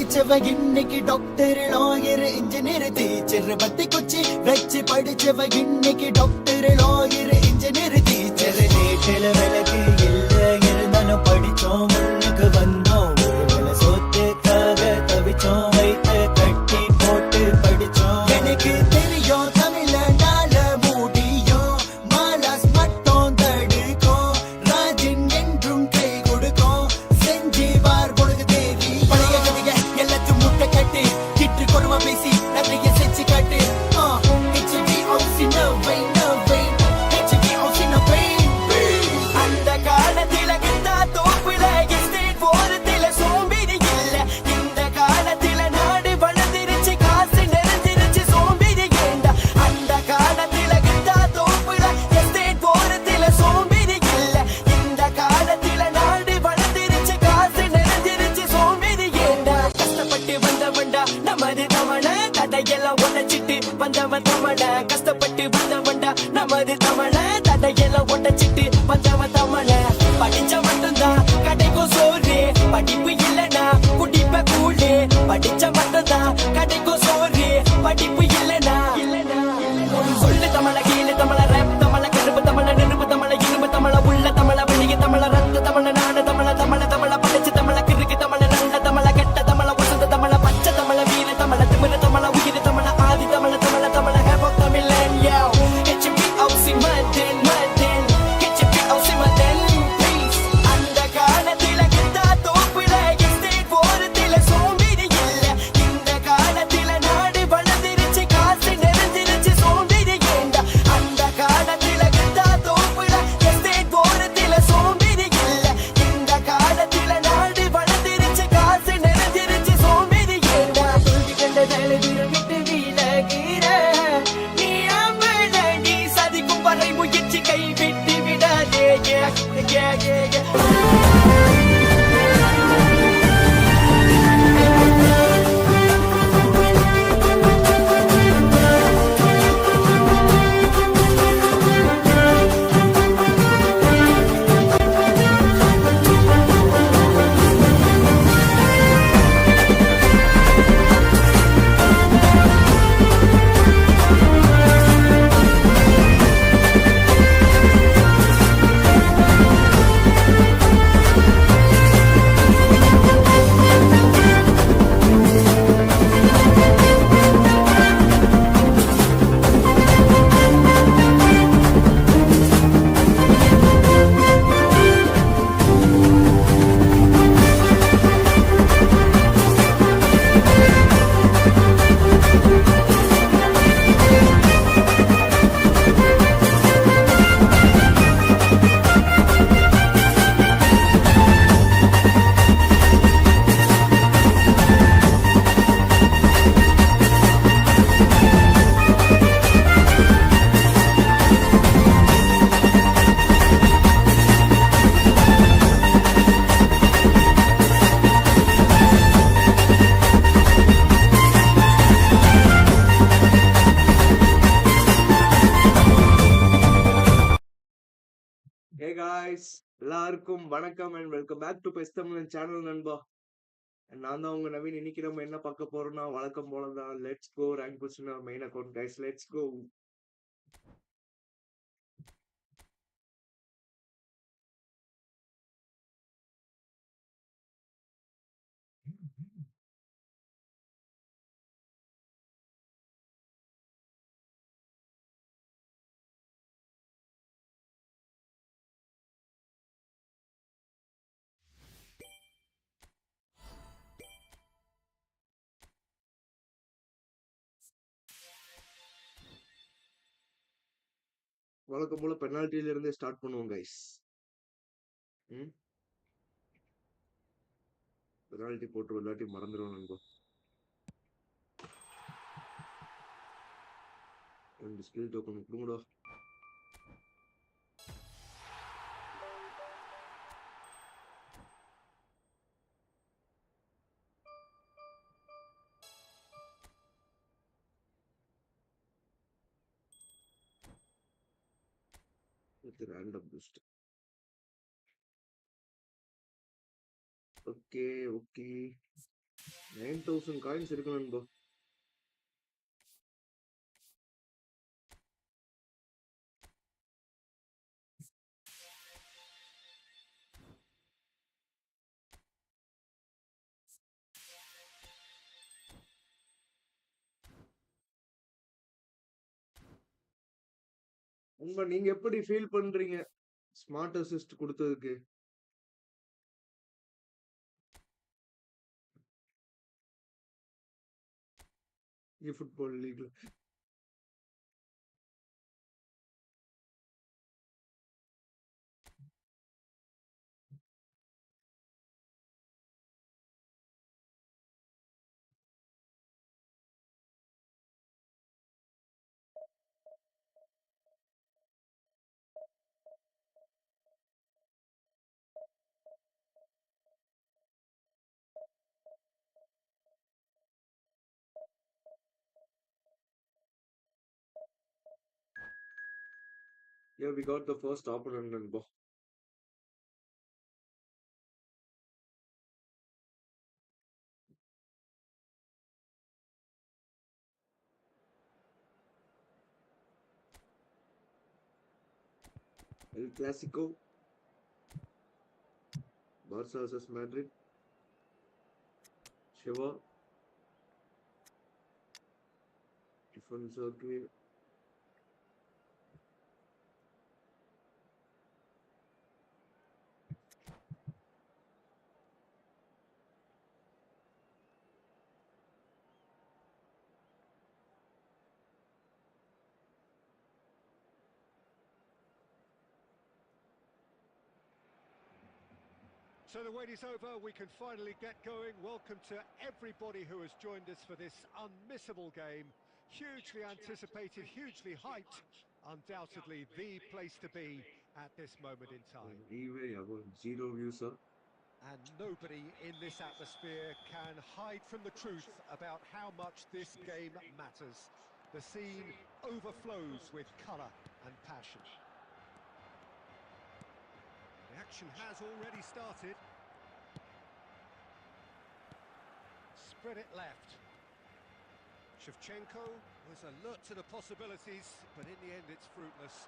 படிச்சவ இன்னைக்கு doctor lawyer engineer teacher பத்தி குச்சி வச்சு படிச்சவ இன்னைக்கு டாக்டர் லாயர் இன்ஜினியர் டீச்சர் வீட்டுல விளக்கு இல்ல இருந்தாலும் படிச்சோம் முன்னுக்கு வந்தோம் ஒரு வேளை சொத்துக்காக தவிச்சோம் வைத்து கட்டி போட்டு படிச்சோம் எனக்கு தெரியும் தமிழ்நால முடியும் மாலாஸ் மட்டும் தடுக்கும் ராஜன் என்றும் கை கொடுக்கும் செஞ்சு வார் கொடுக்க தேவி பழைய கதைங்க எல்லாத்தையும் முட்டை கட்டு கிட்டு கொருமா பேசி நிறைய செஞ்சு காட்டு அந்த காலத்தில கிட்டா தோப்புல எஸ்டேட் போறதுல சோம்பேறி இல்ல இந்த காலத்தில நாடு வளர்ந்துருச்சு காசு நிறைஞ்சிருச்சு சோம்பேறி ஏண்டா அந்த காலத்தில கிட்டா தோப்புல எஸ்டேட் போறதுல சோம்பேறி இல்ல இந்த காலத்தில நாடு வளர்ந்துருச்சு காசு நிறைஞ்சிருச்சு சோம்பேறி ஏண்டா கஷ்டப்பட்டு வந்தவன்டா நமது தமிழ தடையெல்லாம் உடைச்சிட்டு வந்தவன் தமிழ கஷ்டப்பட்டு வந்தவன்டா நமது தமிழ தடையெல்லாம் உடைச்சிட்டு வந்தவன் தமிழ படிச்ச மட்டும்தான் கடைக்கும் சோறு படிப்பு இல்லனா குடிப்ப கூழு படிச்ச மட்டும்தான் கடைக்கும் சோறு படிப்பு இல்லனா சொல்லு தமிழ கீழே தமிழ ரேப் தமிழ கருப்பு தமிழ நெருப்பு தமிழ இரும்பு தமிழ உள்ள தமிழ வெளிய தமிழ ரத்த தமிழ நாடு தமிழ தமிழ தமிழ படிச்ச தமிழ கிறுக்கு தமிழ நல்ல தமிழ கெட்ட தமிழ வசந்த தமிழ பச்சை தமிழ வீர தமிழ திமிர தமிழ உயிர் தமிழ ஆதி தமிழ தமிழ தமிழ ஹேப் ஆஃப் தமிழன் yo HPOC Madan Madan HPOC Madan please அந்த காலத்தில கிட்டா தோப்புல எஸ்டேட் போறதுல சோம்பேறி இல்ல இந்த காலத்தில நாடு வளர்ந்துருச்சு காசு நிறைஞ்சிருச்சு சோம்பேறி ஏண்டா அந்த காலத்தில கிட்டா தோப்புல எஸ்டேட் போறதுல சோம்பேறி இல்ல இந்த காலத்தில நாடு வளர்ந்துருச்சு காசு நிறைஞ்சிருச்சு சோம்பேறி ஏண்டா சொல்லி கண்ட தலைவீரம் விட்டு விலகிற நீ அம்பளடி சதிக்கும் வரை முயற்சி கை விட்டு விடாதே Hey guys, எல்லாருக்கும் வணக்கம் and welcome back to best Tamil channel நண்பா. நான் தான் உங்க நவீன். இன்னைக்கு நம்ம என்ன பார்க்க போறோம்னா வழக்கம் போலதான் let's go rank push main account guys. Let's go. வழக்கம் போல பெனால்ட்டில இருந்தே ஸ்டார்ட் பண்ணுவோம் கைஸ். பெனால்ட்டி போட்டு விளையாட்டி மறந்துடுவோம் நண்பா. ரெண்டு ஸ்கில் டோக்கன் கொடுங்கடா. with random boost. Okay. 9,000 coins இருக்கு நண்பா. நண்பா நீங்க எப்படி ஃபீல் பண்றீங்க ஸ்மார்ட் அசிஸ்ட் கொடுத்ததுக்கு? ஃபுட்பால் லீக்ல Yeah, we got the first opponent நண்பா. El Clásico, Barca vs Madrid. Shiva, defense okay. So the wait is over, we can finally get going. Welcome to everybody who has joined us for this unmissable game. Hugely anticipated, hugely hyped. Undoubtedly the place to be at this moment in time. Anyway, I got 0 views, sir. And nobody in this atmosphere can hide from the truth about how much this game matters. The scene overflows with colour and passion. The action has already started. Spread it left. Shevchenko was alert to the possibilities, but in the end it's fruitless.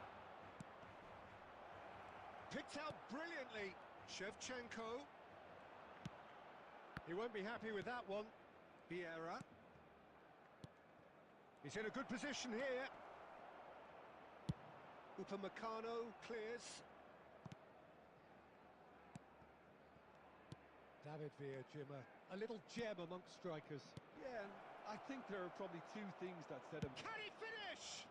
Picked out brilliantly, Shevchenko. He won't be happy with that one. Vieira. He's in a good position here. Upamecano clears. David Villa, a little gem amongst strikers. Yeah, and I think there are probably two things that set him. Can he finish?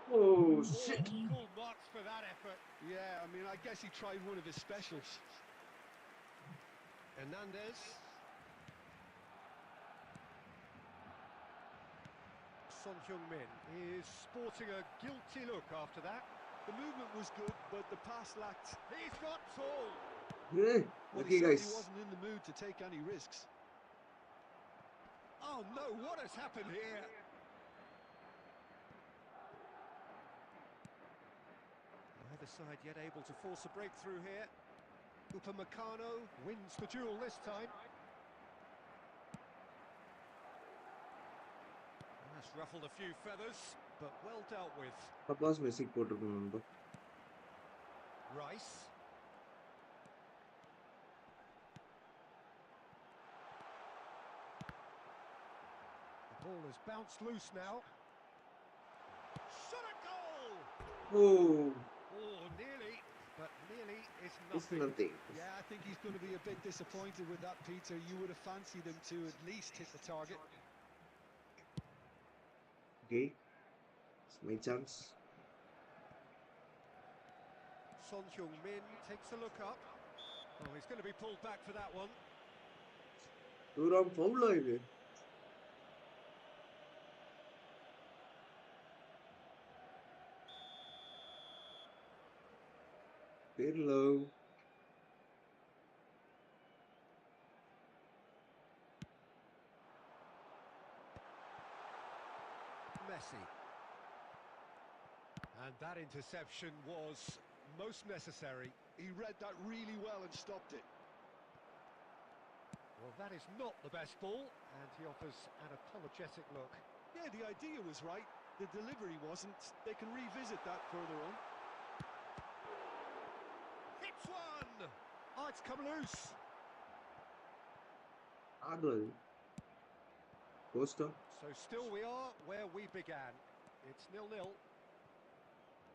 Oh shit! Full marks for that effort. Yeah, I mean, I guess he tried one of his specials. Hernandez. Son Heung-min is sporting a guilty look after that. The movement was good, but the pass lacked. He's got tall. Yeah, Well, okay he guys. certainly wasn't in the mood to take any risks. Oh no, what has happened here? Neither side yet able to force a breakthrough here. Upamecano wins the duel this time. That's ruffled a few feathers, but well dealt with. Papa's message போட்டிருக்கோம் நண்பா. Rice. The ball has bounced loose now. Shot a goal! Oh, Oh, nearly, but nearly is it's nothing. nothing. Yeah, I think he's going to be a bit disappointed with that, Peter. You would have fancied him to at least hit the target. Okay, it's my chance. Son Heung-min takes a look up. Oh, he's going to be pulled back for that one. தூரம் ஃபவுலா இது? Pirlo. Messi. And that interception was most necessary. He read that really well and stopped it. Well, that is not the best ball, and he offers an apologetic look. Yeah, the idea was right. The delivery wasn't. They can revisit that further on. Hits one! Oh, it's come loose. ஆடுறது போஸ்டா So still we are where we began. It's 0-0.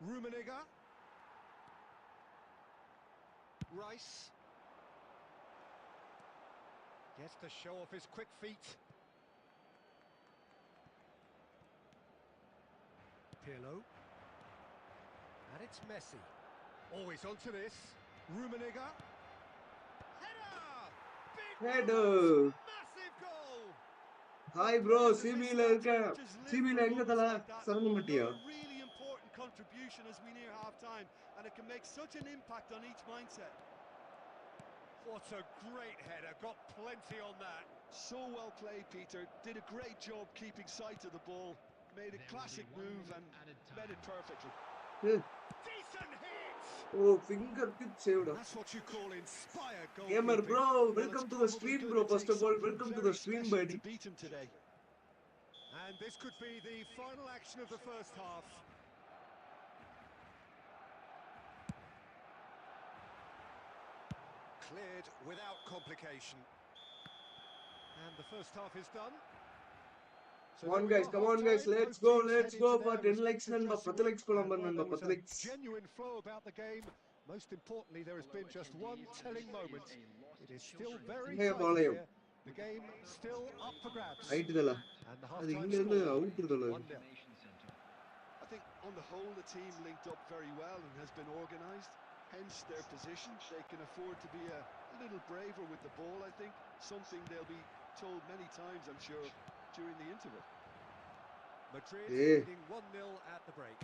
Rummenigge. Rice. Gets to show off his quick feet. Pirlo. And it's Messi. Always onto this. Rummenigge. Header! Big Header! moment! Massive goal! Hi bro சிபில இருக்க சிபில எங்க தல சரங்க மாட்டியா A really important contribution as we near half time, and it can make such an impact on each mindset. What a great header, got plenty on that. So well played, Peter. Did a great job keeping sight of the ball. Made a classic move and met it perfectly. Decent hit! Oh finger tip சேவ்டா That's what you call inspired gamer goalkeeping. Bro Well, welcome it's to the probably stream going bro to first take of all something welcome to very the stream special படி to beat him today. And this could be the final action of the first half. Cleared without complication. And the first half is done. So Come on there we guys, are, come on guys, half-time. let's Both go teams head into for their 10 likes respective நண்பா dressing 10 likes room. போலாம் And while நண்பா there was 10 a likes genuine flow about the game, most importantly there has been just one telling moment. It is still very Hey, tight Palayam. here. The game still up for grabs. Right தல And the அது half-time இங்க இருந்து score, out தல 1-0. I think on the whole the team linked up very well and has been organised, hence their position. They can afford to be a little braver with the ball, I think, something they'll be told many times, I'm sure, during the interval. Madrid Yeah. leading 1-0 at the break.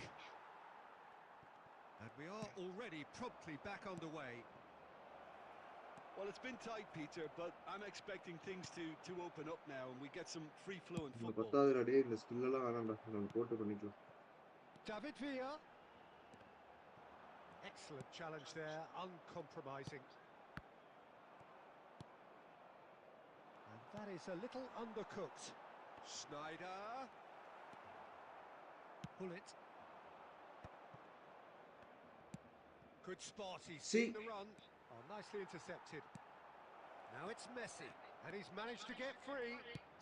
And we are already promptly back underway. Well, it's been tight, Peter, but I'm expecting things to open up now and we get some free flow in இந்த football. 10வது டேய் இந்த skill எல்லாம் வேணாம்டா நான் போட்டு பண்ணிக்கலாம் David Villa. Excellent challenge there, uncompromising. And that is a little undercooked. Snyder. Pull it. Good spot, he's seen the run. Oh, nicely intercepted. Now it's Messi, and he's managed to get free.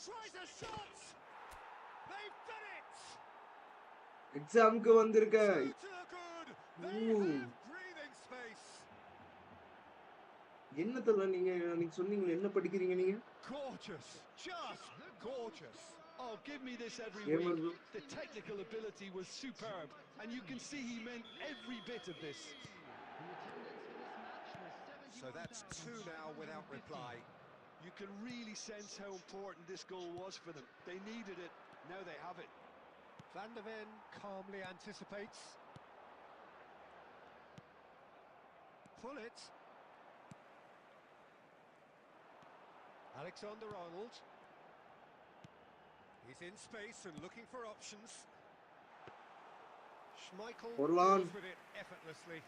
Tries a shot! They've done it! எக்ஸாம்க்கு வந்திருக்க Two to the good! They have breathing space! என்ன தல நீங்க நீங்க சொன்னீங்க என்ன படிக்கிறீங்க நீங்க Gorgeous! Just gorgeous! Oh, give me this every Gamer week. bro. The technical ability was superb, and you can see he meant every bit of this. So that's two now without reply. You can really sense how important this goal was for them. They needed it, now they have it. Van der Ven calmly anticipates. Pull it. Alexander-Arnold. He's in space and looking for options. Schmeichel Orlan. deals with it effortlessly.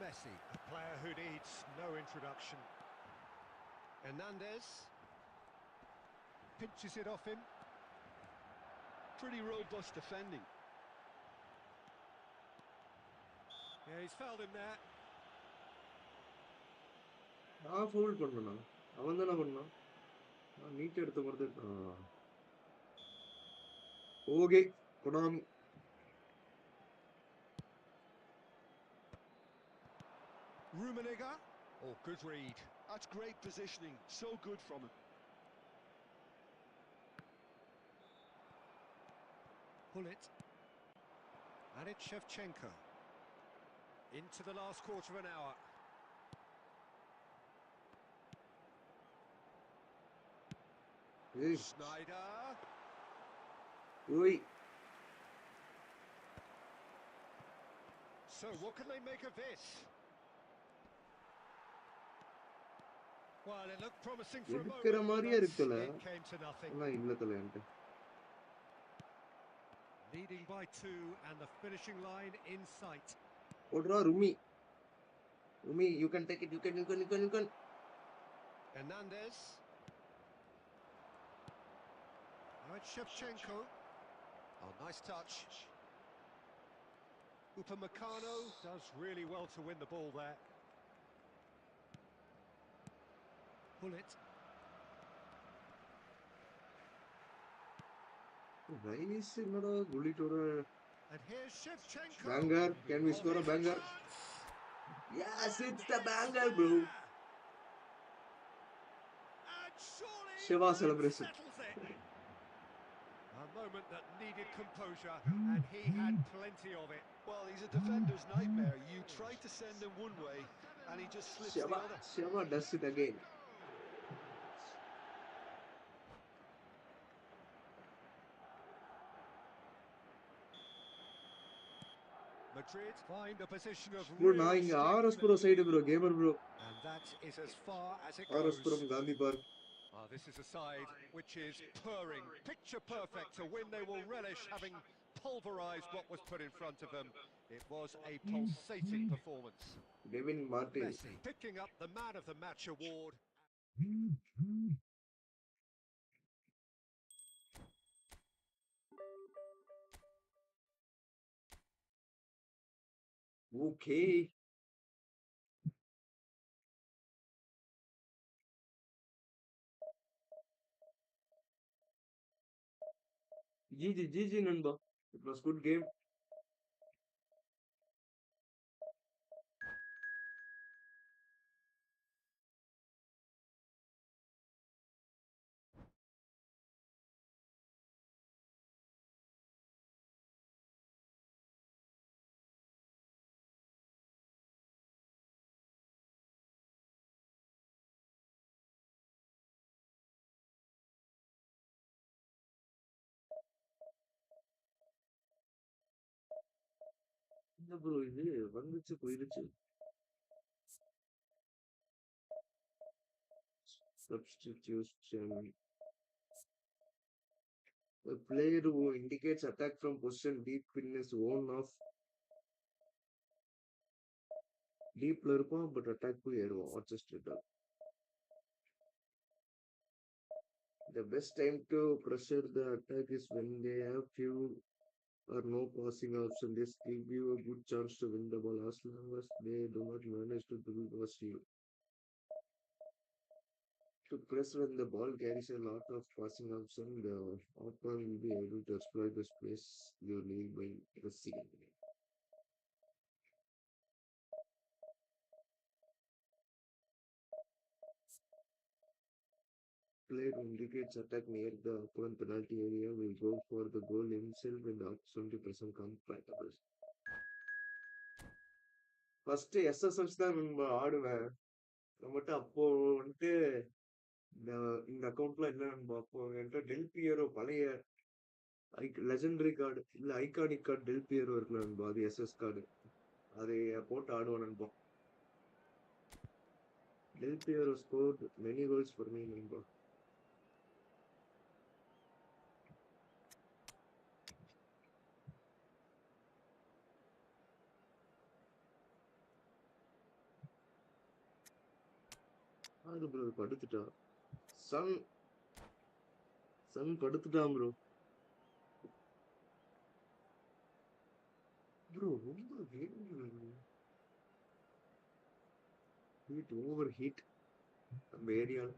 Messi, a player who needs no introduction. Hernandez pinches it off him. Pretty robust defending. Yeah, he's fouled him there. நான் foul பண்ணனா அவன் தான பண்ணான் நான் NEET எடுத்த மாதிரி okay கொடாம் Rummenigge. Oh, good read. That's great positioning, so good from him. Pull it. And it's Shevchenko. Into the last quarter of an hour. ஏய் Snyder. ஓய் So what can they make of this? Well, it looked promising for a எடுக்கிற moment, மாதிரியே but இருக்குல்ல it came to nothing. அதான் இல்ல தல என்கிட்ட Leading by 2 and the finishing line in sight. ஓடுறா Rumi Rumi you can take it you can Hernandez. Now it's Shevchenko. Oh, nice touch. Upamecano does really well to win the ball there. Pull it. Rice என்னடா குளிட்டோட And here's Shevchenko. banger. Can we Oh, score a here's banger? chance. Yes, it's the banger, bro. And surely Shiva that celebration. settles it. A moment that needed composure, and he had plenty of it. Well, he's a defender's nightmare. You try to send him one way, and he just slips the other. Shiva does it again. Madrid find a position of Bro, real நான் இங்க strength RS now. Pro side bro, gamer bro. And that is as far as it RS goes. from Gandhi Park. This is a side which is purring, picture perfect, a win they will relish, having pulverised what was put in front of them. It was a pulsating performance. Devin Martin. Messi picking up the Man of the Match award. Okay. GG நண்பா. It was good game. என்ன bro இது வந்துச்சு போயிருச்சு. Substitution. A player who indicates attack from position deep in his own of deepல இருப்பான் but attack போய் ஏறுவான். What's the straight? The best time to pressure the attack is when they have few or no passing option. This give you a good chance to win the ball as long as they do not manage to dribble past you. To press when the ball carries a lot of passing option, the opponent will be able to exploit the space you leave by pressing. Player who indicates attack near the opponent penalty area will go for the goal himself when the opportunity compatible. First SSS தான் நம்ம ஆடுவேன். நம்மகிட்ட அப்போ வந்துட்டு இந்த அக்கௌண்ட்ல என்ன நண்பா அப்போ என்கிட்ட டெல் பியரோ பழைய லெஜெண்டரி கார்டு இல்ல ஐகானிக் கார்டு டெல் பியரோ இருக்கு நண்பா. அது SS கார்டு. அதை போட்டு ஆடுவேன் நண்பா. Del Piero scored many goals for me நண்பா. ஆடு ப்ரோ படுத்துட்டா. சன் படுத்துட்டான் ப்ரோ. ப்ரோ ரொம்ப ஹீட் ஓவர் ஹீட் நம்ம ஏரியால.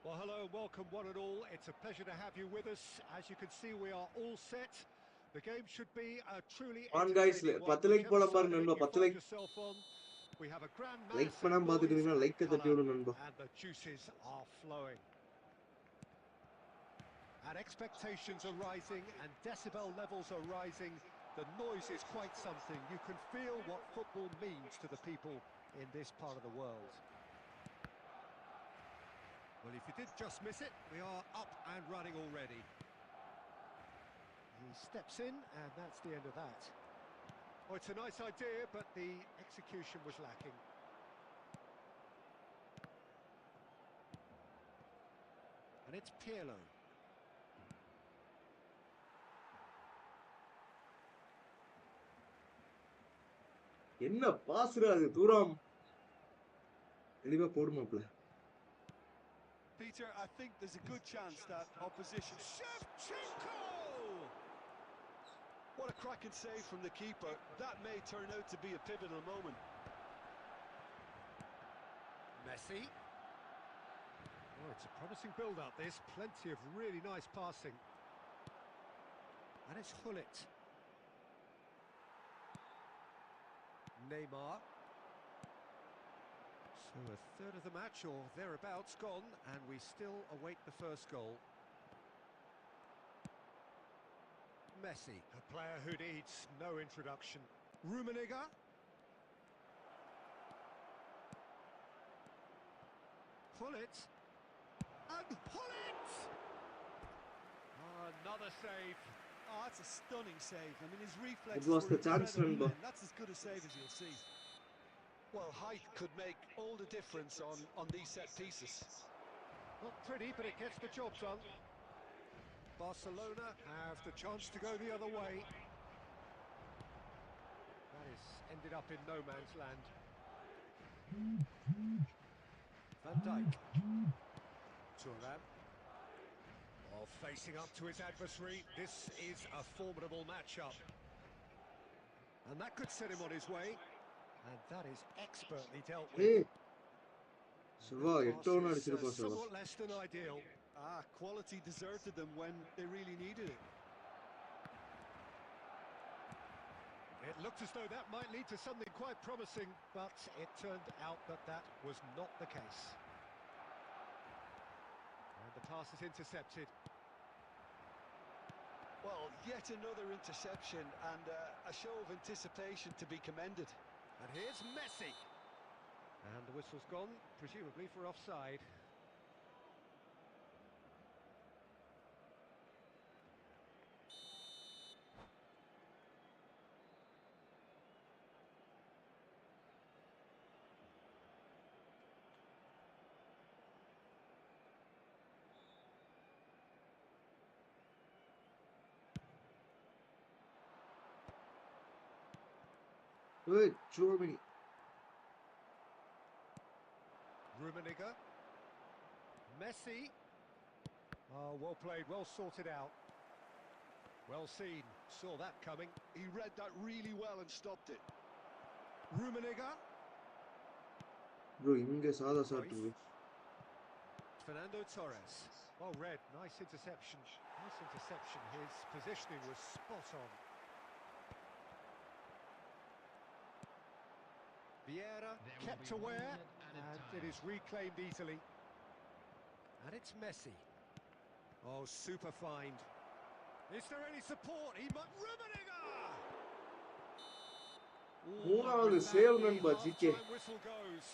Well, hello and welcome one and all. It's a pleasure to have you with us. As you can see, we are all set. The game should be a truly On guys, entertaining one. 10 like Whichever போலாம் side பாருங்க of it நண்பா. you 10 find like yourself on, we have a grand like mass of பண்ணாம பாத்துட்டு noise இருந்தீங்கன்னா and லைக்கை தட்டி colour, விடும் நண்பா. and the juices are flowing. And expectations are rising and decibel levels are rising. The noise is quite something. You can feel what football means to the people in this part of the world. Well, if you did just miss it, we are up and running already. He steps in, and that's the end of that. Oh, it's a nice idea, but the execution was lacking. And it's Pirlo. என்ன Basra அது தூரம் தெளிவா போடுமாப்ல. Peter, I think there's a good chance that opposition... Shevchenko! What a cracking save from the keeper. That may turn out to be a pivotal moment. Messi. Oh, it's a promising build-up, this. Plenty of really nice passing. And it's Hullet. Neymar. So a third of the match, or thereabouts, gone, and we still await the first goal. Messi, a player who needs no introduction. Rummenigge. Hullet. And Hullet! Another save. Oh, that's a stunning save. I mean, his reflexes It was were the chance, incredible, remember. and that's as good a save as you'll see. Well, height could make all the difference on these set pieces. Not pretty, but it gets the job done. Barcelona have the chance to go the other way. That has ended up in no man's land. Van Dijk. Thuram. Oh, facing up to his adversary. This is a formidable matchup. And that could set him on his way. And that is expertly dealt with. ஏய் Siva That 8 pass ஒன்று is, அடிச்சிருப்பா Siva. somewhat less than ideal. Quality deserted them when they really needed it. It looked as though that might lead to something quite promising, but it turned out that that was not the case. And the pass is intercepted. Well, yet another interception, and a show of anticipation to be commended. And here's Messi. And the whistle's gone, presumably for offside. ஏய் Germany. Rummenigge. Messi. Oh, well played, well sorted out. Well seen, saw that coming. He read that really well and stopped it. Rummenigge. bro இங்க சாதா shot bro. Fernando Torres. Well read, nice interception. Nice interception, his positioning was spot on. Vieira kept aware, and it is reclaimed easily. And it's Messi. Oh, super find. Is there any support? He might... Rummenigge! மூணாவது save நண்பா GK. Half-time whistle goes.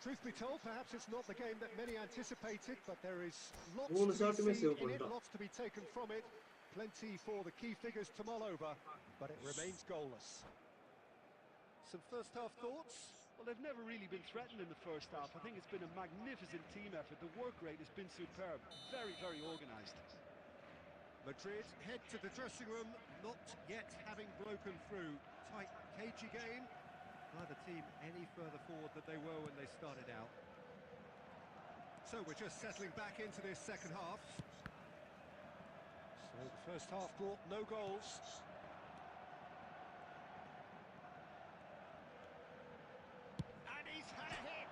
Truth be told, perhaps it's not the game that many anticipated, but there is lots மூணு to ஷாட்டுமே be save seen in it, பண்ணிட்டான். lots to be taken from it. Plenty for the key figures to mull over, but it remains goalless. Some first-half thoughts? Well, they've never really been threatened in the first half. I think it's been a magnificent team effort. The work rate has been superb. Very, very organised. Madrid head to the dressing room, not yet having broken through. Tight, cagey game. Neither team any further forward than they were when they started out. So we're just settling back into this second half. So the first half brought no goals. And he's had a hit!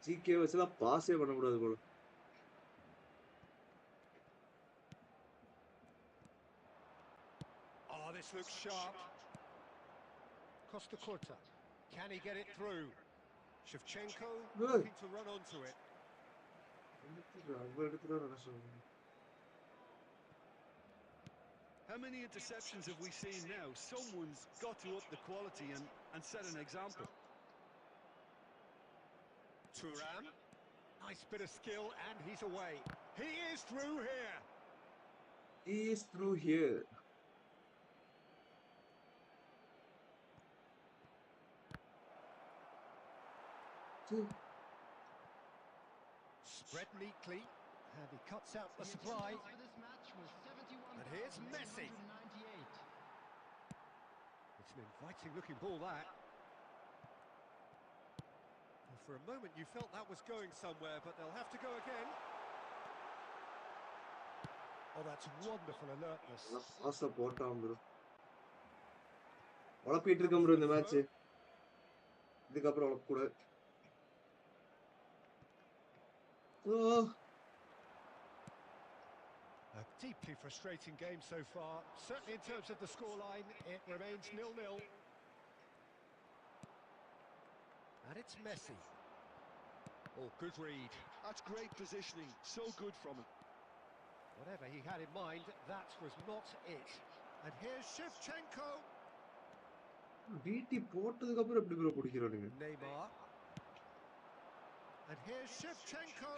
GK வச்சலாம் பாஸே பண்ண கூடாது போல. Oh, this looks sharp. Costa Curta. Can he get it through? Shevchenko looking to run onto it. அவங்க எடுத்துறாரு என்ன சொல்றீங்க? How many interceptions have we seen now? Someone's got to up the quality and set an example. Thuram. Nice bit of skill, and he's away. He is through here. He is through here. Spread neatly, and he cuts out the supply. And here's Messi. It's an inviting looking ball, that. Well, for a moment you felt that was going somewhere, but they'll have to go again. Oh, that's wonderful alertness. பாஸ போட்டான் bro. உழப்பிட்டு இருக்கேன் bro இந்த match. இதுக்கப்புறம் உழப்பக்கூடாது. A deeply frustrating game so far. Certainly in terms of the scoreline, it remains 0-0. And it's Messi. Oh, good read. That's great positioning, so good from him. Whatever he had in mind, that was not it. And here's Shevchenko. டிடி போட்டதுக்கு அப்புறம் எப்படி bro பிடிக்கிறானுங்க? Neymar. And here's Shevchenko.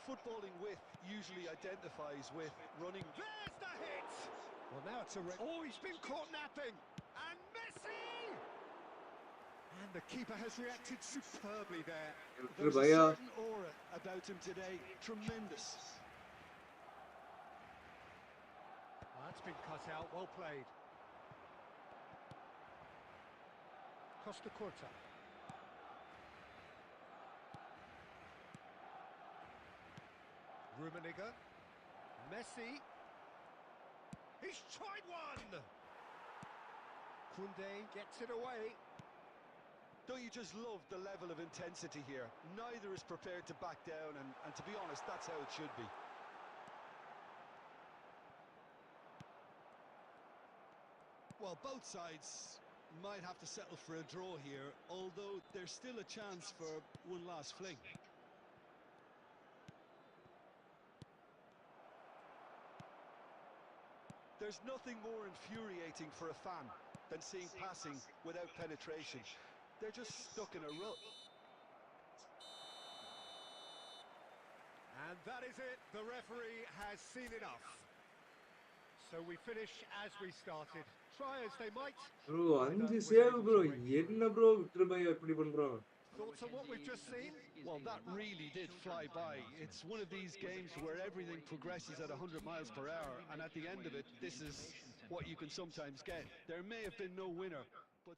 Footballing width usually identifies with running. There's the hit! Well, now it's a... Oh, he's been caught napping! And Messi! And the keeper has reacted superbly there. There's a certain aura about him today. Tremendous. That's been cut out, well played. Costa Curta. Rummenigge. Messi. He's tried one! Koundé gets it away. Don't you just love the level of intensity here? Neither is prepared to back down, and to be honest, that's how it should be. Well, both sides might have to settle for a draw here, although there's still a chance for one last fling. There's nothing more infuriating for a fan than seeing passing without penetration. They're just stuck in a rut. And that is it. The referee has seen enough. So we finish as we started. Try as they might. Bro, 5 save bro. என்ன bro விட்டுருபாய் எப்படி பண்றோம்? Thoughts on what we've just seen? Well, that really did fly by. It's one of these games where everything progresses at 100 miles per hour, and at the end of it, this is what you can sometimes get. There may have been no winner, but...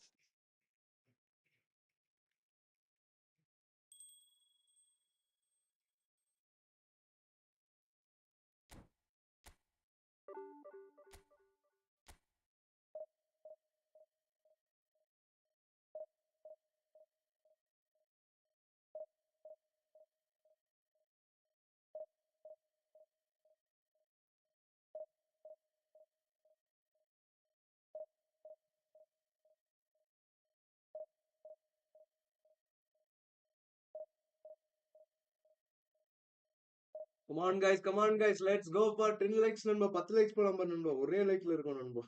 Come on guys, let's go for 10 likes நண்பா. 10 likes போலாம் பாரு நண்பா. ஒரே லைக்ல இருக்கோம் நண்பா.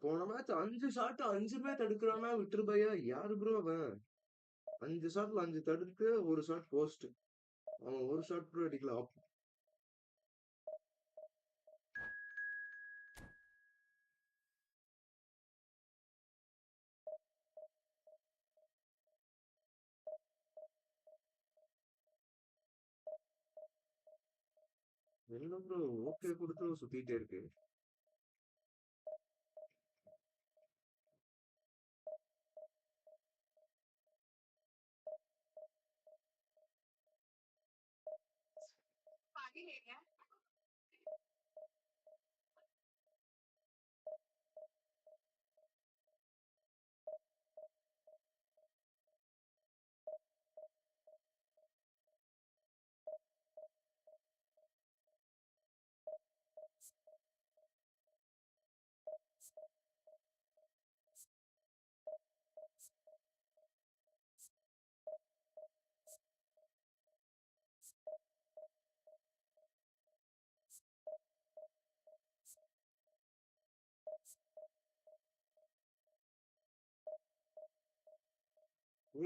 போன match 5 shot 5 பேர் தடுக்கிறானா விட்டுருபாயா? யாரு ப்ரோ அவன்? 5 ஷாட்ல 5 தடுத்து ஒரு ஷாட் போஸ்ட். அவன் ஒரு ஷாட் கூட அடிக்கல. என்ன ப்ரோ ஓகே கொடுத்து சுத்திட்டே இருக்கு.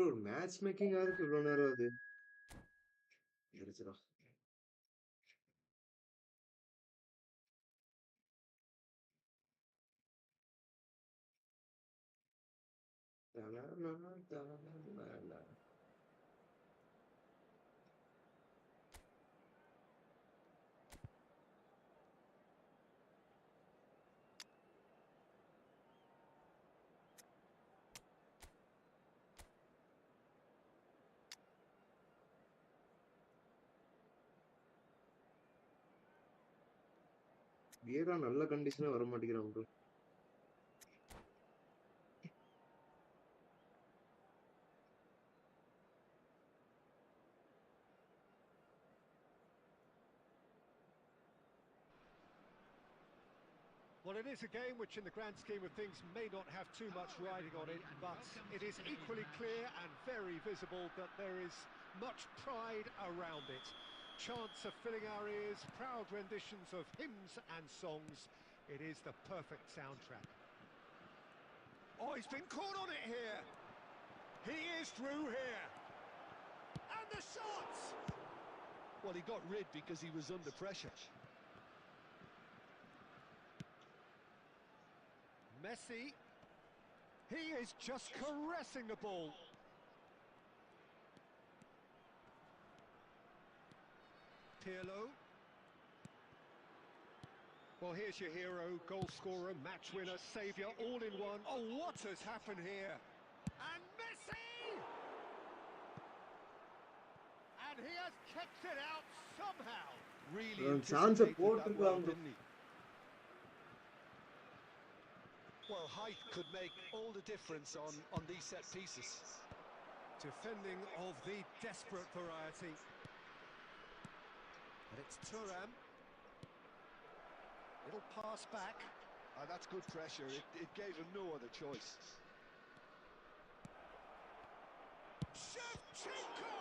ஒரு மேட்ச் மேக்கிங் ஆருக்கு இவ்வளவு நேரம் அது எரிச்சுடா. வீரா நல்ல கண்டிஷனா வர மாட்டேங்கிறான் bro. Well, it is a game which in the grand scheme of things may not have too much riding on it, but it is equally clear and very visible that there is much pride around it. Chants are filling our ears, proud renditions of hymns and songs. It is the perfect soundtrack. Oh, he's been caught on it here. He is through here. And the shots! Well, he got rid because he was under pressure. Messi. He is just caressing the ball. Pirlo. Well, here's your hero, goal scorer, match winner, saviour, all in one. Oh, what has happened here? And Messi! And he has kicked it out somehow. Really chance anticipated that well, போட்டிருக்கலாம் bro. didn't he? Well, height could make all the difference on these set pieces. Defending of the desperate variety. And it's Thuram. It'll pass back. That's good pressure. It gave him no other choice. Shevchenko!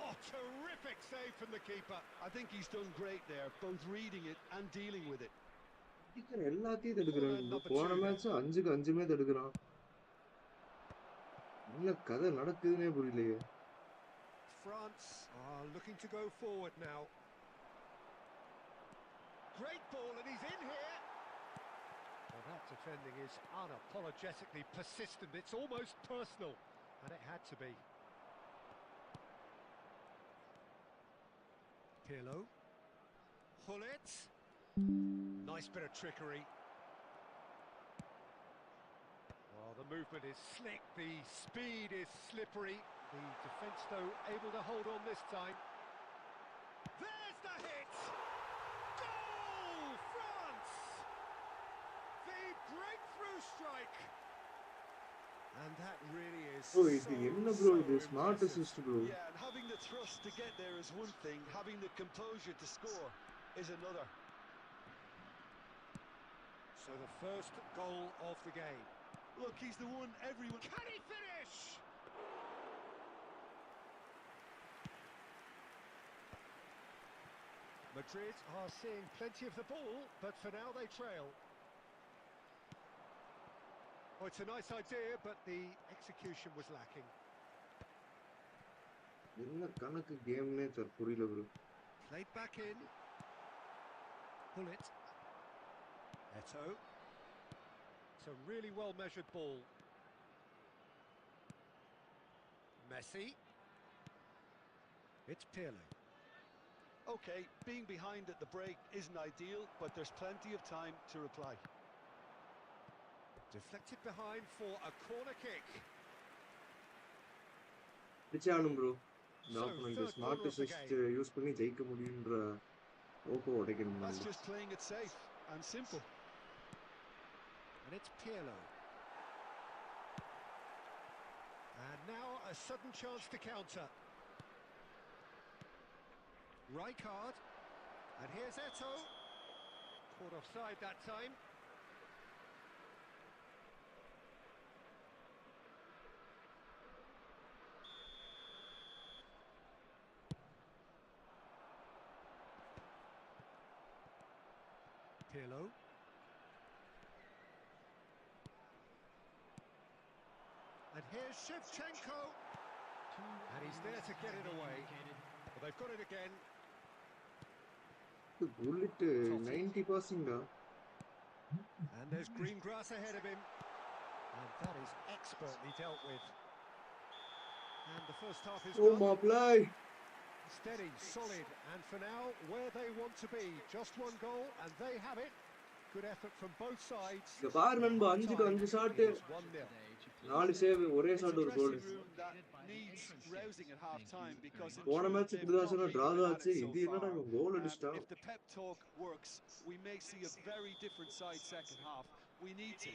Oh, terrific save from the keeper. I think he's done great there, both reading it and dealing with it. எல்லாத்தையும் தடுக்கிறான். போன match 5க்கு 5மே தடுக்கிறான். என்ன கதை நடக்குதுன்னே புரியலையே. France are looking to go forward now. Great ball, and he's in here. Well, that defending is unapologetically persistent. It's almost personal, and it had to be. Pirlo. Hullet. Nice bit of trickery. Well, the movement is slick, the speed is slippery. The defence, though, able to hold on this time. There's the hit! Goal! France! The breakthrough strike! And that really is bro, இது என்ன bro இது smart impressive. assist bro. Yeah, and having the thrust to get there is one thing, having the composure to score is another. So the first goal of the game. Look, he's the one everyone... Can he finish? Madrid are seeing plenty of the ball, but for now they trail. Oh, it's a nice idea, but the execution was lacking. என்ன கணக்கு கேம்னே புரியல bro. Played back in. Bullet. Eto. It's a really well-measured ball. Messi. It's Pirlo. Okay, being behind at the break isn't ideal, but there's plenty of time to reply. Deflected behind for a corner kick. பிச்சானும் bro. So, நான் இந்த third smart corner of the assist game. Use பண்ணி ஜெயிக்க முடியுன்ற Oppo உடைக்கணும். That's just playing it safe and simple. And it's Pirlo. And now a sudden chance to counter. Rijkaard. And here's Eto. Caught offside that time. Pirlo. And here's Shevchenko. And he's there to get it away. But they've got it again. Bullet 90%. And there's green grass ahead of him. And that is expertly dealt with. And the first half is Oh, gone. my play. Steady, solid, and for now, where they want to be. Just one goal, and they have it. Good effort from both sides. The bar நண்பா 5 to 5 shot It is 1-0. 4 save ஒரே It's a shot ஒரு goal dressing room that needs rousing at half time because in போன truth, match they've இப்படிதான் not சொன்னா really draw been தான் at ஆச்சு it so இது என்னடா far. இவன் கோல் அடிச்சிட்டான் If the pep talk works, we may see a very different side second half. We need to.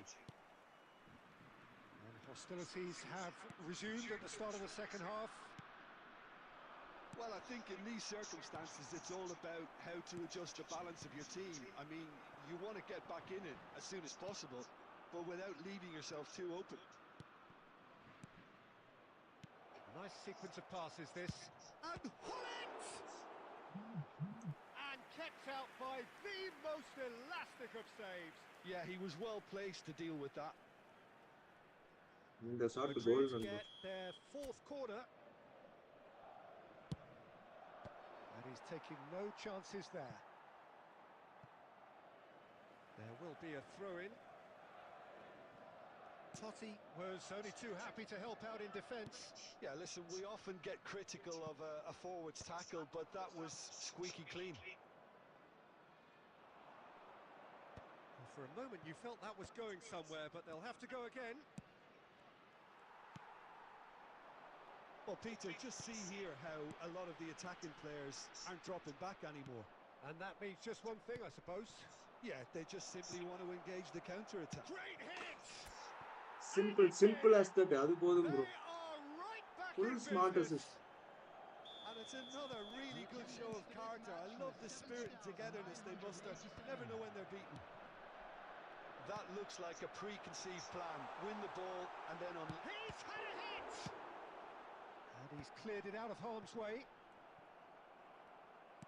And hostilities have resumed at the start of the second half. Well, I think in these circumstances, it's all about how to adjust the balance of your team. I mean, you want to get back in it as soon as possible, but without leaving yourself too open. Nice sequence of passes, this. And Hullet! And kept out by the most elastic of saves. Yeah, he was well placed to deal with that. இந்த shot கோல் Madrid நண்பா get their fourth corner. And he's taking no chances there. There will be a throw-in. Totti was only too happy to help out in defence. Yeah, listen, we often get critical of a forward's tackle, but that was squeaky clean. Well, for a moment you felt that was going somewhere, but they'll have to go again. Well, Peter, just see here how a lot of the attacking players aren't dropping back anymore. And that means just one thing, I suppose. Yeah, they just simply want to engage the counter-attack. Great hit! simple as that அது போதும் They bro are right back full in smart business. assist And it's another really good show of character. I love the spirit and togetherness they muster. Never know when they're beaten. That looks like a preconceived plan. Win the ball and then on. He's had a hit! And he's cleared it out of harm's way.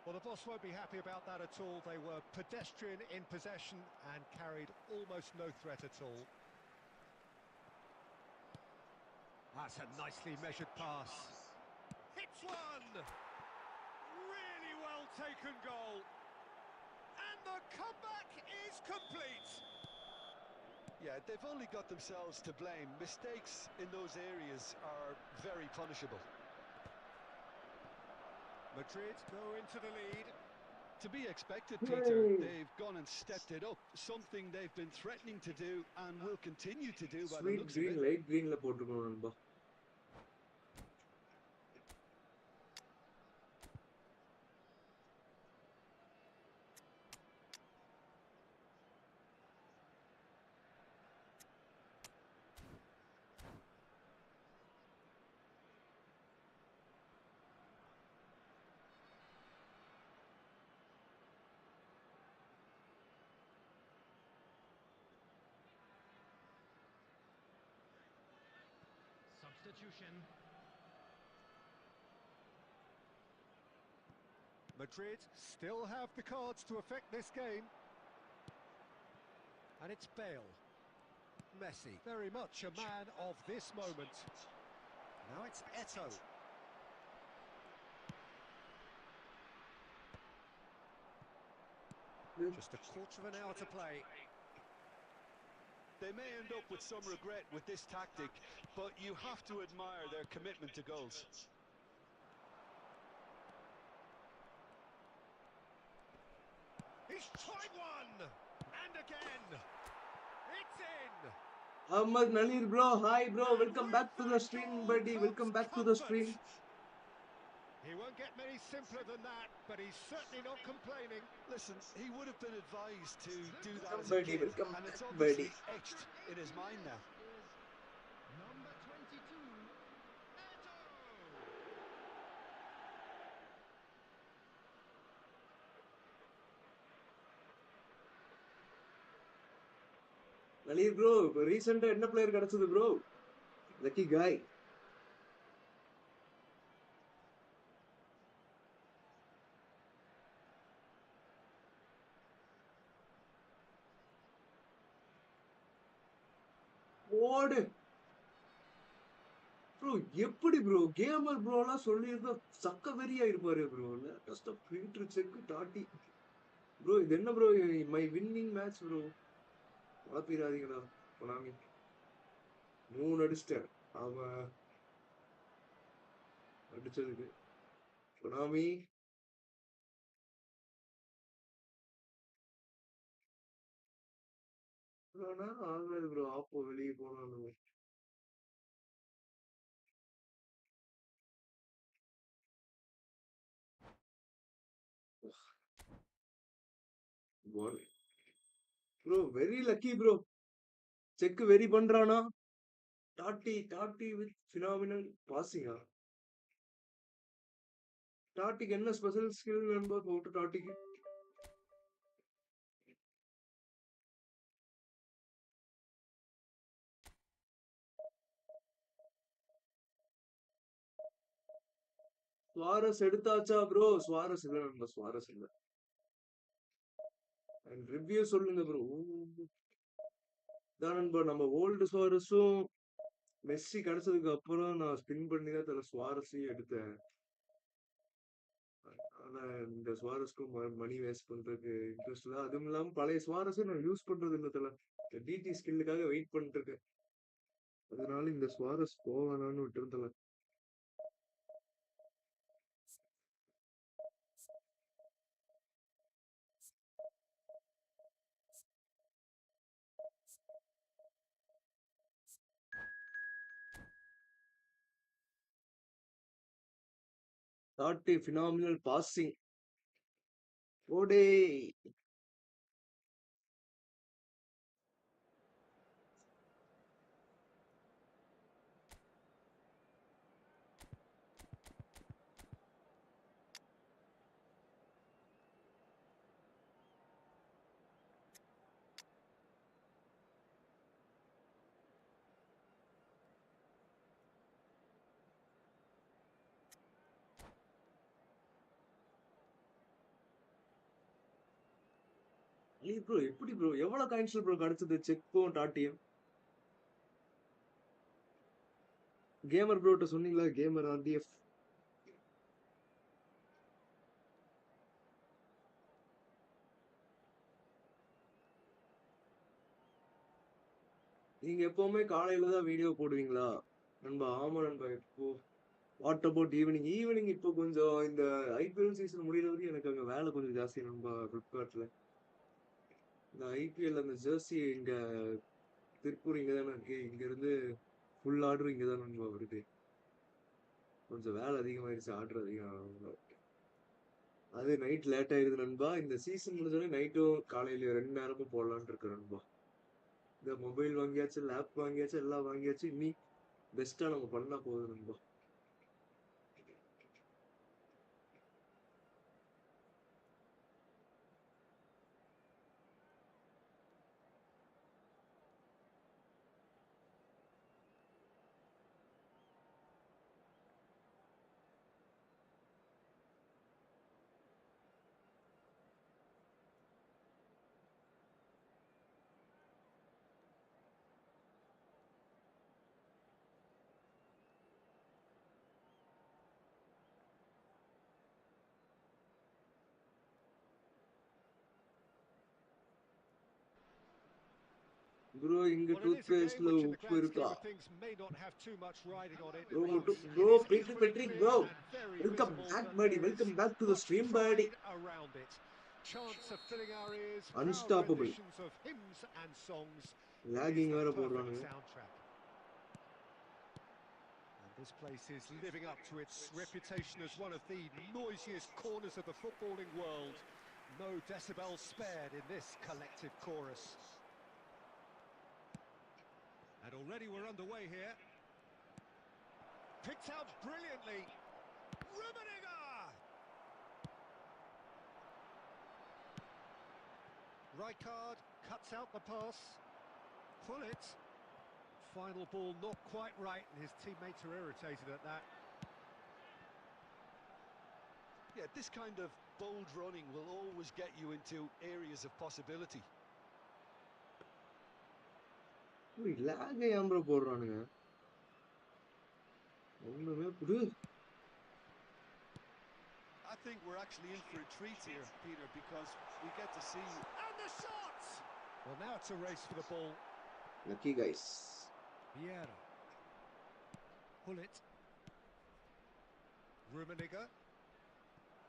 Well, the boss won't be happy about that at all. They were pedestrian in possession and carried almost no threat at all. That's a nicely measured pass. Hits one! Really well taken goal. And the comeback is complete. Yeah, they've only got themselves to blame. Mistakes in those areas are very punishable. Madrid go into the lead. To be expected, Peter. Hey. They've gone and stepped it up. Something they've been threatening to do and will continue to do by the sweet looks green of it. light greenல போட்டுக்கணும் நண்பா Substitution. Madrid still have the cards to affect this game. And it's Bale. Messi, very much a man of this moment. Now it's Eto'o. Just a quarter of an hour to play. They may end up with some regret with this tactic, but you have to admire their commitment to goals. He's tried one! And again! It's in! Ahmad Nalir bro hi bro welcome back to the stream buddy welcome back to the stream He won't get many simpler than that, but he's certainly not complaining. Listen, he would have been advised to do that as a Somebody kid, will come and it's back, obviously buddy. etched in his mind now. Number 22, Eto'o. Nalir bro ரீசெண்டா என்ன player கிடைச்சது bro lucky guy ஓடு bro எப்படி bro gamer ப்ரோலாம் சொல்லியிருந்தா சக்க வெறியா இருப்பாரு bro. லேட்டஸ்டா filter check டாட்டி bro. இது என்ன bro my winning match bro. குழப்பிடாதீங்கடா கொனாமி. 3 அடிச்சிட்டேன் அவன் அடிச்சதுக்கு. கொனாமி ஆனா ஆகாது ப்ரோ. ஆப்போ வெளியே போனாலும் bro very lucky bro. Check very பண்றானா. டாட்டி வித் ஃபினாமினல் பாசிங்கா. டாட்டிக்கு என்ன ஸ்பெஷல் ஸ்கில் நண்பா போட்டு டாட்டிக்கு. சுவாரஸ் எடுத்தாச்சா ப்ரோ. சுவாரஸ் இல்ல நண்பா. சுவாரஸ் இல்ல. அண்ட் ரிவ்யூ சொல்லுங்க ப்ரோ. தான் நண்பா நம்ம ஓல்டு சுவாரஸும் மெஸ்ஸி கிடைச்சதுக்கு அப்புறம் நான் ஸ்பின் பண்ணி தான் தர சுவாரஸையும் எடுத்தேன். ஆனா இந்த சுவாரஸ்க்கும் மணி வேஸ்ட் பண்றதுக்கு இன்ட்ரெஸ்ட் இல்லை. அதுவும் இல்லாம பழைய சுவாரஸை நான் யூஸ் பண்றது இல்லை தல. டிடி ஸ்கில்லுக்காக வெயிட் பண்ணிட்டு இருக்கேன். அதனால இந்த சுவாரஸ் போவானான்னு விட்டுருந்தல. Totti phenomenal passing. ஓடே ப்ரோ எப்படி ப்ரோ எவ்வளவு காயின்ஸ் ப்ரோ கிடைச்சது செக்கும் டாட்டியும். கேமர் ப்ரோட்ட சொன்னீங்களா கேமர் ஆர்டிஎஃப். நீங்க எப்பவுமே காலையில தான் வீடியோ போடுவீங்களா நண்பா. ஆமா நண்பா. இப்போ வாட் அபவுட் ஈவினிங். ஈவினிங் இப்போ கொஞ்சம் இந்த ஐபிஎல் சீசன் முடியற வரைக்கும் எனக்கு அங்க வேலை கொஞ்சம் ஜாஸ்தி நண்பா. பிளிப்கார்ட்ல இந்த ஐபிஎல் அந்த ஜெர்சி இங்க திருப்பூர் இங்க தானே இருக்கு. இங்க இருந்து ஃபுல் ஆர்டர் இங்க தான் நண்பா வருது. கொஞ்சம் வேலை அதிகமாயிருச்சு. ஆர்டர் அதிகம். அது நைட் லேட் ஆயிருது நண்பா. இந்த சீசன் முடிஞ்சோடனே நைட்டும் காலையில 2 நேரமும் போடலான்னு இருக்கு நண்பா. இந்த மொபைல் வாங்கியாச்சு, லேப் வாங்கியாச்சு, எல்லாம் வாங்கியாச்சு. இனி பெஸ்டா நம்ம பண்ணா போதும் நண்பா. ப்ரோ இங்க Well, it tooth is a game பேஸ்ட்ல which, in the உப்பு grand இருக்கா. scheme of things, may not have too much riding on it, bro but மட்டும் it bro is Pedri equally Pedri clear bro. and very welcome visible back that படி. there is welcome back to the much stream படி. pride around it. Chants are filling our ears, proud unstoppable. renditions of hymns and songs. It is lagging the வேற perfect போடுறானுங்க. soundtrack. And this place is living up to its reputation as one of the noisiest corners of the footballing world. No decibels spared in this collective chorus. And already we're underway here. Picked out brilliantly. Rummenigge! Rijkaard cuts out the pass. Pullet. Final ball not quite right, and his teammates are irritated at that. Yeah, this kind of bold running will always get you into areas of possibility. Lag ஏன் bro போடுறானுங்க. ஒண்ணுமே புடு. I think we're actually in for a treat here, Peter, because we get to see. And the shot! Well, now it's a race for the ball. Lucky guys. Vieira. Pull it. Rummenigge.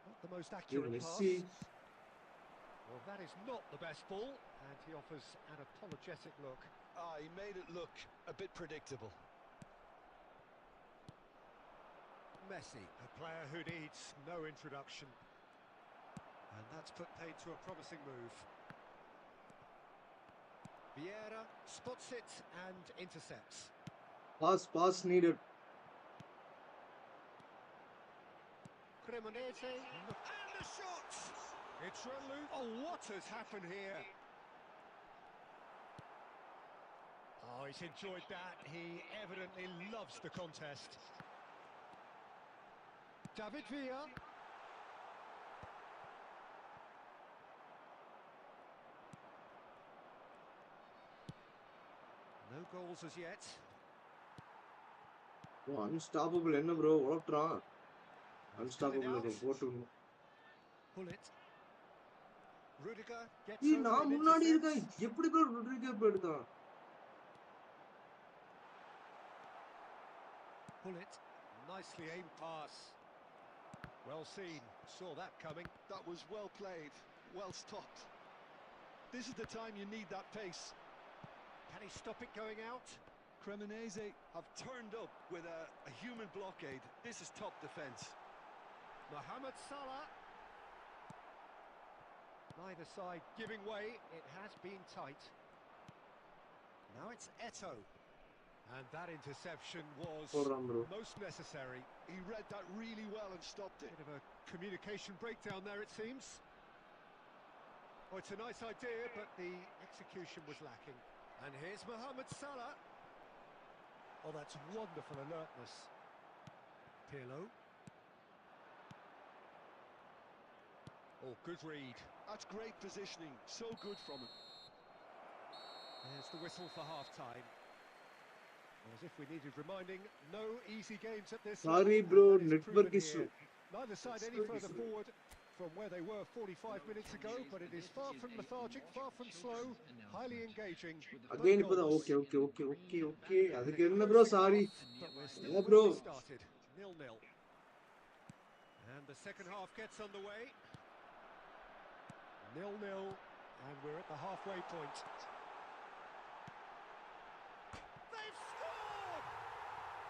Not the most accurate pass. Messi. Well, that is not the best ball, and he offers an apologetic look. He made it look a bit predictable. Messi, a player who needs no introduction. And that's put paid to a promising move. Vieira spots it and intercepts. Pass needed. Cremonese, and the shot! It's resolute. Oh, what has happened here? Oh, he's enjoyed that. He evidently loves the contest. David Villa. No goals as yet. Oh, unstoppable என்ன bro ஓட்றான். Unstoppable bro போட்டு. Pull it. Rudiger gets ஏய் over நான் and முன்னாடி இருக்கேன். intercepts. எப்படி bro Rodrigo இப்ப எடுத்தான்? Pull it. Nicely aimed pass. Well seen. Saw that coming. That was well played, well stopped. This is the time you need that pace. Can he stop it going out? Cremonese have turned up with a human blockade. This is top defence. Mohamed Salah. Neither side giving way. It has been tight. Now it's Eto'o. And that interception was போடுறான் bro. most necessary. He read that really well and stopped it. Bit of a communication breakdown there, it seems. Oh, it's a nice idea, but the execution was lacking. And here's Mohamed Salah. Oh, that's wonderful alertness. Pirlo. Oh, good read. That's great positioning, so good from him. There's the whistle for half-time. As if we needed reminding, no easy games at this Sorry level, bro, and that is network proven issue. here. Neither side any further forward from where they were 45 minutes ago, but it is far from lethargic, far from slow, highly engaging. Again இப்ப தான் okay. அதுக்கு என்ன bro sorry. But we're still Yeah, where bro. we started, 0-0. And the second half gets underway. 0-0, and we're at the halfway point. They've scored!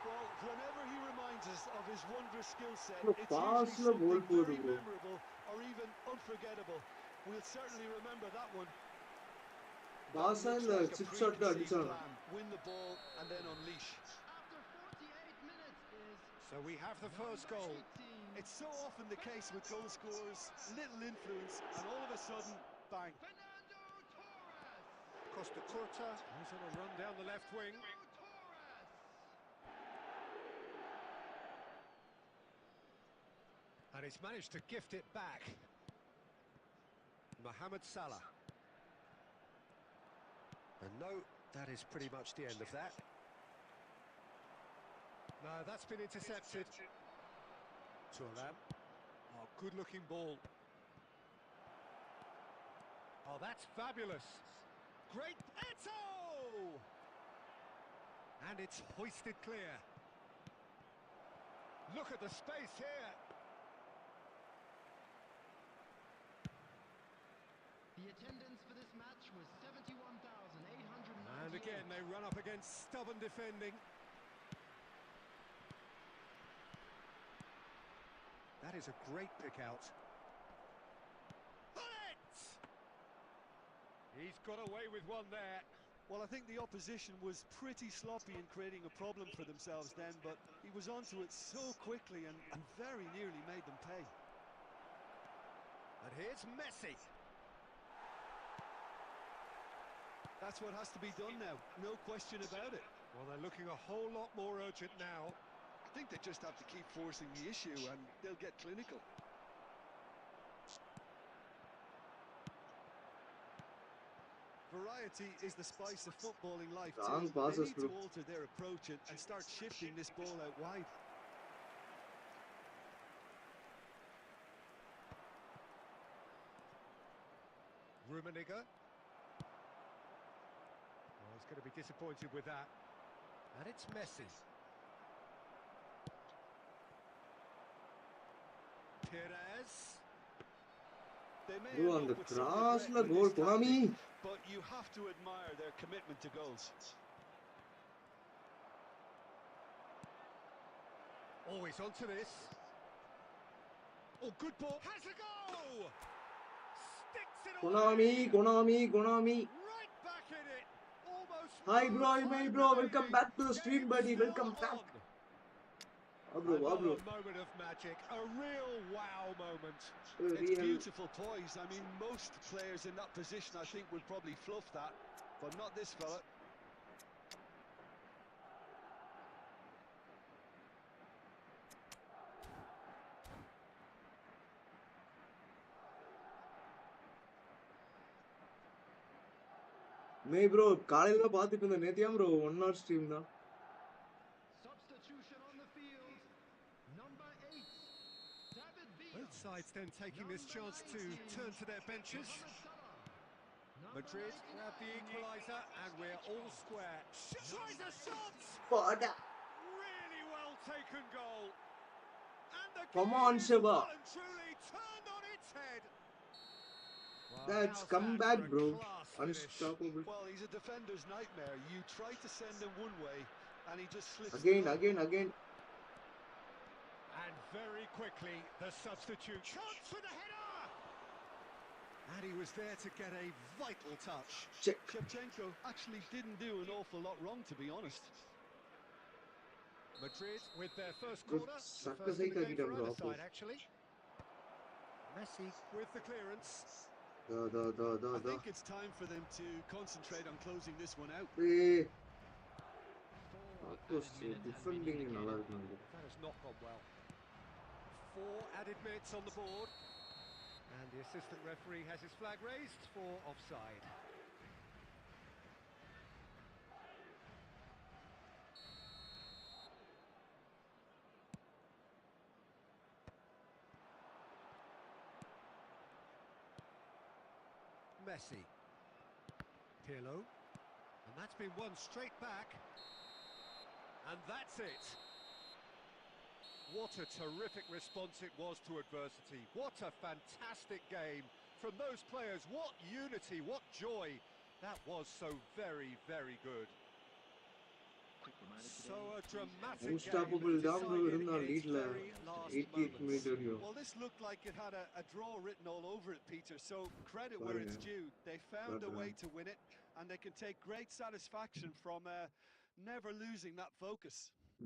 Well, whenever he reminds us of his wondrous skill set, Bro, it's pass usually la goal something போடு very bro. memorable or even unforgettable. We'll certainly remember that one. Pass That and looks like a six shot preconceived அடிச்சான். plan. Win the ball and then unleash. After 48 minutes is So we have the first goal. 18. It's so often the case with goal scorers, little influence, and all of a sudden, bang. Fernando Torres. Costa Curta, he's on a run down the left wing. Torres. And he's managed to gift it back. Mohamed Salah. And no, that is pretty much the end of that. No, that's been intercepted. Thuram. Oh, good-looking ball. Oh, that's fabulous. Great Eto'o! And it's hoisted clear. Look at the space here. The attendance for this match was 71,898. And again, they run up against stubborn defending. That is a great pick out. Bullet! He's got away with one there. Well, I think the opposition was pretty sloppy in creating a problem for themselves then, but he was onto it so quickly and very nearly made them pay. And here's Messi. That's what has to be done now, no question about it. Well, they're looking a whole lot more urgent now. I think they just have to keep forcing the issue and they'll get clinical. Variety is the spice of footballing life Wrong too. They passes, need to bro. alter their approach and start shifting this ball out wide. Rummenigge. Oh, he's going to be disappointed with that. And it's Messi. Perez. They may Bro, end on up the with some cross regret la with goal, this tactic, Konami. but you have to admire their commitment to goals. Always onto this. Oh, good ball. Has a go! Sticks it away. Konami. Right back in it. Almost Hi no bro, time bro, welcome remaining. back to the stream, Game buddy. still Welcome back. on. Bro. Another moment of magic. A real wow moment. It's beautiful poise. I mean, most players in that position, I think, would probably fluff that, but not this fella. May bro காலையில பாத்துட்டு இருந்தேன் நேத்தியா bro 1 hour stream தான். Substitution on the field. Number 8. David Villa. Both sides then taking this chance to turn to their benches. Madrid grab the equaliser and we're all square. Tries a shot! Foda. Really well taken goal. And the Come game on, is Shiva. well and truly turned on its head. Well, That's how's come that back, for a bro. class finish? Unstoppable. Well, he's a defender's nightmare. You try to send him one way, and he just slips Again. And very quickly, the substitute. Chance for the header! And he was there to get a vital touch. Check. Shevchenko actually didn't do an awful lot wrong, to be honest. Madrid with their first Good corner. The sucker first in the game side for bro, either side, Apos. actually. Messi with the clearance. I think it's time for them to concentrate on closing this one out. Hey. Apos defending நல்லா இருக்கு நமக்கு. That has not gone well. 4 added minutes on the board. And the assistant referee has his flag raised for offside. Messi. Pirlo. And that's been won straight back. And that's it. What a terrific response it was to adversity. What a fantastic game from those players. What unity, what joy. That was so very, very good. So a dramatic Unstoppable game தான் bro decided இருந்தா in its லீட்ல very last 88 minute moments. வரையும். Well, this looked like it had a draw written all over it, Peter, so credit where it's due. They found a way to win it, and they can take great satisfaction from never losing that focus.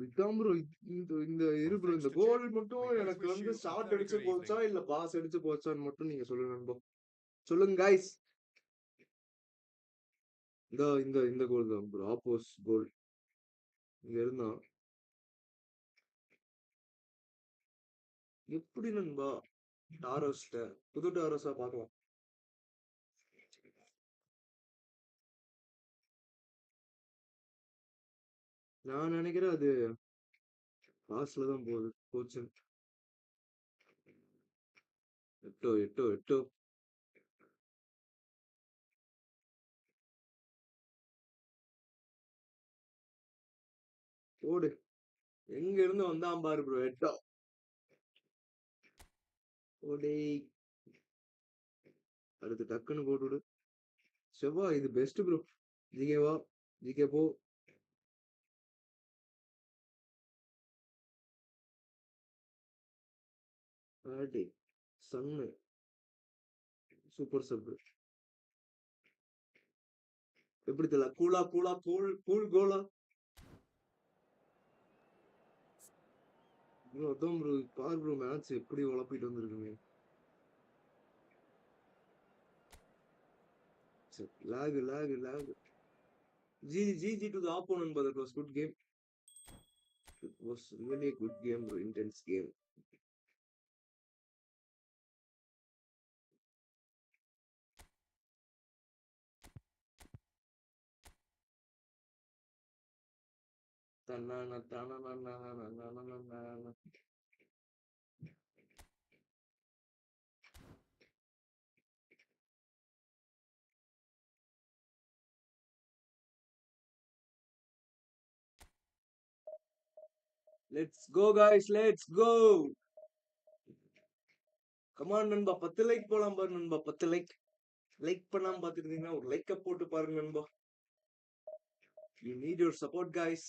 Vikram bro இந்த இரு bro இந்த கோல் மட்டும் எனக்கு வந்து shot அடிச்சு போச்சா இல்ல pass அடிச்சு போச்சான்னு மட்டும் நீங்க சொல்லுங்க நண்பா. சொல்லுங்க गाइस. இந்த கோல் தான் ப்ரோ ஆப்போஸ் கோல். இங்க இருந்தா எப்படி நண்பா டாரோஸ்ட புது டாரோஸா பார்க்கலாம். நான் நினைக்கிறேன் அது பாஸ்ல தான் போச்சு. எட்டோ ஓடு எங்க இருந்து வந்தான் பாரு ப்ரோ எட்டோ ஓடே அடுத்து டக்குன்னு போட்டுவிடு. செவ்வா இது பெஸ்ட் ப்ரோ. ஜிகேவா ஜிகே போ. ஆடி சன்னு சூப்பர் சப். எப்படி தெரியல கூல் கோலா ப்ரோ. அதான் ப்ரோ பார் ப்ரோ மேட்ச் எப்படி உழப்பிட்டு வந்திருக்குங்க. lag. GG to the opponent, but it was good game. It was really a good game, bro. Intense game. Let's go guys, let's go. Come on நண்பா, 10 like போலாம் பாரு நண்பா, 10 like. Like பண்ணாம பாத்துருந்தீங்கன்னா ஒரு லைக்க போட்டு பாருங்க நண்பா. You need your support guys.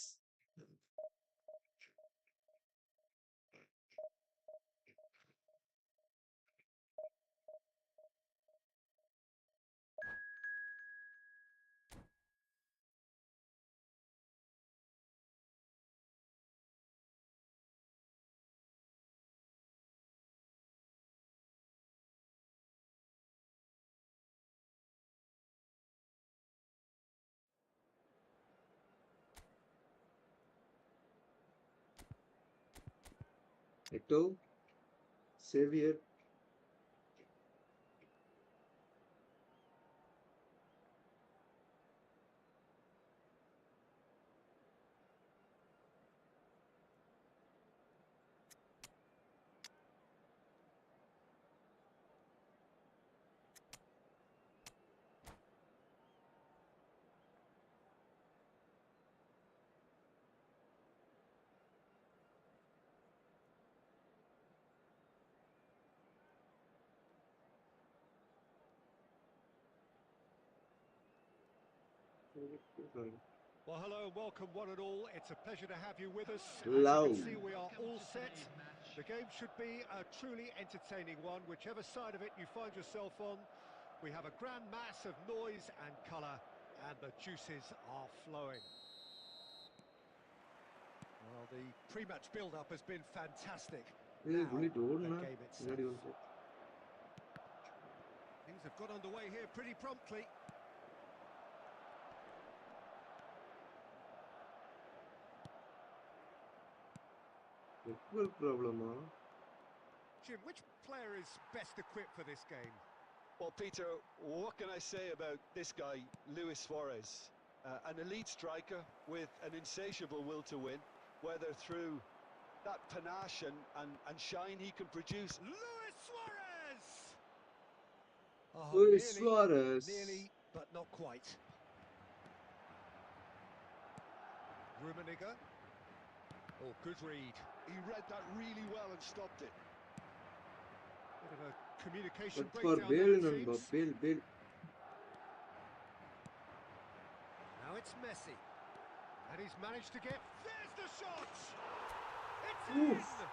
Eto, Xavier. Well, hello and welcome one and all. It's a pleasure to have you with us. As Loud. you can see, we are all set. The game should be a truly entertaining one, whichever side of it you find yourself on. We have a grand mass of noise and colour, and the juices are flowing. Well, the pre-match build-up has been fantastic. Now, the game itself. Things have got underway here pretty promptly. Technical problem, huh? Jim, which player is best equipped for this game? Well, Peter, what can I say about this guy, Luis Suarez? An elite striker with an insatiable will to win, whether through that panache and shine he can produce. Luis Suarez! Oh, Luis Suarez. nearly, but not quite. Rummenigge. Oh, good read. He read that really well and stopped it. Bit of a communication But for breakdown there, Bale it namba, seems. Bale. Now it's Messi. And he's managed to get... There's the shot! It's Oof. in!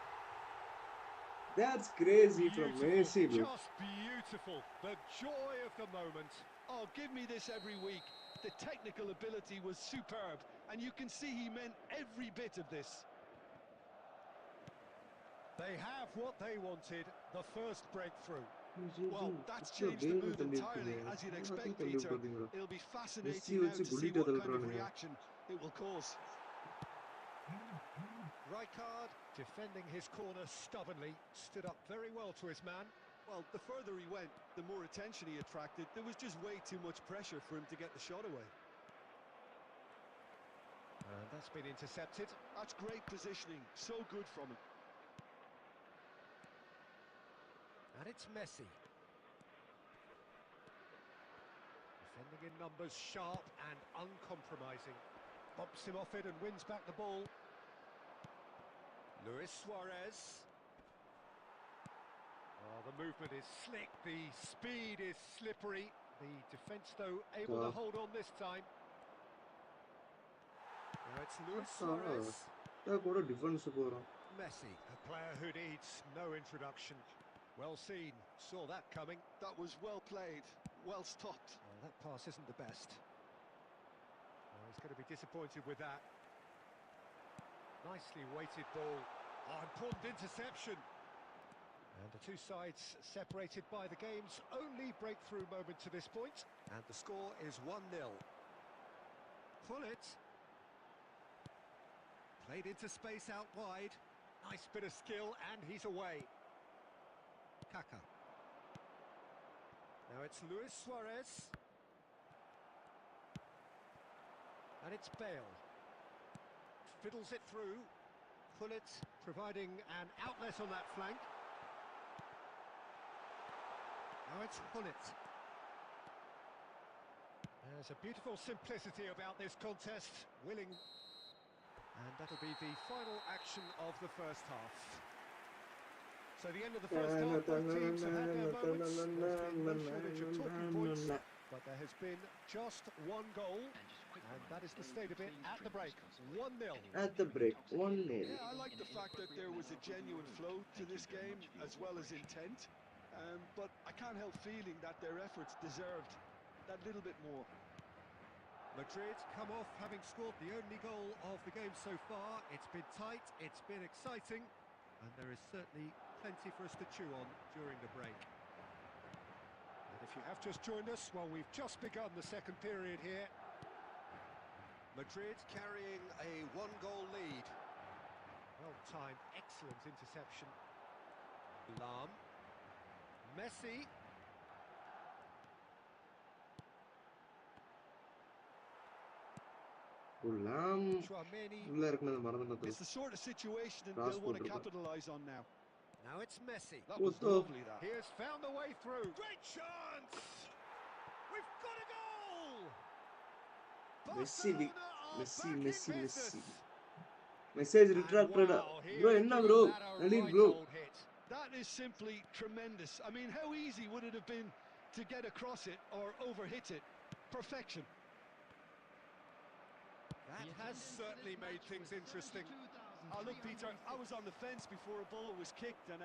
That's crazy from Beautiful, Messi, bro. just beautiful. The joy of the moment. Oh, give me this every week. The technical ability was superb, and you can see he meant every bit of this. They have what they wanted, the first breakthrough. Well, that's changed the mood entirely, as you'd expect, Peter. It'll be fascinating now to see what kind of reaction it will cause. Rijkaard, defending his corner stubbornly, stood up very well to his man. Well, the further he went, the more attention he attracted. There was just way too much pressure for him to get the shot away. And that's been intercepted. That's great positioning, so good from him. And it's Messi. Defending in numbers, sharp and uncompromising. Bumps him off it and wins back the ball. Luis Suarez. Oh, the movement is slick, the speed is slippery. The defence, though, able to hold on this time. Now it's Luis Suarez. Messi, a player who needs no introduction. Well seen, saw that coming. That was well played, well stopped. Well, that pass isn't the best. Well, he's going to be disappointed with that. Nicely weighted ball. Oh, important interception. And the two sides separated by the game's only breakthrough moment to this point. And the score is 1-0. Pullet. Played into space out wide. Nice bit of skill, and he's away. Kaka. Now it's Luis Suarez. And it's Bale. Fiddles it through. Pullet providing an outlet on that flank. Now it's Pullet. There's a beautiful simplicity about this contest. Willing. And that'll be the final action of the first half. So the end of the first half, both teams have had their moments. There's been no shortage of talking points, but there has been just one goal, and that is the state of it at the break. 1-0. At the break, 1-0. Yeah, I like the fact that there was a genuine flow to this game as well as intent, but I can't help feeling that their efforts deserved that little bit more. Madrid come off having scored the only goal of the game so far. It's been tight, it's been exciting, and there is certainly plenty for us to chew on during the break. And if you have just joined us, well, we've just begun the second period here. Madrid carrying a one-goal lead. Well-timed, excellent interception. Lam. Messi. It's the sort of situation that they'll want to capitalise on now. Now it's Messi. That was lovely, that. He has found a way through. Great chance! We've got a goal! Messi, Barcelona are Messi, back in Messi. business. Message And retracted. wow, he Bro, has enna given bro? that a Nalin right bro. old hit. That is simply tremendous. I mean, how easy would it have been to get across it or overhit it? Perfection. That has certainly made things interesting. Oh, look, Peter, I was on the fence before a ball was kicked, and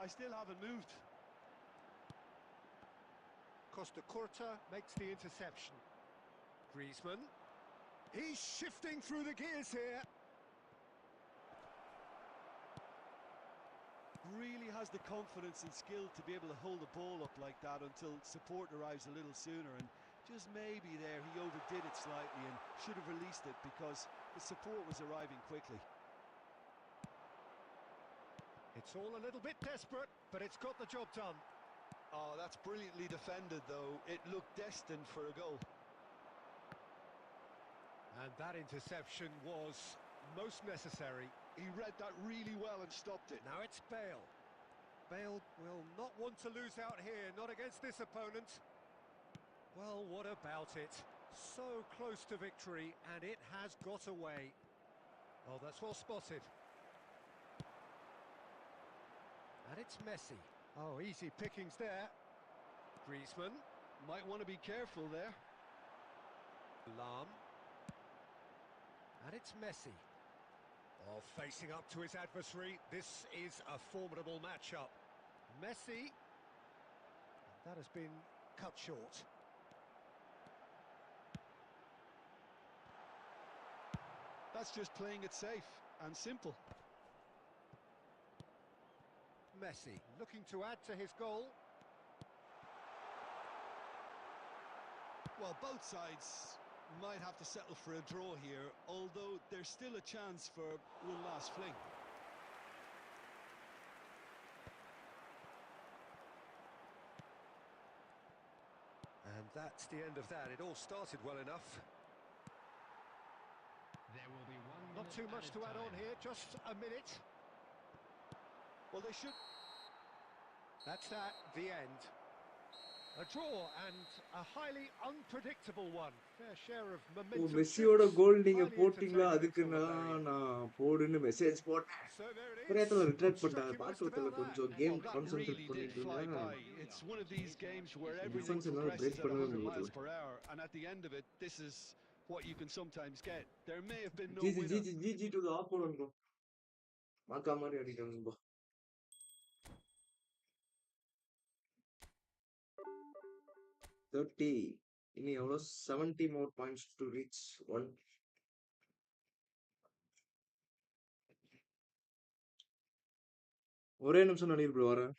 I still haven't moved. Costa Curta makes the interception. Griezmann. He's shifting through the gears here. Really has the confidence and skill to be able to hold the ball up like that until support arrives a little sooner, and just maybe there he overdid it slightly and should have released it because the support was arriving quickly. It's all a little bit desperate, but it's got the job done. Oh, that's brilliantly defended, though. It looked destined for a goal. And that interception was most necessary. He read that really well and stopped it. Now it's Bale. Bale will not want to lose out here, not against this opponent. Well, what about it? So close to victory, and it has got away. Oh, that's well spotted. And it's Messi. Oh, easy pickings there. Griezmann. Might want to be careful there. Lam. And it's Messi. Oh, facing up to his adversary. This is a formidable matchup. Messi. That has been cut short. That's just playing it safe and simple. Messi looking to add to his goal. Well, both sides might have to settle for a draw here, although there's still a chance for one last fling. And that's the end of that. It all started well enough. There will be 1 Not minute too much to add on here, just a minute. Well, they should... That's that, the end. A draw and a highly unpredictable one. Fair share of momentum. மெஸ்ஸியோட கோல் நீங்க Highly போட்டீங்களா entertaining அதுக்கு until the very end. நான் போடுன்னு message போட்டேன் So there it பிரேத்துல is. Retract What struck பண்ணிட்டேன் you most பாத்திரத்துல about that? கொஞ்சம் Well, game that concentrate really did பண்ணிட்டு fly இருந்தேன் by. It's one of these games where everything Defense என்னால break progresses at பண்ணவே 100 miles முடியல. per hour, and at the end of it, this is what you can sometimes get. There may have been no GG winner. GG GG to the opponent bro மாக்கா மாதிரி அடிக்கணும் bro 30 இனி எவ்வளோ 70 more points to reach 1 ஒரே நிமிஷம் நடிகர் bro வரேன்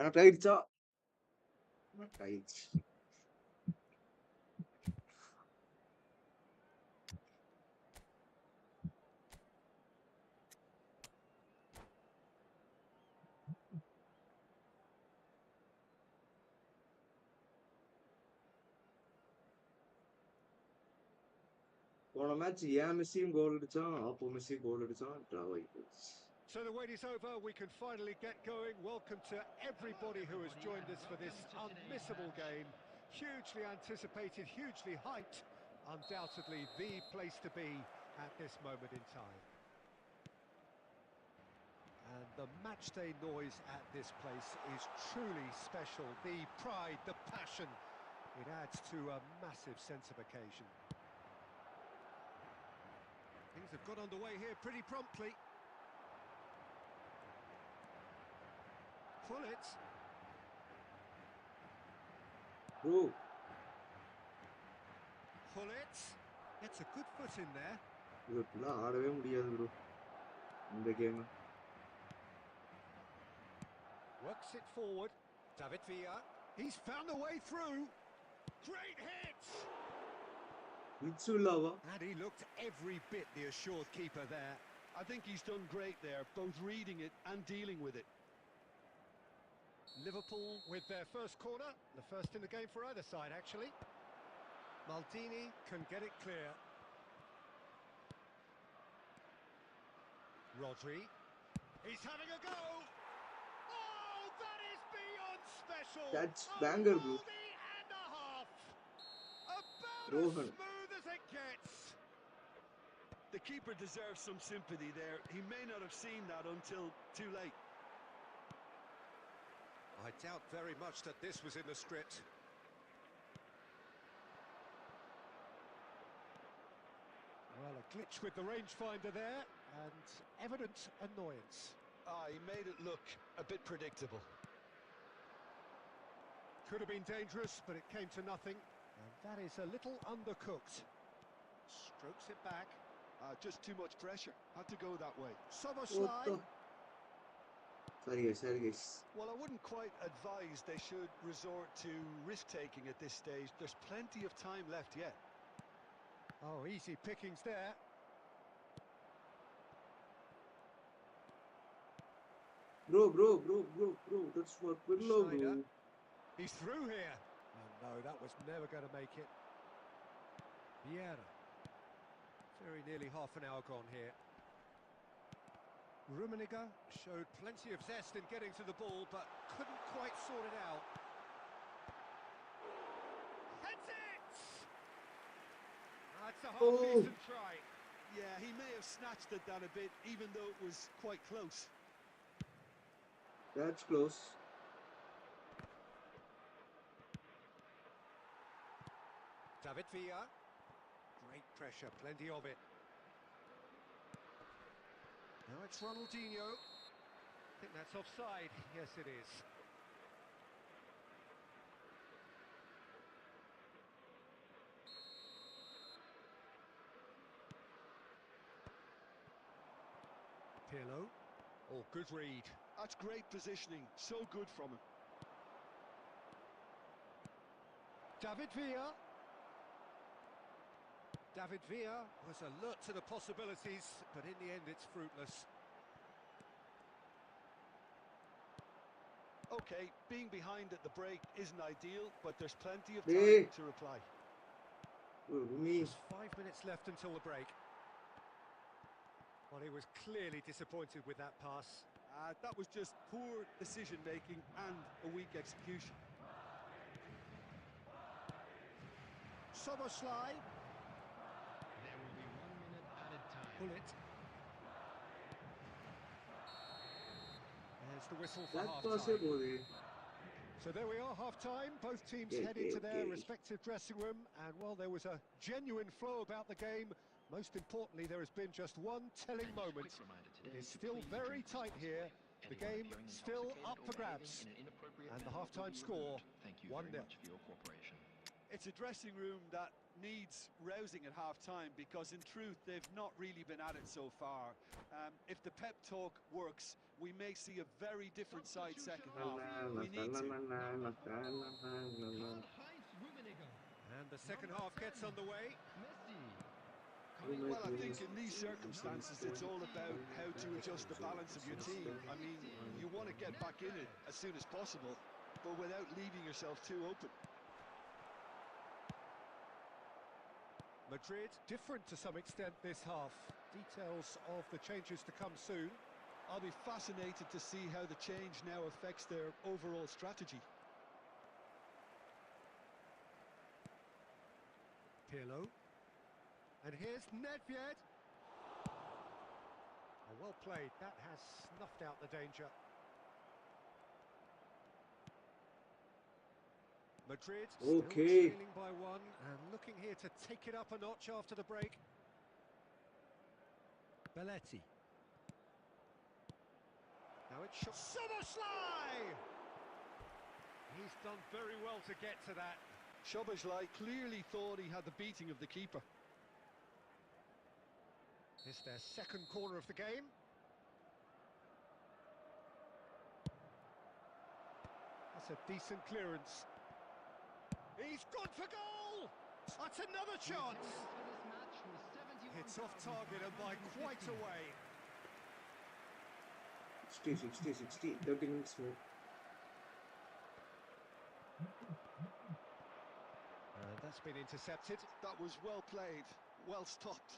connect ஆயிடுச்சா? கனெக்ட் ஆயிடுச்சு. போன மேட்ச் ஏன் மெஸ்ஸியும் கோல் அடிச்சான், அப்போ மெஸ்ஸி கோல் அடிச்சான், டிரா ஆகி போச்சு. So the wait is over, we can finally get going. Welcome to everybody who has joined us for this unmissable game. Hugely anticipated, hugely hyped. Undoubtedly the place to be at this moment in time. And the matchday noise at this place is truly special. The pride, the passion, it adds to a massive sense of occasion. Things have got underway here pretty promptly. Pull it. Bro, Pull it. Gets a good foot in there. இது இப்படிலாம் ஆடவே முடியாது bro இந்த game. Works it forward. David Villa. He's found a way through. Great hit! மிட்சுல்லாவா? And he looked every bit the assured keeper there. I think he's done great there, both reading it and dealing with it. Liverpool with their first corner, the first in the game for either side actually. Maldini can get it clear. Rodri, he's having a go. Oh, that is beyond special. That's A banger, bro. worldie and a half. About Rohan. as smooth as it gets. The keeper deserves some sympathy there. He may not have seen that until too late. I doubt very much that this was in the script. Well, a glitch with the rangefinder there, and evident annoyance. He made it look a bit predictable. Could have been dangerous, but it came to nothing. And that is a little undercooked. Strokes it back. Just too much pressure. Had to go that way. Soboslai. Sorry guys. Well, I wouldn't quite advise they should resort to risk-taking at this stage. There's plenty of time left yet. Oh, easy pickings there. Bro, that's what we're low, bro. Schneider. He's through here. Oh, no, that was never going to make it. Vieira. Very nearly half an hour gone here. Rummenigge showed plenty of zest in getting to the ball, but couldn't quite sort it out. Heads it! That's a half-decent try. Yeah, he may have snatched at that a bit, even though it was quite close. That's close. David Villa. Great pressure, plenty of it. Now it's Ronaldinho. I think that's offside. Yes, it is. Pirlo. Oh, good read. That's great positioning. So good from him. David Villa. David Villa was alert to the possibilities, but in the end it's fruitless. Okay, being behind at the break isn't ideal, but there's plenty of Hey. time to reply. Me. Just 5 minutes left until the break. Well, he was clearly disappointed with that pass. That was just poor decision-making and a weak execution. Soboslai. There will be 1 minute added time. Pull it. There's the whistle for That half pass time. bode. So there we are, half time. Both teams head into their respective dressing room, and well, there was a genuine flow about the game. Most importantly, there has been just one telling moment. It is still very tight here. The game still up for grabs. And the half-time score, 1-0. It's a dressing room that needs rousing at half-time because in truth they've not really been at it so far. If the pep talk works, we may see a very different side second half. We need to. Karl-Heinz Rummenigge. And the second Number half gets 10, underway. Messi. Well, I think in these circumstances it's all about how to adjust the balance of your team. I mean, you want to get back in it as soon as possible, but without leaving yourself too open. Madrid different to some extent this half. Details of the changes to come soon. I'll be fascinated to see how the change now affects their overall strategy. Pirlo. And here's NAVEEN. Oh, well played. That has snuffed out the danger. Madrid still trailing by one and looking here to take it up a notch after the break. Belletti. Now it's shot. Szoboszlai! He's done very well to get to that. Szoboszlai clearly thought he had the beating of the keeper. It's their second corner of the game. That's a decent clearance. He's gone for goal! That's another chance! It's off target and by quite a way. 60, 30 minutes more. And that's been intercepted. That was well played, well stopped.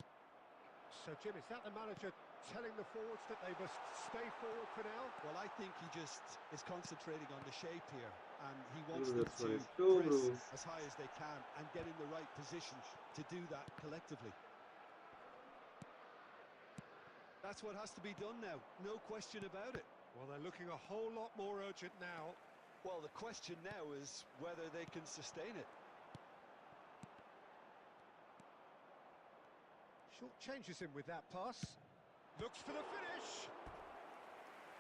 So, Jim, is that the manager telling the forwards that they must stay forward for now? Well, I think he just is concentrating on the shape here, and he wants Bro, them that's to what I saw, press bro. as high as they can and get in the right position to do that collectively. That's what has to be done now, no question about it. Well, they're looking a whole lot more urgent now. Well, the question now is whether they can sustain it. Short changes him with that pass. Looks for the finish.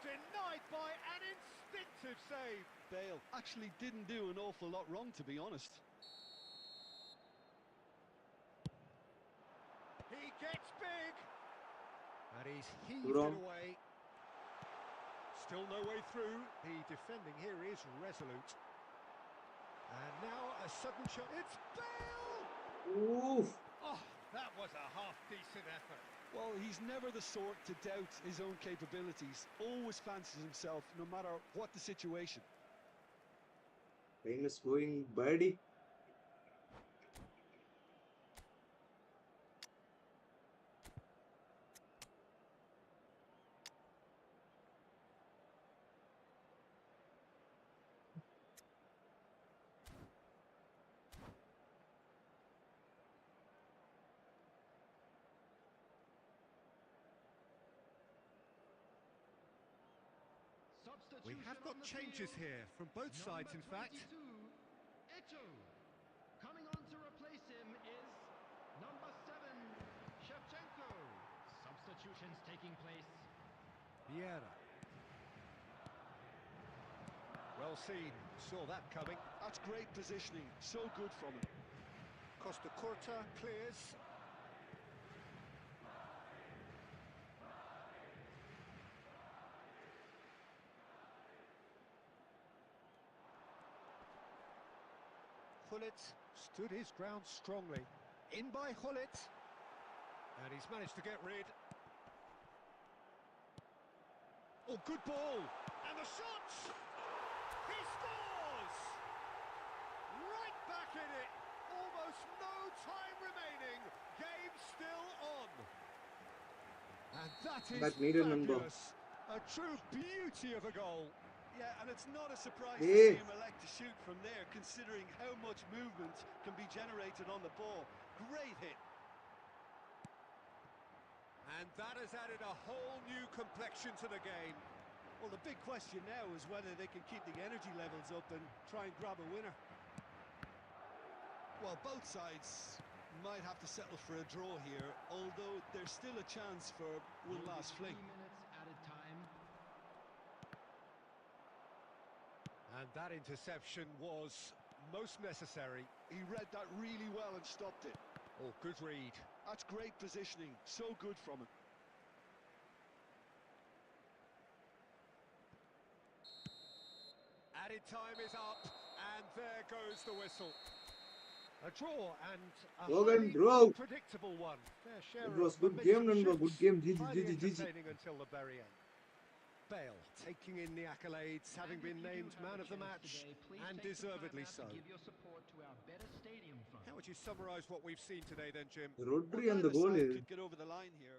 Denied by an instinctive save. Bale actually didn't do an awful lot wrong, to be honest. He gets big. And he's heaved it away. Still no way through. The defending here is resolute. And now a sudden shot. It's Bale! Oof. Oh, that was a half-decent effort. Well, he's never the sort to doubt his own capabilities. Always fancies himself, no matter what the situation. Time is going, buddy. We have got changes here from both sides, in fact. Eto. Coming on to replace him is number 7, Shevchenko. Substitutions taking place. Vieira. Well seen, saw that coming. That's great positioning, so good from him. Costa Curta clears. Gullit stood his ground strongly. In by Gullit. And he's managed to get rid. Oh, good ball. And the shot! He scores! Right back in it. Almost no time remaining. Game still on. And that is fabulous. A true beauty of a goal. Yeah, and it's not a surprise to see him elect to shoot from there, considering how much movement can be generated on the ball. Great hit. And that has added a whole new complexion to the game. Well, the big question now is whether they can keep the energy levels up and try and grab a winner. Well, both sides might have to settle for a draw here, although there's still a chance for one last fling. 3 minutes added time. And that interception was most necessary. He read that really well and stopped it. Oh, good read. That's great positioning. So good from him. Added time is up, and there goes the whistle. A draw and a Logan, highly bro. unpredictable one. Their share It was of good game, momentum Nanba. Good shifts, game. GG, highly GG, GG. entertaining until the very end. Bale taking in the accolades, having been named man of the match, and deservedly so. How would you summarise what we've seen today then, Jim? Rodri Well, and the neither goal side is. could get over the line here.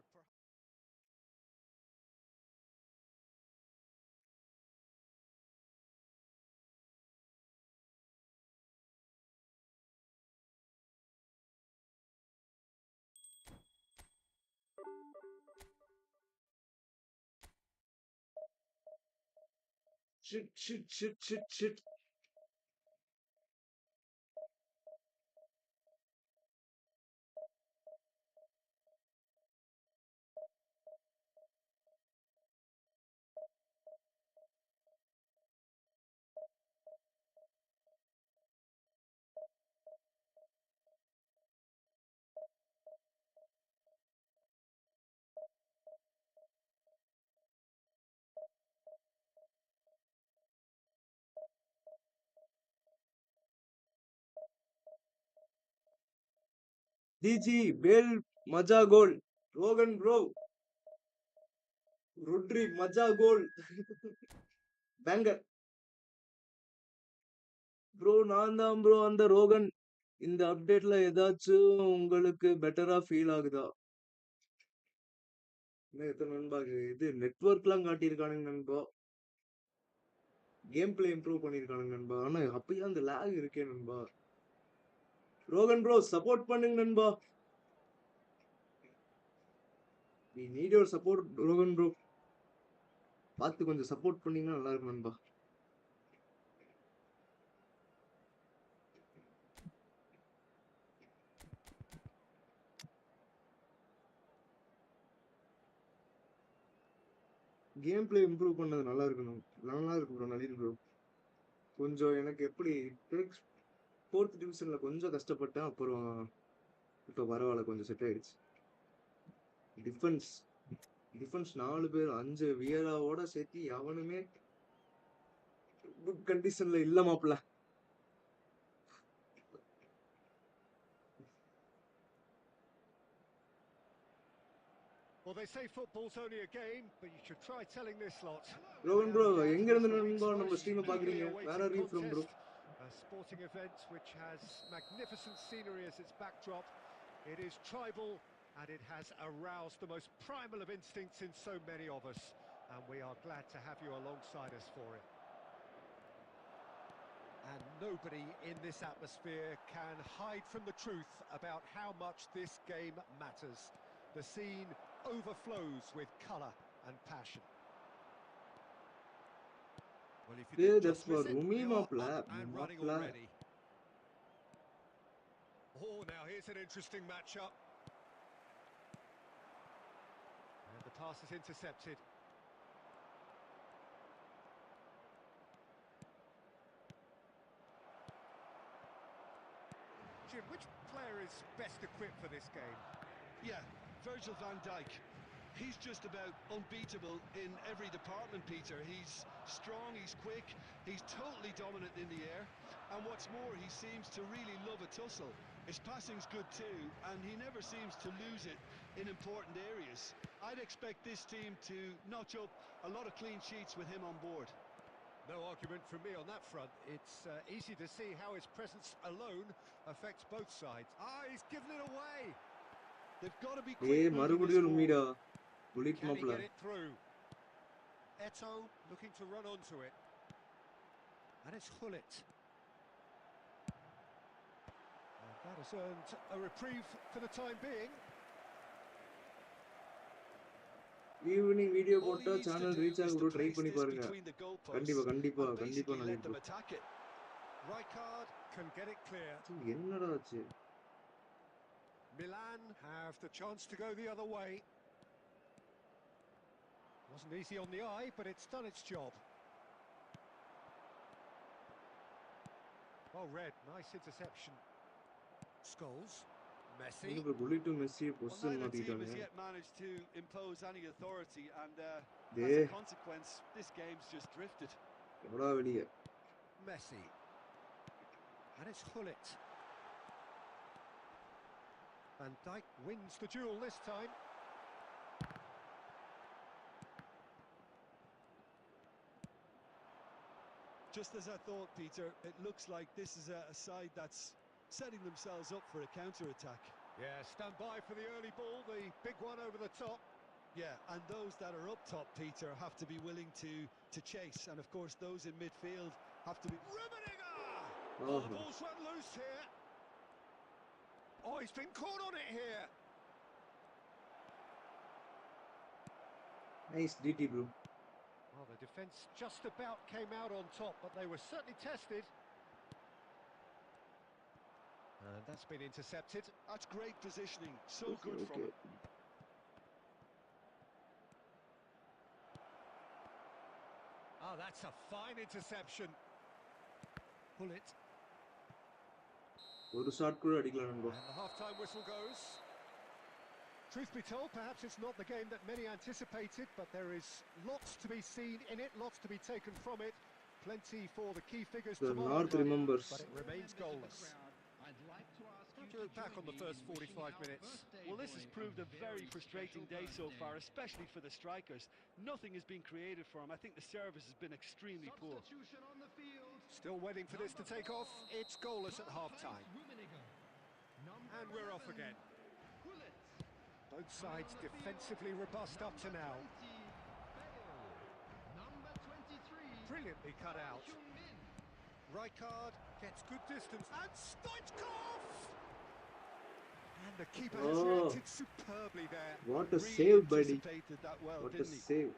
Shit, shit, shit, shit, shit. GG, Bale, Maja goal. Logan, bro. Rodri, Maja goal. Banger. Bro நான் தான் bro அந்த ரோகன். இந்த அப்டேட்ல ஏதாச்சும் உங்களுக்கு பெட்டரா feel ஆகுதா? என்ன எத்தனை நண்பா இது நெட்வொர்க்லாம் காட்டியிருக்கானுங்க நண்பா. கேம் பிளே இம்ப்ரூவ் பண்ணியிருக்கானுங்க நண்பா. ஆனா அப்பயும் அந்த லேக் இருக்கே நண்பா. ரோகன் ப்ரோ சப்போர்ட் பண்ணுங்க நண்பா. we need your support Rohan bro. பார்த்து கொஞ்சம் சப்போர்ட் பண்ணீங்கன்னா நல்லா இருக்கும் நண்பா. கேம் பிளே இம்ப்ரூவ் பண்ணது நல்லா இருக்கணும். நல்லா இருக்கு ப்ரோ. நல்லா இருக்கு ப்ரோ. கொஞ்சம் எனக்கு எப்படி ஃபோர்த் டிவிஷன்ல கொஞ்சம் கஷ்டப்பட்டேன். அப்புறம் இப்போ பரவாயில்ல, கொஞ்சம் செட் ஆயிடுச்சு. டிஃபென்ஸ் டிஃபென்ஸ் 4 பேர் 5 வியராவோட சேர்த்து எவனுமே குட் கண்டிஷன்ல இல்ல மாப்ள. Well, they say football's only a game, but you should try telling this lot. Rohan bro Without a doubt, எங்க it's இருந்து the week's நண்பா நம்ம most ஸ்ட்ரீமை eagerly பாக்குறீங்க? வேர் awaited are you from bro? contest. A sporting event which has magnificent scenery as its backdrop. It is tribal and it has aroused the most primal of instincts in so many of us. And we are glad to have you alongside us for it. And nobody in this atmosphere can hide from the truth about how much this game matters. The scene overflows with colour and passion. Well, if you Yeah, didn't that's just miss for it, Rumi we are மாப்ள. up and running மாப்ள. already. Oh, now here's an interesting matchup. And the pass is intercepted. Jim, which player is best equipped for this game? Yeah, Virgil van Dijk. He's just about unbeatable in every department, Peter. He's strong, he's quick, he's totally dominant in the air. And what's more, he seems to really love a tussle. His passing's good too, and he never seems to lose it in important areas. I'd expect this team to notch up a lot of clean sheets with him on board. No argument from me on that front. It's easy to see how his presence alone affects both sides. Ah, he's given it away. They've got to be ஏய் quick moving this மறுபடியும் forward. ருமிடா. Bullied Can he மாப்ள. get it through? Eto looking to run onto it. And it's Hullet. And that has earned a reprieve for the time being. Evening video All he போட்டா needs to channel do reach ஆக is to bro, try place பண்ணி this பாருங்க. between the goalposts கண்டிப்பா கண்டிப்பா and கண்டிப்பா basically Nalli let bro. them attack it. Rijkaard can get it clear. என்னடா ஆச்சு? Milan have the chance to go the other way. Wasn't easy on the eye, but it's done its job. Well read, nice interception. Scholes. Messi. இன்னும் bullet Messi Well, position neither team has மாத்திட்டானே. yet managed to impose any authority, and as டேய் a consequence, this game's just drifted. எவ்வளோ வெளியே. Messi. And it's Hullet. Van Dijk wins the duel this time. Just as I thought, Peter, it looks like this is a side that's setting themselves up for a counter-attack. Yeah, stand by for the early ball, the big one over the top. Yeah, and those that are up top, Peter, have to be willing to chase, and of course those in midfield have to be... Rummenigge! Oh. Oh, the ball's run loose here. Oh, he's been caught on it here. Nice DT, bro. Well, the defence just about came out on top, but they were certainly tested. And that's been intercepted. That's great positioning, so Okay, good from okay. it. Oh, that's a fine interception. Pull it. ஒரு shot கூட அடிக்கலாம் நண்பா. And the half-time whistle goes. Truth be told, perhaps it's not the game that many anticipated, but there is lots to be seen in it, lots to be taken from it. Plenty for the key figures The to mark, North remembers. but it remains goalless. I'd like to ask How you do you look to back on join the me first in wishing 45 our minutes? birthday Well, this has boy proved a very frustrating day so special far, birthday. especially for the strikers. Nothing has been created for them. I think the service has been extremely poor. Substitution on the field. Still waiting for this to take off. It's goalless at half-time. Number And we're off 11, again. Hullet. Both sides defensively robust up to now. Number 23, Brilliantly cut out. Heung-min. Rijkaard gets good distance. And Stoichkov! And the keeper has Oh. reacted superbly there. What a Really save, buddy. anticipated that well, What a didn't he? save.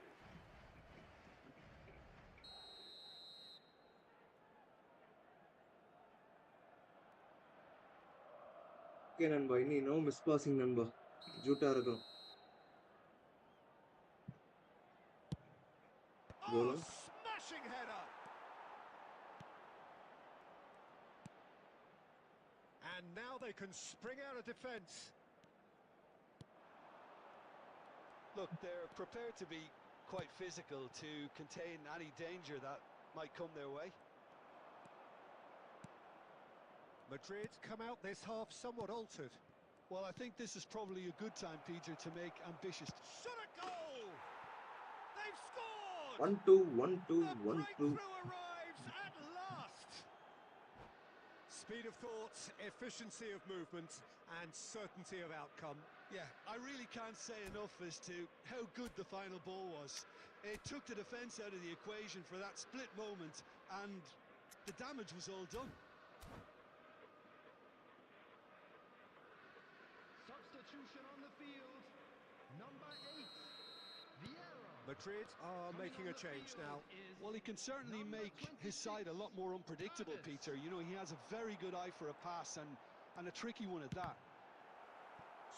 Okay நண்பா, இனி no miss passing நண்பா. ஜூட்டா இருக்கும். Oh, Goal. smashing header! And now they can spring out of defence. Look, they're prepared to be quite physical to contain any danger that might come their way. Madrid come out this half somewhat altered. Well, I think this is probably a good time, Peter, to make ambitious... Shot a goal! They've scored! 1-2, 1-2, The 1-2. breakthrough arrives at last! Speed of thought, efficiency of movement, and certainty of outcome. Yeah, I really can't say enough as to how good the final ball was. It took the defence out of the equation for that split moment, and the damage was all done. Substitution on the field. Number 8, Vieira. Madrid are making a change now. Well, he can certainly make his side a lot more unpredictable, Peter. You know, he has a very good eye for a pass and a tricky one at that.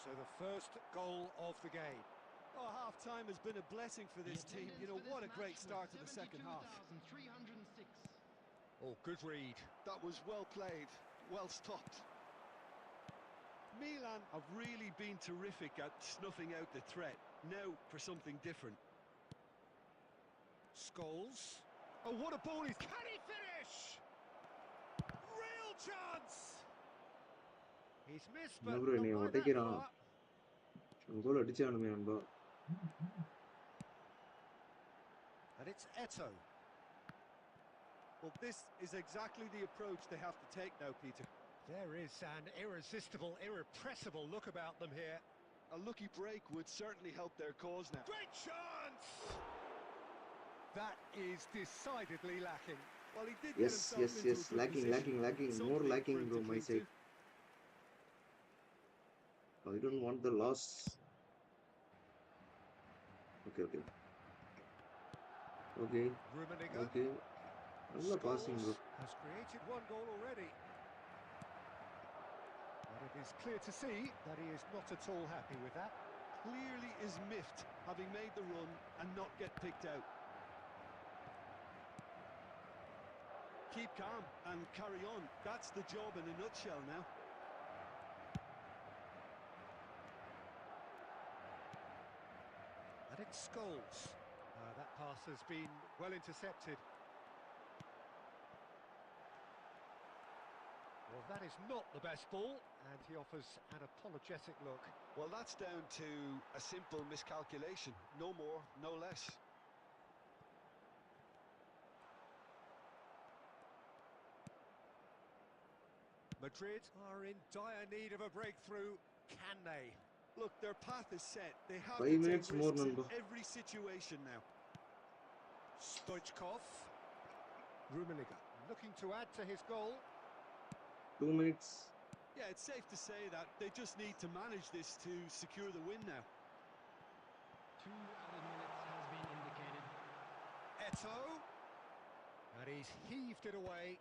So the first goal of the game. Oh, half-time has been a blessing for this team. You know, what a great start to the second half. 72,306. Oh, good read. That was well played, well stopped. Milan have really been terrific at snuffing out the threat. Now for something different. Scholes. Oh, what a ball! Can he finish? Real chance! He's missed, but என்ன bro, not என்னைய by that உடைக்கிறான். far. கோல் அடிச்சானுமே நண்பா. And it's Eto. Well, this is exactly the approach they have to take now, Peter. There is an irresistible, irrepressible look about them here. A lucky break would certainly help their cause now. Great chance! That is decidedly lacking. Well, he did Yes, get himself yes, into yes. a good Lacking, position. lacking. Something More for lacking, him bro, to my cling side. to. I don't want the loss. Okay, okay. Okay, Rummenigge. okay. நல்ல passing, bro. Scholes has created one goal already. But it is clear to see that he is not at all happy with that. Clearly is miffed, having made the run and not get picked out. Keep calm and carry on. That's the job in a nutshell now. it's Scholes. That pass has been well intercepted. Well, that is not the best ball, and he offers an apologetic look. Well, that's down to a simple miscalculation. No more, no less. Madrid are in dire need of a breakthrough. Can they? Look, their path is set. They have 5 to take minutes more, risks in Namba. every situation now. Stoichkov. Rummenigge looking to add to his goal. 2 minutes. Yeah, it's safe to say that they just need to manage this to secure the win now. 2 added minutes has been indicated. Eto'o. And he's heaved it away.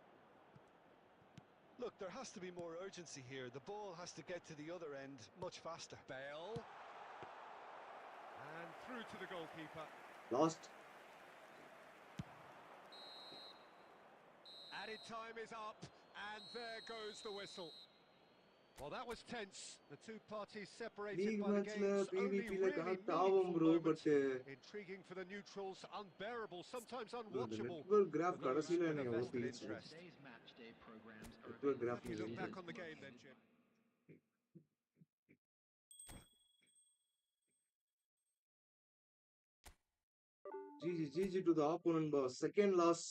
Look, there has to be more urgency here. The ball has to get to the other end much faster. Bale. And through to the goalkeeper. Lost. Added time is up, and there goes the whistle. Well, that was tense. The two parties separated League by the match game's only PvP really connect meaningful ஆகும் bro, moment. but Intriguing for the neutrals, unbearable, sometimes the unwatchable network graph for those கடைசில with என்ன a எவ்வளவு vested பேச்சு interest. Today's match day programs are network available. graph Have you look ல back on the game then, Jim? GG to the opponent boss. Second loss.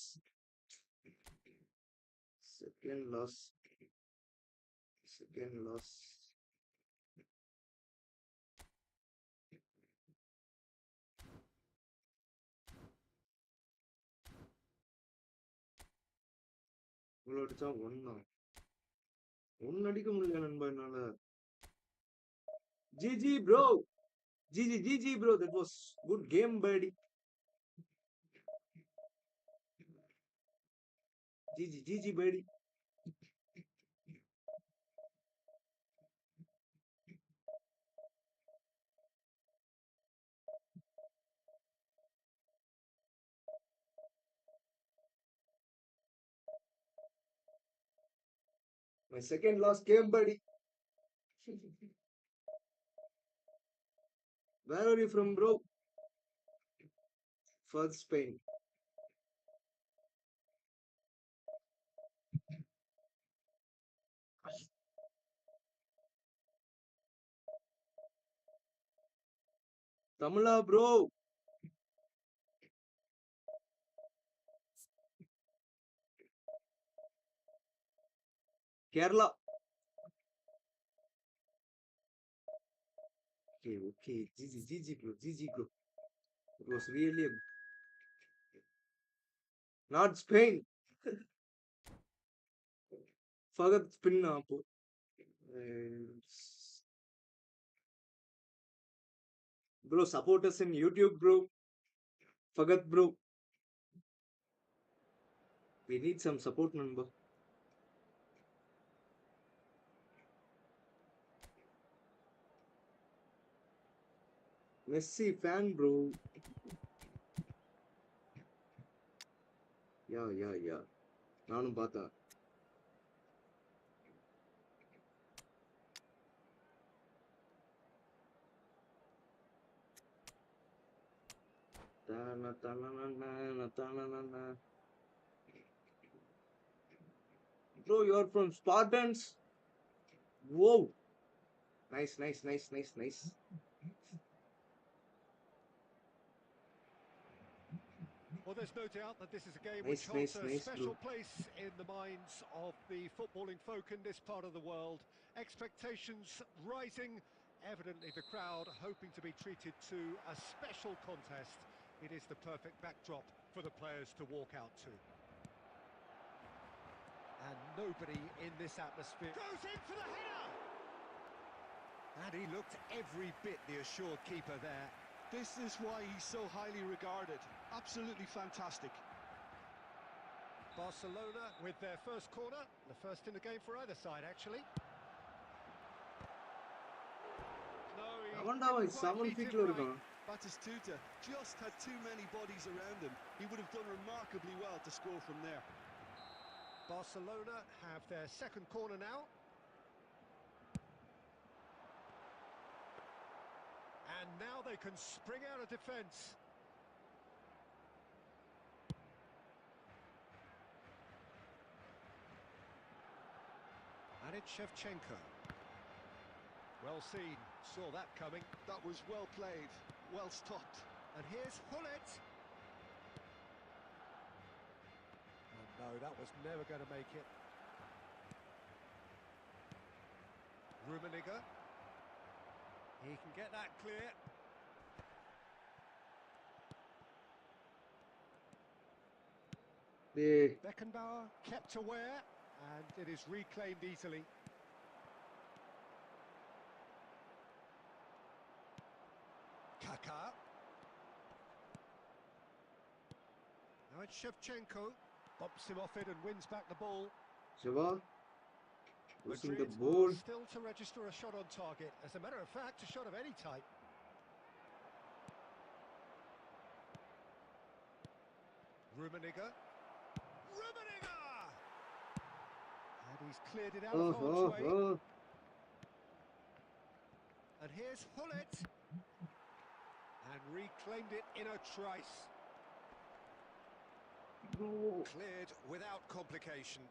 இவ்வளவு அடிச்சா ஒன்னு அடிக்க முடியல நண்பா என்னால. GG bro. GG bro, that was good game buddy. GG buddy. My second loss game buddy. Where are you from bro? First Spain. Tamila bro. Kerala. Okay. GG bro. It was really not Spain. Fagad spin appo. Bro, support us in YouTube bro. Fagad bro. We need some support number. Messi fan bro. Yeah. நானும் பார்த்தேன். Bro, you're from Spartans? Whoa. Nice. Well, there's no doubt that this is a game Nice, which holds a nice, special bro. place in the minds of the footballing folk in this part of the world. Expectations rising, evidently the crowd hoping to be treated to a special contest. It is the perfect backdrop for the players to walk out to. And nobody in this atmosphere goes in for the header! And he looked every bit the assured keeper there. This is why he's so highly regarded. Absolutely fantastic. Barcelona with their first corner, the first in the game for either side, actually. No, he didn't quite meet it right. Batistuta just had too many bodies around him. He would have done remarkably well to score from there. Barcelona have their second corner now. And now they can spring out of defence. And it's Shevchenko. Well seen, saw that coming. That was well played, well stopped. And here's Hullet. Oh no, that was never going to make it. Rummenigge. He can get that clear. Beckenbauer kept aware, and it is reclaimed easily. Kaká. Now it's Shevchenko. Bumps him off it and wins back the ball. Shiva pushing the Madrid ball. are still to register a shot on target. As a matter of fact, a shot of any type. Rummenigge. Rummenigge! And he's cleared it out of harm's way. And here's Hullet. And reclaimed it in a trice. Cleared without complication.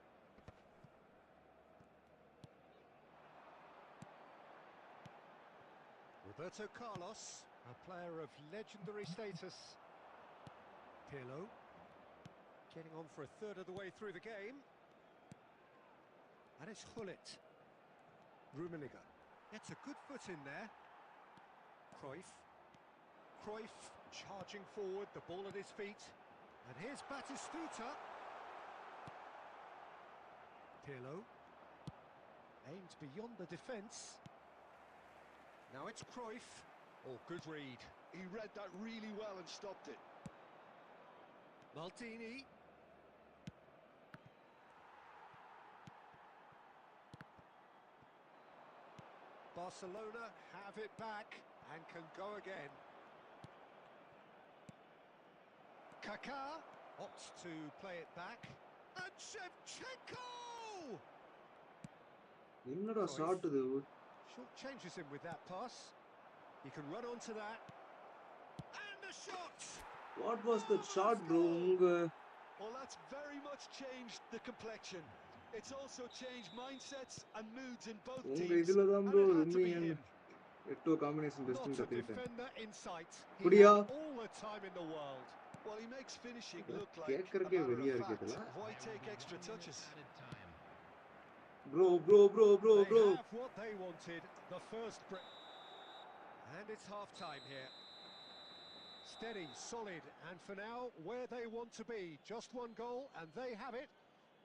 Roberto Carlos, a player of legendary status. Pirlo, getting on for a third of the way through the game. And it's Hullet. Rummenigge gets a good foot in there. Cruyff. Cruyff charging forward, the ball at his feet. And here's Batistuta. Pirlo aimed beyond the defence. Now it's Cruyff. Oh, good read. He read that really well and stopped it. Maldini. Barcelona have it back and can go again. Kaká opts to play it back. And Shevchenko! Innada shot idu. Short changes him with that pass. He can run onto that. And the shot! What was the shot, bro? Well, that's very much changed the complexion. It's also changed mindsets and moods in both teams. Idhula dhaan And bro it had to Rummy be and him. Etto combination best in Not a the defender in sight. He Pudiya. had all the time in the world. Well, he makes finishing look like a Kekkarke matter veriya of fact. irukudala. Why take extra touches? Added time. Bro. They have what they wanted, the first break. And it's half-time here. Steady, solid, and for now, where they want to be. Just one goal, and they have it.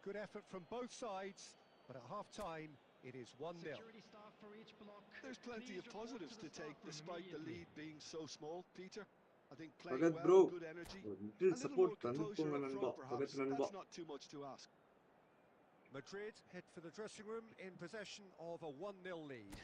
Good effort from both sides, but at half-time, it is 1-0. Security staff for each block. There's plenty of Please report positives to to the take staff room despite the lead immediately. being so small, Peter. I think playing Pagat well, bro. good energy, Little a little support more composure thanduponga up nanba. front perhaps. Pagat nanba. That's not too much to ask. Madrid head for the dressing room in possession of a 1-0 lead.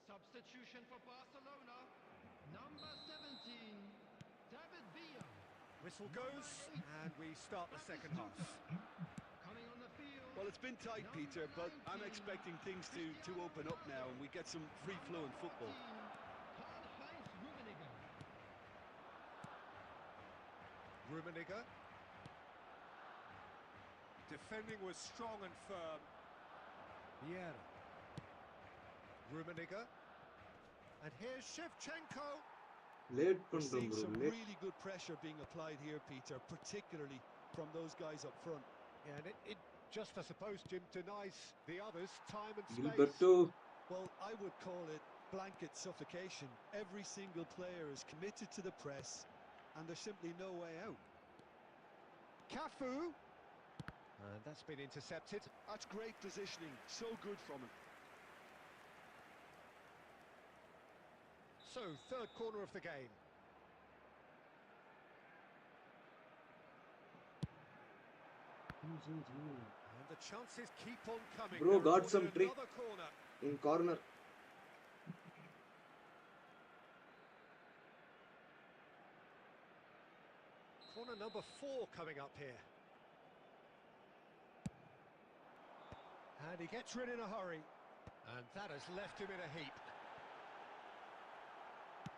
Substitution for Barcelona. Number 17, David Villa. Whistle goes, and we start the second half. Coming on the field. Well, it's been tight, Peter, but I'm expecting things to open up now and we get some free-flowing football. Karl-Heinz Rummenigge. Rummenigge. Defending was strong and firm. Vieira. Rummenigge. And here's Shevchenko. Late We're pandrom seeing bro. some Late. really good pressure being applied here, Peter, particularly from those guys up front. Yeah, and it just, I suppose, Jim, denies the others time and space. Gilberto. Well, I would call it blanket suffocation. Every single player is committed to the press and there's simply no way out. Cafu. And that's been intercepted. That's great positioning, so good from him. So, third corner of the game. And the chances keep on coming. Bro, They're got some awarded trick. another corner. In corner. corner number 4 coming up here. And he gets rid in a hurry. And that has left him in a heap.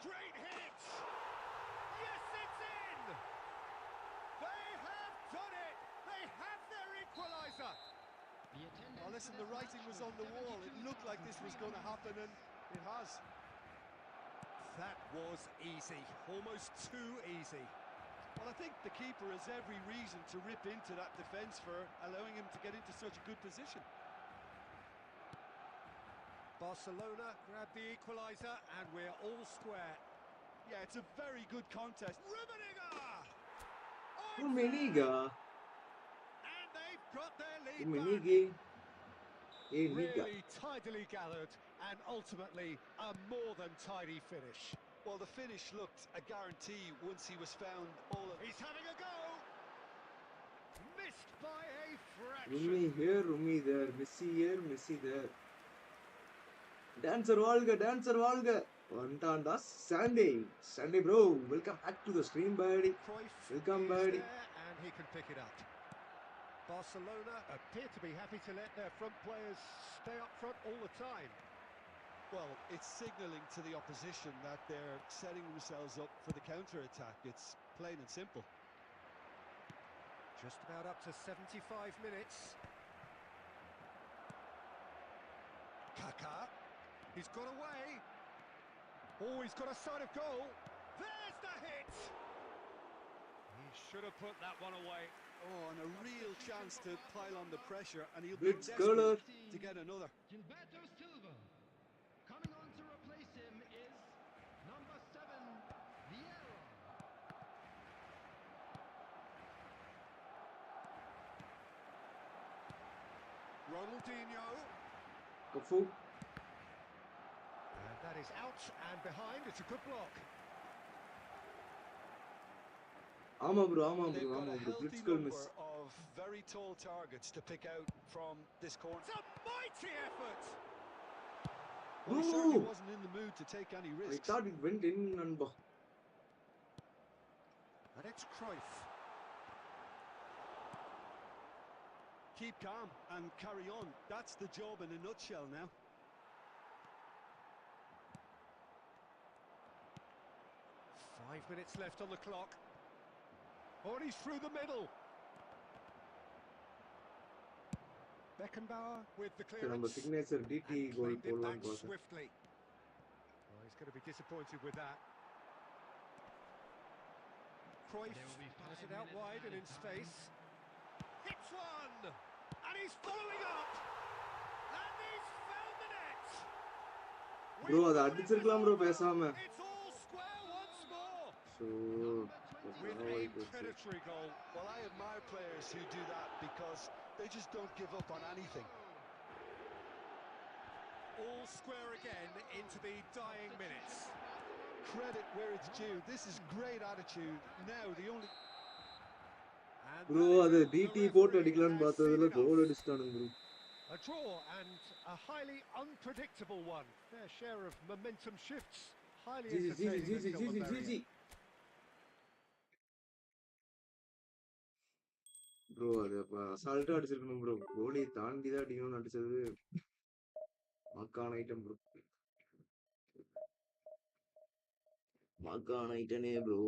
Great hit! Yes, it's in! They have done it! They have their equaliser! Well, listen, the writing was on the wall. It looked like this was going to happen, and it has. That was easy, almost too easy. Well, I think the keeper has every reason to rip into that defence for allowing him to get into such a good position. Barcelona grab the equaliser, and we're all square. Yeah, it's a very good contest. Rummenigge. And they've got their lead Rummenigge. Really tidily gathered, and ultimately a more than tidy finish. Well, the finish looked a guarantee once he was found all of... He's having a go! Missed by a Rummy fraction. here, Rummy there, Messi here, Messi there. Dancer Valga. Antanda Sandy bro, welcome back to the stream, buddy. Cruyff Welcome, is buddy. there, and he can pick it up. Barcelona appear to be happy to let their front players stay up front all the time. Well, it's signalling to the opposition that they're setting themselves up for the counter-attack. It's plain and simple. Just about up to 75 minutes. Kaká. He's got away. Oh, he's got a sight of goal. There's the hit. He should have put that one away. Oh, and a real chance to pile on the pressure, and he'll Blitz be color. desperate to get another. Gilberto Silva. Coming on to replace him is number 7, Vieira. Ronaldinho. Cafu. And that is out and behind. It's a good block. Ama bro. They've got a healthy Blitz color number miss. of very tall targets to pick out from this corner. It's a mighty effort. Well, he certainly wasn't in the mood to take any I risks. thought it went in, Nanba. And it's Cruyff. Keep calm and carry on. That's the job in a nutshell now. Five minutes left on the clock. Oh, and he's through the middle. Beckenbauer with the Number clearance. signature DT And goal claimed it back போடலாம் swiftly. Oh, he's going to be disappointed with that. Cruyff There will be 5 has it out minutes wide and in added time. space. Hits one! And he's following up! And he's found the net! Bro, அது அடிச்சிருக்கலாம் bro பேசாம. It's all square once more! So, With a predatory goal. Well, I admire players who do that because they just don't give up on anything. All square again into the dying minutes. Credit where it's due. This is great attitude. Now, the only... And bro, that அது is it. The DT போட்டு referee அடிக்கலாம்னு has பார்த்ததுல seen goal enough. அடிச்சிட்டானுங்க bro. A draw and a highly unpredictable one. Their share of momentum shifts. Highly entertaining until the very end. Bro, அது அப்ப அசால்ட்டா அடிச்சிருக்கணும் bro. கோலி தாண்டி தான் அடிக்கணும்னு அடிச்சது. மக்கான ஐட்டம் bro. மக்கான ஐட்டனே bro.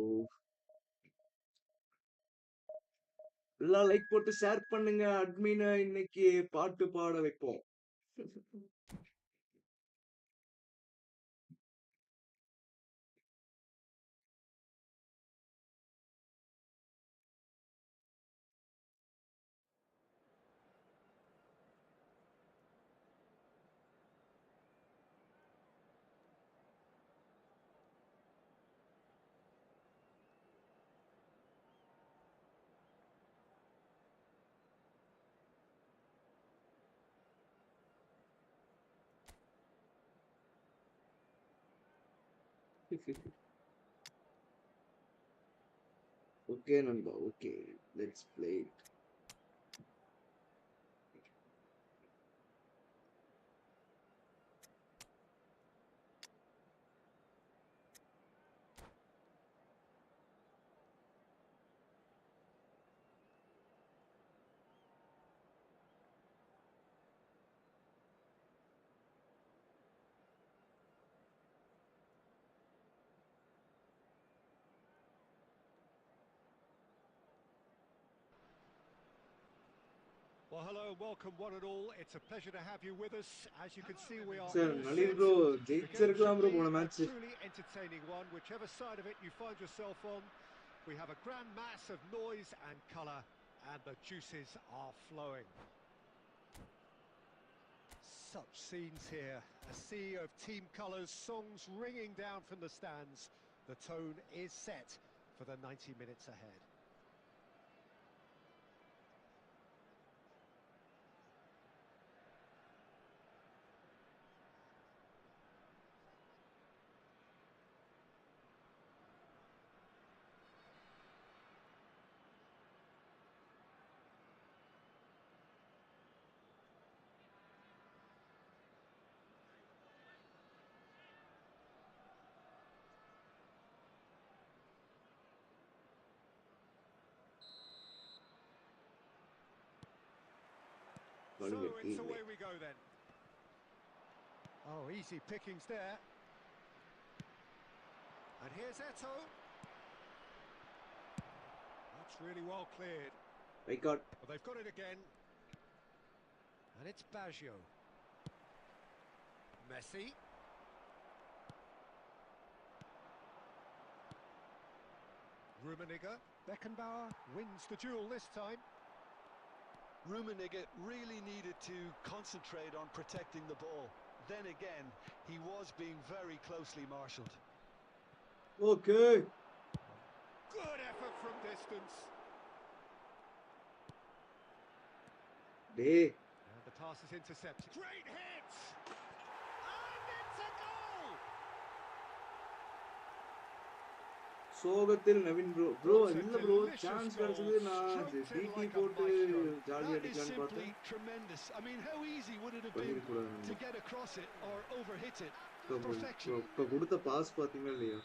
எல்லாம் லைக் போட்டு ஷேர் பண்ணுங்க. அட்மினை இன்னைக்கு பாட்டு பாட வைப்போம். Okay, Nanda. Okay, let's play it. Well, hello and welcome one and all. It's a pleasure to have you with us. As you can see, we are Sir, all Nalin set. bro, The game ஜெயிச்சிருக்கலாம் should bro be போன a match. truly entertaining one, whichever side of it you find yourself on. We have a grand mass of noise and colour, and the juices are flowing. Such scenes here, a sea of team colours, songs ringing down from the stands. The tone is set for the 90 minutes ahead. So it's away we go then. Oh, easy pickings there. And here's Eto. That's really well cleared. I got Well, they've got it again. And it's Baggio. Messi. Rummenigge. Beckenbauer wins the duel this time. Rummenigge really needed to concentrate on protecting the ball. Then again, he was being very closely marshalled. okay. Good effort from distance. டேய் And the pass is intercepted. Great hit! And it's a goal! சோகத்தில் Naveen bro இல்ல bro chance கிடைச்சது நான் DD போட்டு ஜாலியா That is அடிக்கலாம்னு simply பார்த்தேன் tremendous. I mean, how easy would it have been பண்ணிருக்கூடாது to get across it or overhit it? நம்ம Perfection. இப்ப கொடுத்த பாஸ் பாத்தீங்களா இல்லையா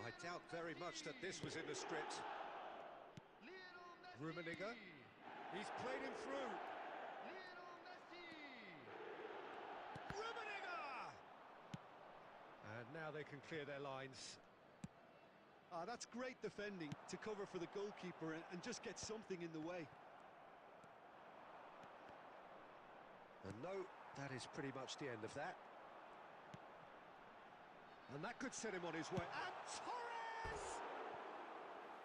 I doubt very much that this was in the script. Rummenigge. He's played him through. Rummenigge! And now they can clear their lines. That's great defending to cover for the goalkeeper and just get something in the way. And no, that is pretty much the end of that. And that could set him on his way. And Torres!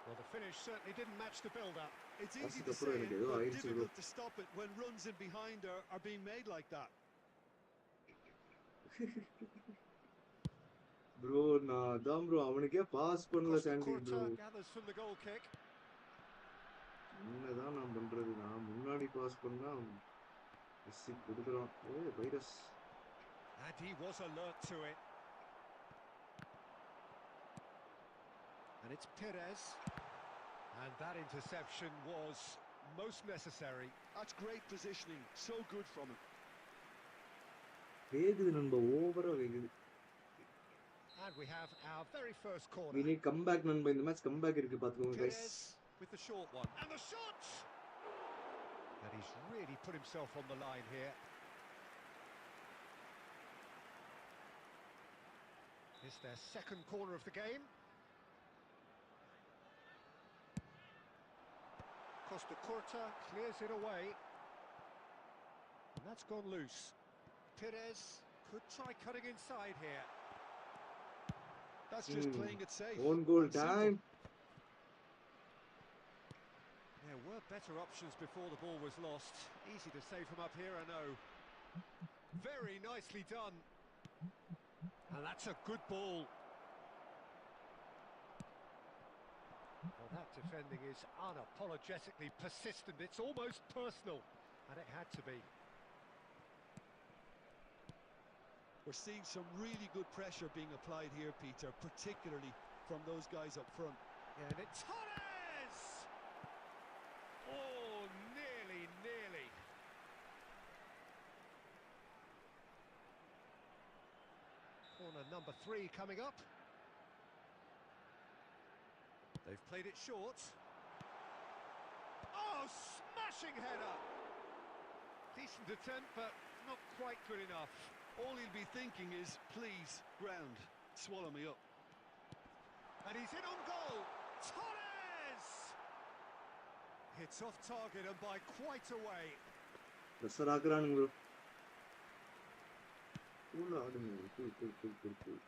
Well, the finish certainly didn't match the build-up. It's easy to That's the say, problem, though. but I see difficult to stop it when runs in behind are being made like that. Bro நான் அதான் bro அவனுக்கே pass பண்ணல Costa Chandy bro Curta gathers from the goal kick. என்னதான் நான் பண்றது நான் முன்னாடி pass பண்ணா மெஸ்ஸி கொடுக்குறான் virus And he was alert to it. And it's Perez. And that interception was most necessary. That's great positioning, so good from him. வேகுது நண்பா ஓவரா வேகுது And we have our very first corner. we need comeback நண்பா இந்த match comeback இருக்கு பாத்துக்கோங்க guys Perez with the short one. And the shot! And he's really put himself on the line here. It's their second corner of the game. Costa Curta clears it away. And that's gone loose. Perez could try cutting inside here. That's just playing it safe. own goal and simple. time There were better options before the ball was lost. Easy to say from up here, I know. Very nicely done. And that's a good ball. Well, that defending is unapologetically persistent. It's almost personal, and it had to be. We're seeing some really good pressure being applied here, Peter, particularly from those guys up front. Yeah, and it's Torres! Oh, nearly. Corner number 3 coming up. They've played it short. Oh, smashing header! Decent attempt, but not quite good enough. All he'll be thinking is, please, ground, swallow me up. And he's in on goal. Torres! Hits off target and by quite a way. Pressure ஆக்குறானுங்க bro. Cool ஆடுங்க. Cool.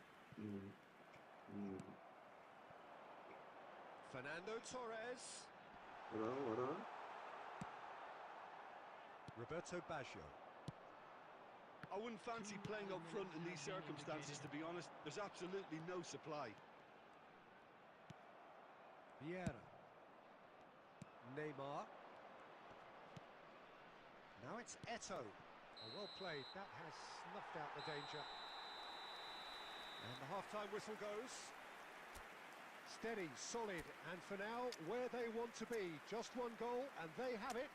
Fernando Torres. வரா. Roberto Baggio. I wouldn't fancy playing up front in these circumstances, to be honest. There's absolutely no supply. Vieira. Neymar. Now it's Eto'o. Oh, well played. That has snuffed out the danger. And the half-time whistle goes. Steady, solid, and for now, where they want to be. Just one goal, and they have it.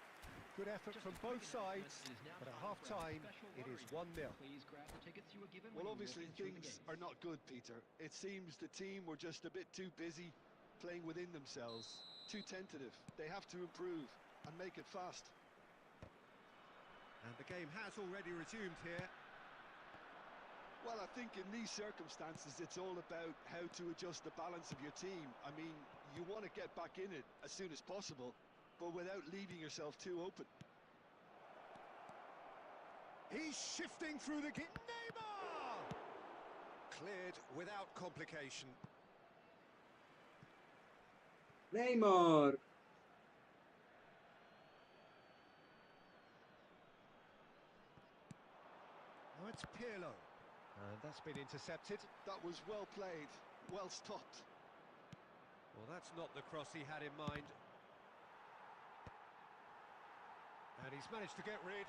Good effort from both sides, but at half-time, it is 1-0. Well, obviously things are not good, Peter. It seems the team were just a bit too busy playing within themselves, too tentative. They have to improve and make it fast. And the game has already resumed here. Well, I think in these circumstances, it's all about how to adjust the balance of your team. I mean, you want to get back in it as soon as possible, but without leaving yourself too open. He's shifting through the kit. Neymar! Cleared without complication. Neymar. Now it's Pirlo. And that's been intercepted. That was well played, well stopped. Well, that's not the cross he had in mind. And he's managed to get rid.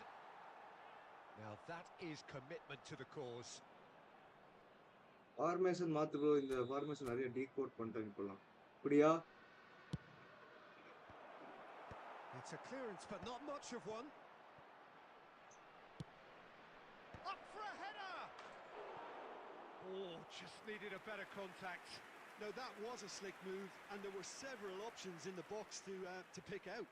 Now that is commitment to the cause. Formation மாத்து bro. இந்த formation நிறைய decode பண்ணிட்டாங்க இப்போலாம். அப்படியா? It's a clearance, but not much of one. Up for a header! Oh, just needed a better contact. No, that was a slick move, and there were several options in the box to pick out.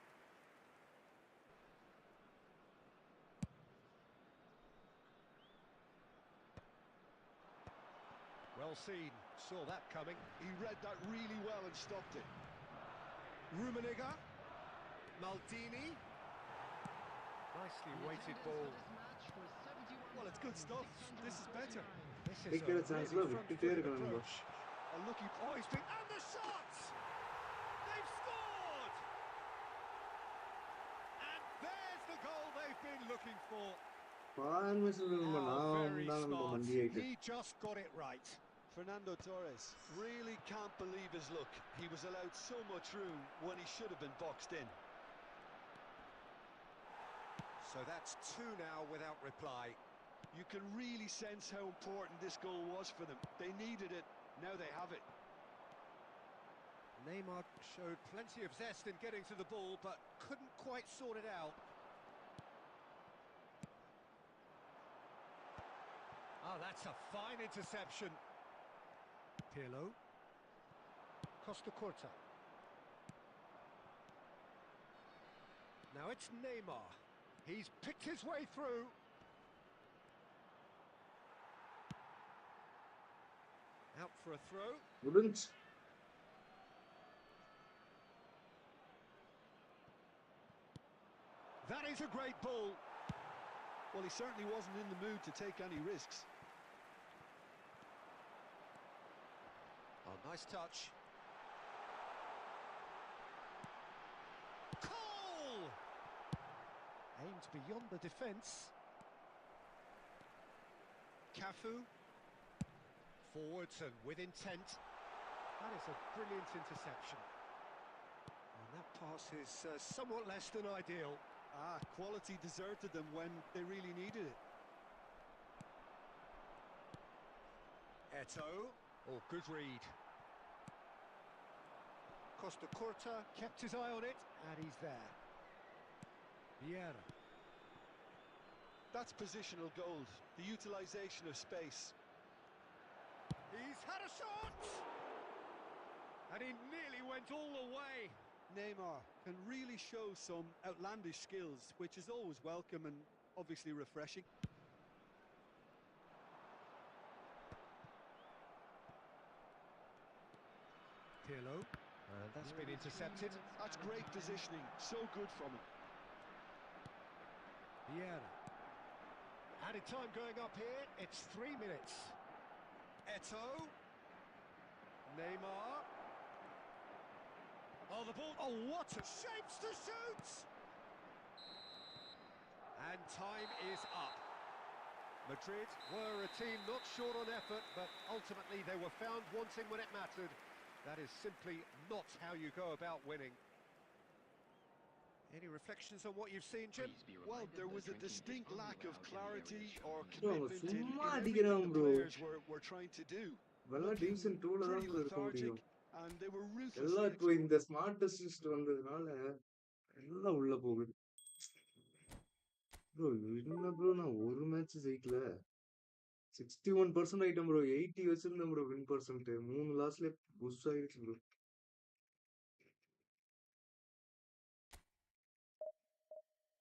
Well seen, saw that coming. He read that really well and stopped it. Rummenigge, Maldini. Nicely weighted ball. Well, it's good stuff. This is better. This is Take a a chance, really look, front-footed it's there, approach. A lucky Oh, he's been... And the shot! They've scored! And there's the goal they've been looking for. Formation நம்ம Oh, நான் very தான் நம்ம smart. மண்டி ஆயிட்டு. He just got it right. Fernando Torres really can't believe his luck. He was allowed so much room when he should have been boxed in. So that's two now without reply. You can really sense how important this goal was for them. They needed it, now they have it. Neymar showed plenty of zest in getting to the ball, but couldn't quite sort it out. Oh, that's a fine interception. Pirlo. Costa Curta. Now it's Neymar. He's picked his way through. Out for a throw. முடிஞ்சு. That is a great ball. Well, he certainly wasn't in the mood to take any risks. Oh, nice touch. Cole! Aimed beyond the defence. Cafu. Forwards and with intent. That is a brilliant interception. And that pass is somewhat less than ideal. Quality deserted them when they really needed it. Eto'o. Oh, good read. Costa Curta kept his eye on it, and he's there. Vieira. That's positional gold, the utilisation of space. He's had a shot! And he nearly went all the way. Neymar can really show some outlandish skills, which is always welcome and obviously refreshing. Pirlo. That's been intercepted. That's great positioning, so good from him. Vieira. Added time going up here, it's 3 minutes. Eto'o. Neymar. Oh, the ball. Oh, what a shapes to shoot! And time is up. Madrid were a team not short on effort, but ultimately they were found wanting when it mattered. That is simply not how you go about winning. Any reflections on what you've seen, Jim? Well, there was a distinct lack of clarity or Bro, அவன் commitment in சும்மா everything அடிக்கிறான் the bro. players were trying to do. இவெல்லாம் Looking division 2ல தான் pretty bro இருக்க lethargic, முடியும். and they were எல்லாம் ruthlessly இப்போ இந்த ஸ்மார்ட் அசிஸ்ட் வந்ததுனால எல்லாம் உள்ள போகுது. ப்ரோ என்ன ப்ரோ நான் ஒரு மேட்ச் ஜெயிக்கல. 61% ஆயிட்டேன் ப்ரோ. 80 வச்சிருந்தேன் ப்ரோ வின் பர்சன்ட். 3 லாஸ்ட்ல புஷ் ஆயிடுச்சு ப்ரோ.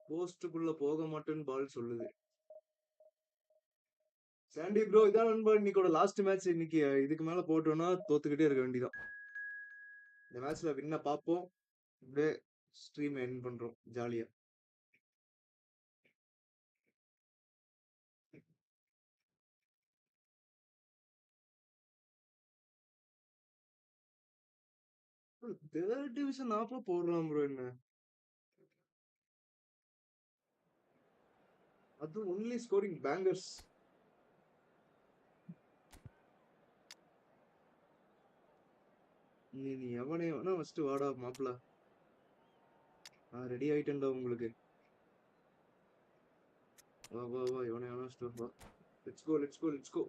போஸ்டுக்குள்ள போக மாட்டேன்னு பால் சொல்லுது. சாண்டி ப்ரோ இதான் நண்பா இன்னைக்கோட லாஸ்ட் மேட்ச். இன்னைக்கு இதுக்கு மேல போட்டோம்னா தோத்துக்கிட்டே இருக்க வேண்டியதான். இந்த மேட்ச்ல வின்ன பார்ப்போம். அப்படியே ஸ்ட்ரீம் எண்ட் பண்றோம் ஜாலியா. தேர்ட் டிவிஷன் ஆப்பா போடுறான் ப்ரோ என்ன. அது ஒன்லி ஸ்கோரிங் பேங்கர்ஸ். நீ எவனே வேணா ஃபர்ஸ்ட் வாடா மாப்பிள. நான் ரெடி ஆயிட்டேன்டா உங்களுக்கு. வா வா வா எவனே வேணா ஃபர்ஸ்ட் வா. Let's go let's go let's go.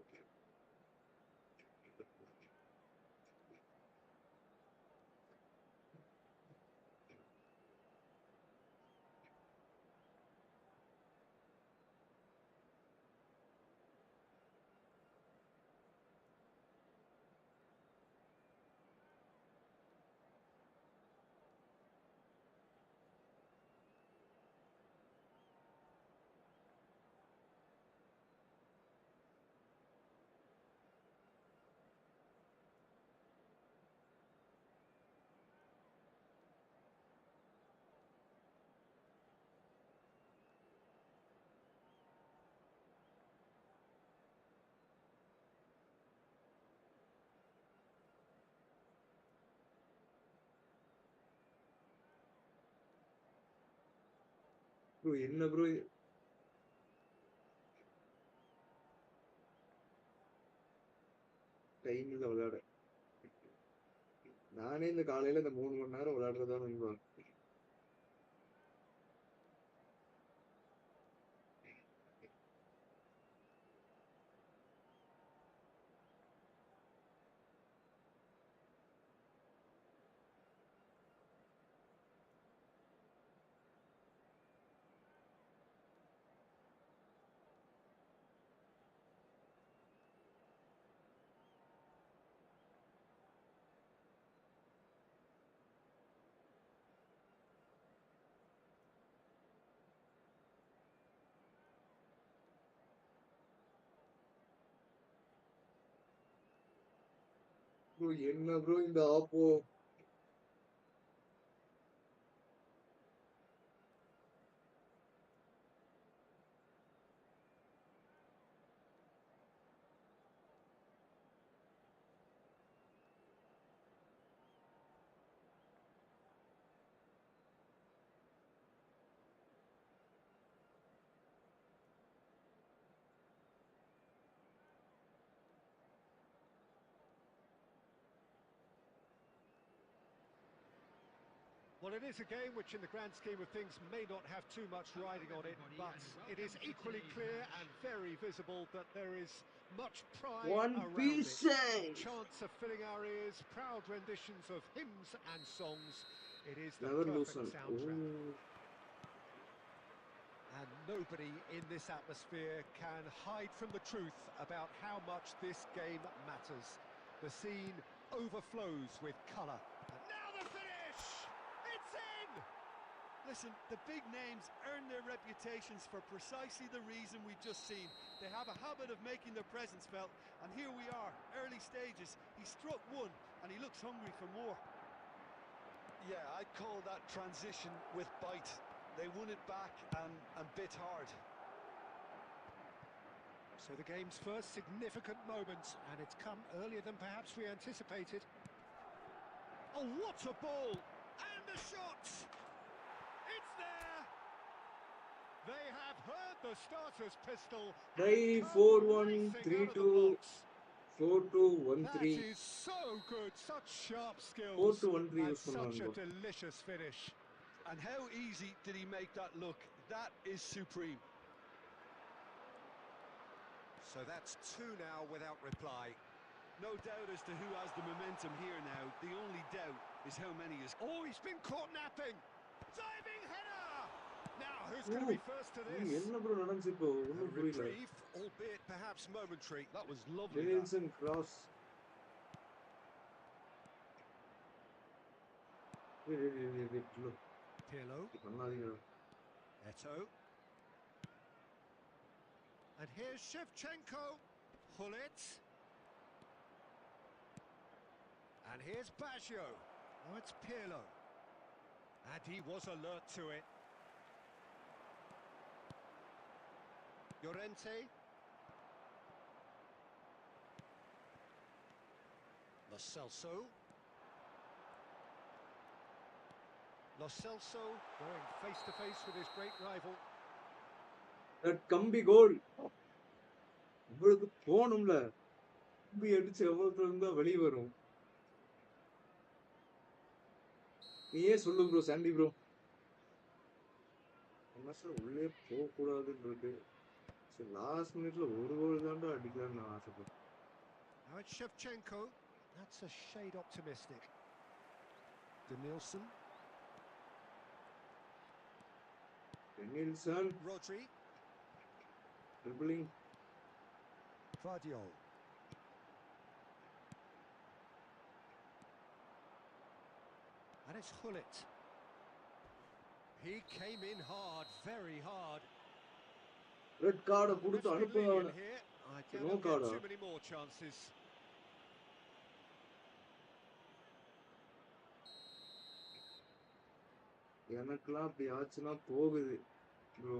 Bro என்ன ப்ரோ டைம் இல்ல விளையாட. நானே இந்த காலையில இந்த 3 மணி நேரம் விளையாடுறதா நண்பா. ப்ரோ என்ன ப்ரோ இந்த ஆப்போ. Well, it is a game which in the grand scheme of things may not have too much riding on it, but it is equally clear and very visible that there is much pride One around piece it. save. Chants are filling our ears, proud renditions of hymns and songs. It is the Never perfect loosen. soundtrack. Oh. And nobody in this atmosphere can hide from the truth about how much this game matters. The scene overflows with colour. And now the finish! It's in! Listen, the big names earn their reputations for precisely the reason we've just seen. They have a habit of making their presence felt, and here we are, early stages. He struck one, and he looks hungry for more. Yeah, I'd call that transition with bite. They won it back and bit hard. So the game's first significant moment, and it's come earlier than perhaps we anticipated. Oh, what a ball! And the shot! It's there! They have heard the starter's pistol Try and come 4-1, racing out of the 3-2, blocks. 4-2, That 1-3. is so good, such sharp skills, 4-2-1-3 and use such a பண்ணுவாங்க. delicious finish. And how easy did he make that look? That is supreme. So that's two now without reply. No doubt as to who has the momentum here now. The only doubt is how many is... Oh, he's been caught napping! Diving header! Now, who's going to be first to this? என்ன bro நடந்துச்சு இப்போ A ஒன்றும் புரியல. reprieve, albeit perhaps momentary. That was lovely, that. Denilson cross. Pirlo, பண்ணாதீங்க. Eto. And here's Shevchenko. Hullet. And here's Baggio. Oh, it's Pirlo. And he was alert to it. Llorente. Lo Celso. Lo Celso going face to face with his great rival. That கம்பி கோல். இவ்வளவு போணும்ல. கம்பி அடிச்சு எவ்வளவு இருந்தா வெளிய வரும். நீயே சொல்லு ப்ரோ சாண்டி ப்ரோ. மனசுல உள்ளே போக கூடாதுன்னு இருக்கு. சரி லாஸ்ட் மினிட்ல ஒரு கோல் தான்டா அடிக்கலாம்னு நான் ஆசைப்பட்டேன். Now it's Shevchenko. That's a shade optimistic. Denilson. டெனில்சன் Rodri. dribbling. Vardiol. And it's Hullet. He came in hard, very hard. Red கார்டை கொடுத்து Referee அனுப்புங்க lenient அவனை. here. I No cannot card, get huh? too many more chances. எனக்கெல்லாம் அப்படி ஆச்சுன்னா போகுது bro.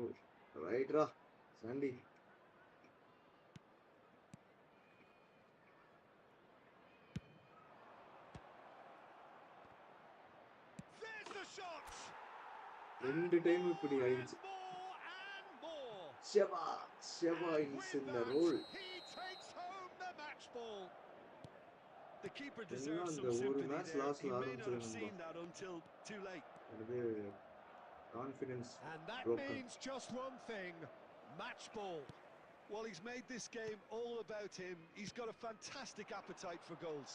ரைட்ரா சாண்டி. There's the shot! ரெண்டு டைம் இப்படி And ஆயிடுச்சு. more and more. Sheva Sheva And is with in the that, roll. he takes home the match ball. The keeper எல்லாம் deserves அந்த some ஒரு sympathy மேட்ச் there. லாஸ்ட்ல He may not ஆரம்பிச்சது have நண்பா. seen that until too late. அது confidence And that broken. means just one thing, match ball. Well, he's made this game all about him. He's got a fantastic appetite for goals.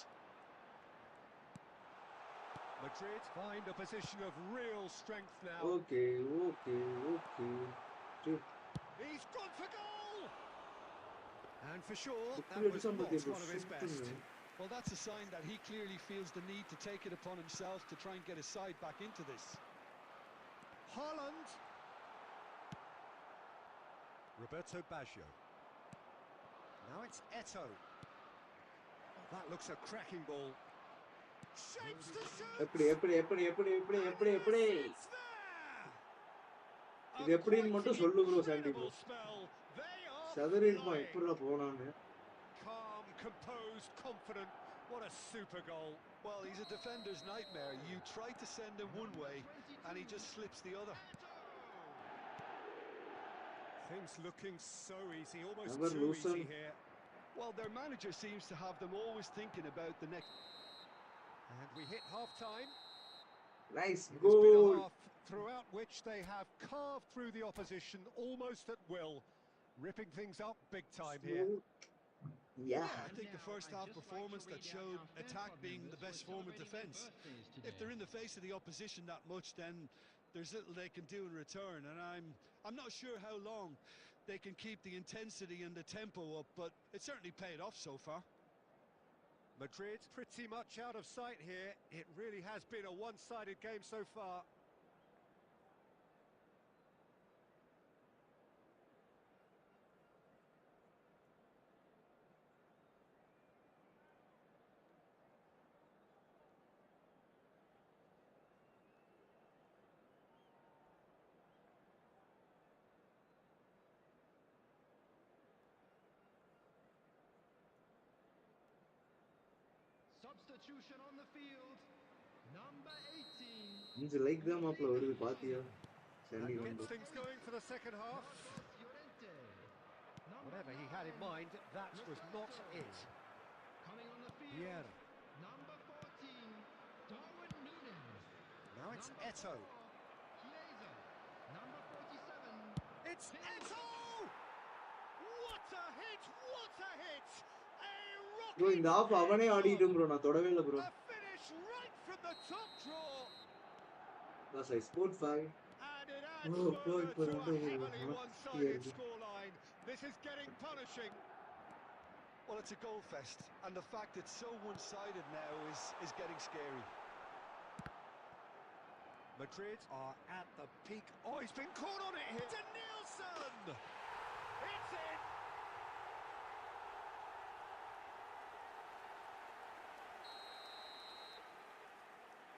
Madrid find a position of real strength now. Okay okay okay. He's gone for goal! And for sure, that இப்படி was அடிச்சா not பாத்தியா bro one of his best. சுத்துங்க. Well, that's a sign that he clearly feels the need to take it upon himself to try and get his side back into this. Haaland. Roberto Baggio. Now it's Eto. Oh, that looks a cracking ball. Shapes the shoot! எப்படி எப்படி எப்படி எப்படி எப்படி எப்படி எப்படி It's there! இது எப்படின்னு மட்டும் சொல்லு bro Chandy bro. Incredible spell. They are சதறிடுமா flying. எப்படிடா போனான்னு. Calm, composed, confident. What a super goal. Well, he's a defender's nightmare. You try to send him one way, and he just slips the other. Things looking so easy, almost Never too loosen. easy here. Well, their manager seems to have them always thinking about the next... And we hit half-time. Nice It's been a goal. half throughout which they have carved through the opposition almost at will, ripping things up big time here. Yeah. I think the first half performance that showed attack being the best form of defence. If they're in the face of the opposition that much, then there's little they can do in return, and I'm not sure how long they can keep the intensity and the tempo up, but it certainly paid off so far. Madrid pretty much out of sight here. It really has been a one-sided game so far. substitution on the field. Number 18. 5 like தான் மாப்ள வருது பாத்தியா That Chandy gets வந்து things going for the second half. Marcos Llorente. Number Whatever he had in 9. mind, that was not it. Coming on the field. Pierre. Number 14. Darwin Núñez. Now it's Number Eto'o. 4, Chiesa. Number 47. It's Eto'o! What a hit! What a hit! A bro இந்த of அவனே ஆடிட்டும் bro நான் தொடவே இல்ல bro A finish right from the top draw. Plus I scored 5. And it adds Oh, further boy, to a boy, heavily boy. one-sided Yeah. scoreline. This is getting punishing. Well, it's a goal fest, and the fact it's so one-sided now is getting scary. Madrid are at the peak. Oh, he's been caught on it here. To Nielsen! It's in!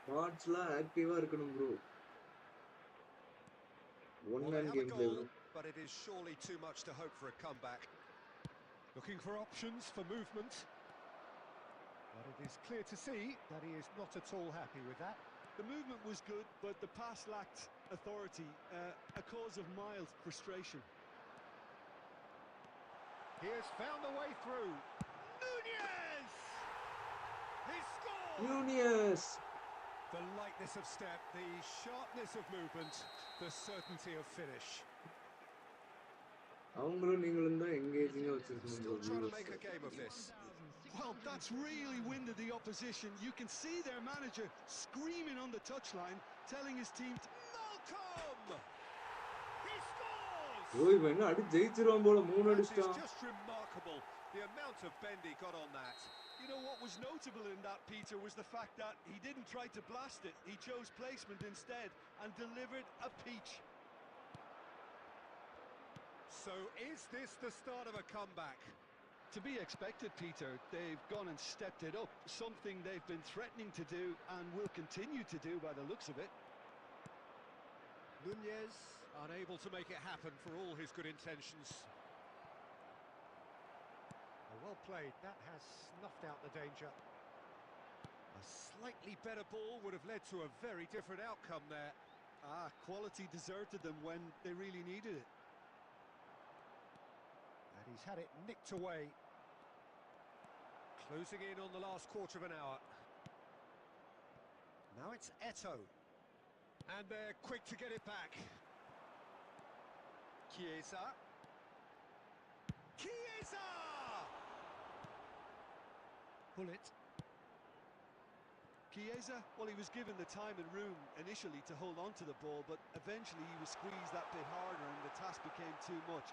கார்ட்ஸ்லாம் ஆக்டிவா இருக்கணும் bro one Well, they man have a game play bro goal, but it is surely too much to hope for a comeback. Looking for options for movement. But it is clear to see that he is not at all happy with that. The movement was good, but the pass lacked authority, a cause of mild frustration. He has found a way through. Núñez! He scores! யூனியஸ் The lightness of step, the sharpness of movement, the certainty of finish. அவங்களும் நீங்களும் தான் எங்கேஜிங்கா வச்சிருக்கணும் bro Still trying to make a game of this. Well, that's really winded the opposition. You can see their manager screaming on the touchline, telling his team to... Malcolm! He scores! ஓ இவன் என்ன அடி ஜெயிச்சிருவான் போல 3 That is அடிச்சிட்டான் just remarkable, the amount of bend he got on that. You know what was notable in that, Peter, was the fact that he didn't try to blast it. He chose placement instead and delivered a peach. So is this the start of a comeback? To be expected, Peter. They've gone and stepped it up, something they've been threatening to do and will continue to do by the looks of it. Núñez unable to make it happen for all his good intentions. Well played, that has snuffed out the danger. A slightly better ball would have led to a very different outcome there. Quality deserted them when they really needed it. And he's had it nicked away. Closing in on the last quarter of an hour. Now it's Eto'o. And they're quick to get it back. Chiesa. Chiesa! Bullet. Chiesa, well, he was given the time and room initially to hold on to the ball, but eventually he was squeezed that bit harder and the task became too much.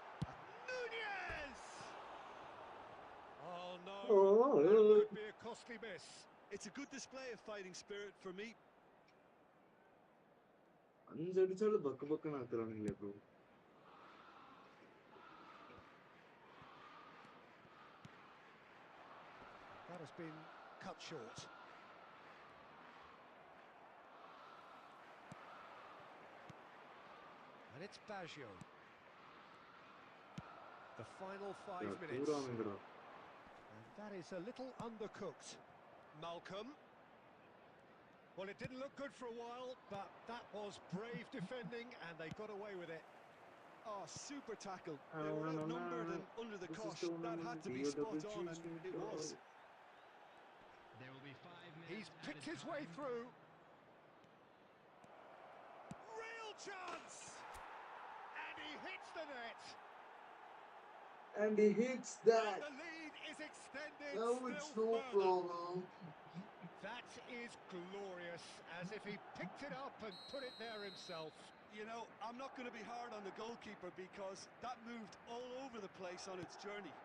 Núñez! Oh no, Oh. that could be a costly miss. It's a good display of fighting spirit for me. 5 அடிச்சாலும் பக்கு ஆக்குறானுங்களே bro That has been cut short. And it's Baggio. The final 5 minutes. தூரானுங்கடா And that is a little undercooked. Malcolm. Well, it didn't look good for a while, but that was brave defending and they got away with it. Oh, super tackle. They were outnumbered and under the cosh. That had to be spot on, and it was. There will be 5 minutes. He's picked his way through. Real chance! And he hits the net. and he hits that And the lead is extended now it's still no further. problem That is glorious, as if he picked it up and put it there himself. You know, I'm not going to be hard on the goalkeeper because that moved all over the place on its journey.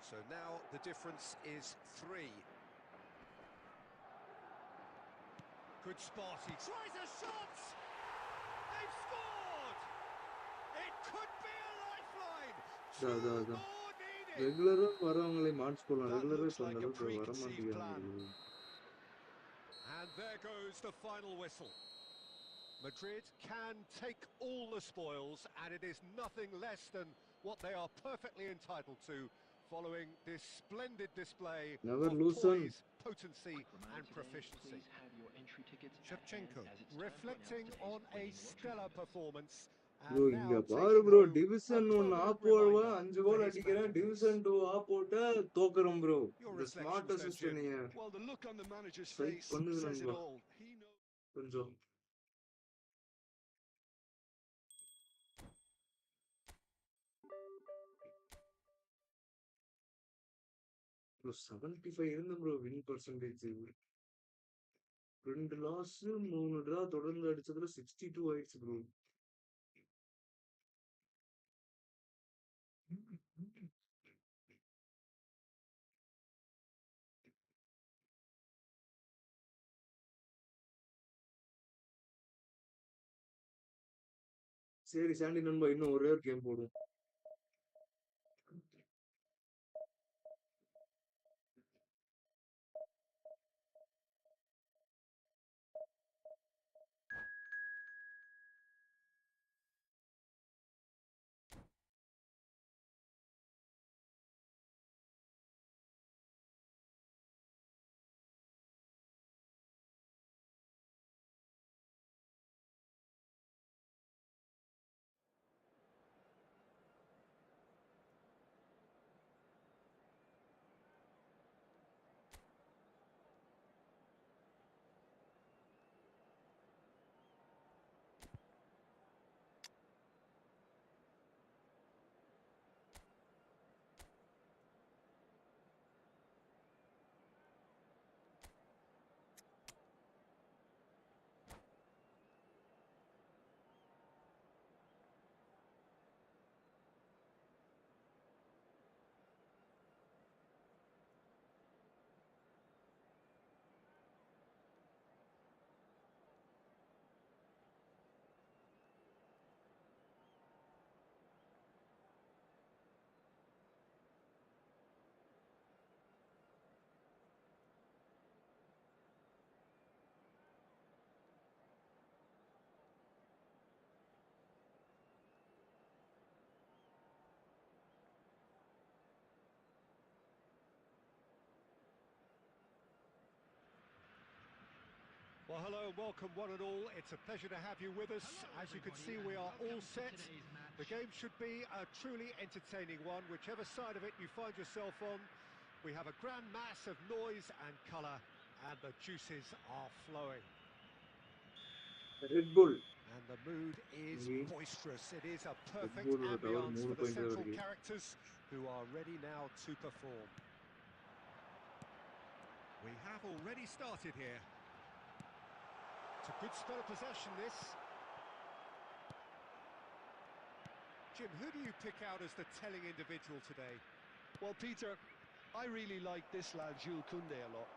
So now the difference is 3. Good spot, he tries a shot! They've scored! It could be a lifeline! Da, da, Two da. more needed! ரெகுலரா வரவங்களே March போலாம் That ரெகுலரா looks இப்ப like அந்த a அளவுக்கு வர preconceived மாட்டேங்கிறாங்க And there goes the final whistle. Madrid can take all the spoils, and it is nothing less than what they are perfectly entitled to following this splendid display Never of loosen. poise, potency and proficiency. Shevchenko reflecting on a stellar performance bro and இங்க now பாரு taking bro, home a division 1 permanent up reminder 5 for goal his அடிக்கிறேன், mantelpiece. Division 2 up போட்டா தோக்குறோம் ப்ரோ. Your இந்த smart reflections then, assist Jim. நீங்க Well, the look on the manager's side face பண்ணுது says it நண்பா. all. He knows. கொஞ்சம் bro 75 இருந்த bro win percentage. 2 loss 3 draw தொடர்ந்து அடிச்சதுல 62 ஆயிடுச்சு ப்ரோ. சரி சாண்டி நண்பா, இன்னும் ஒரே ஒரு கேம் போடும். Well, hello and welcome one and all. It's a pleasure to have you with us. As you can see, we are all set. The game should be a truly entertaining one, whichever side of it you find yourself on. We have a grand mass of noise and colour, and the juices are flowing. Red pull And the mood is boisterous. It is a perfect Bull ஒரு tower, ambience 3 for the point central வருது. characters who are ready now to perform. We have already started here. It's a good spell of possession, this. Jim, who do you pick out as the telling individual today? Well, Peter, I really like this lad, Jules Koundé, a lot.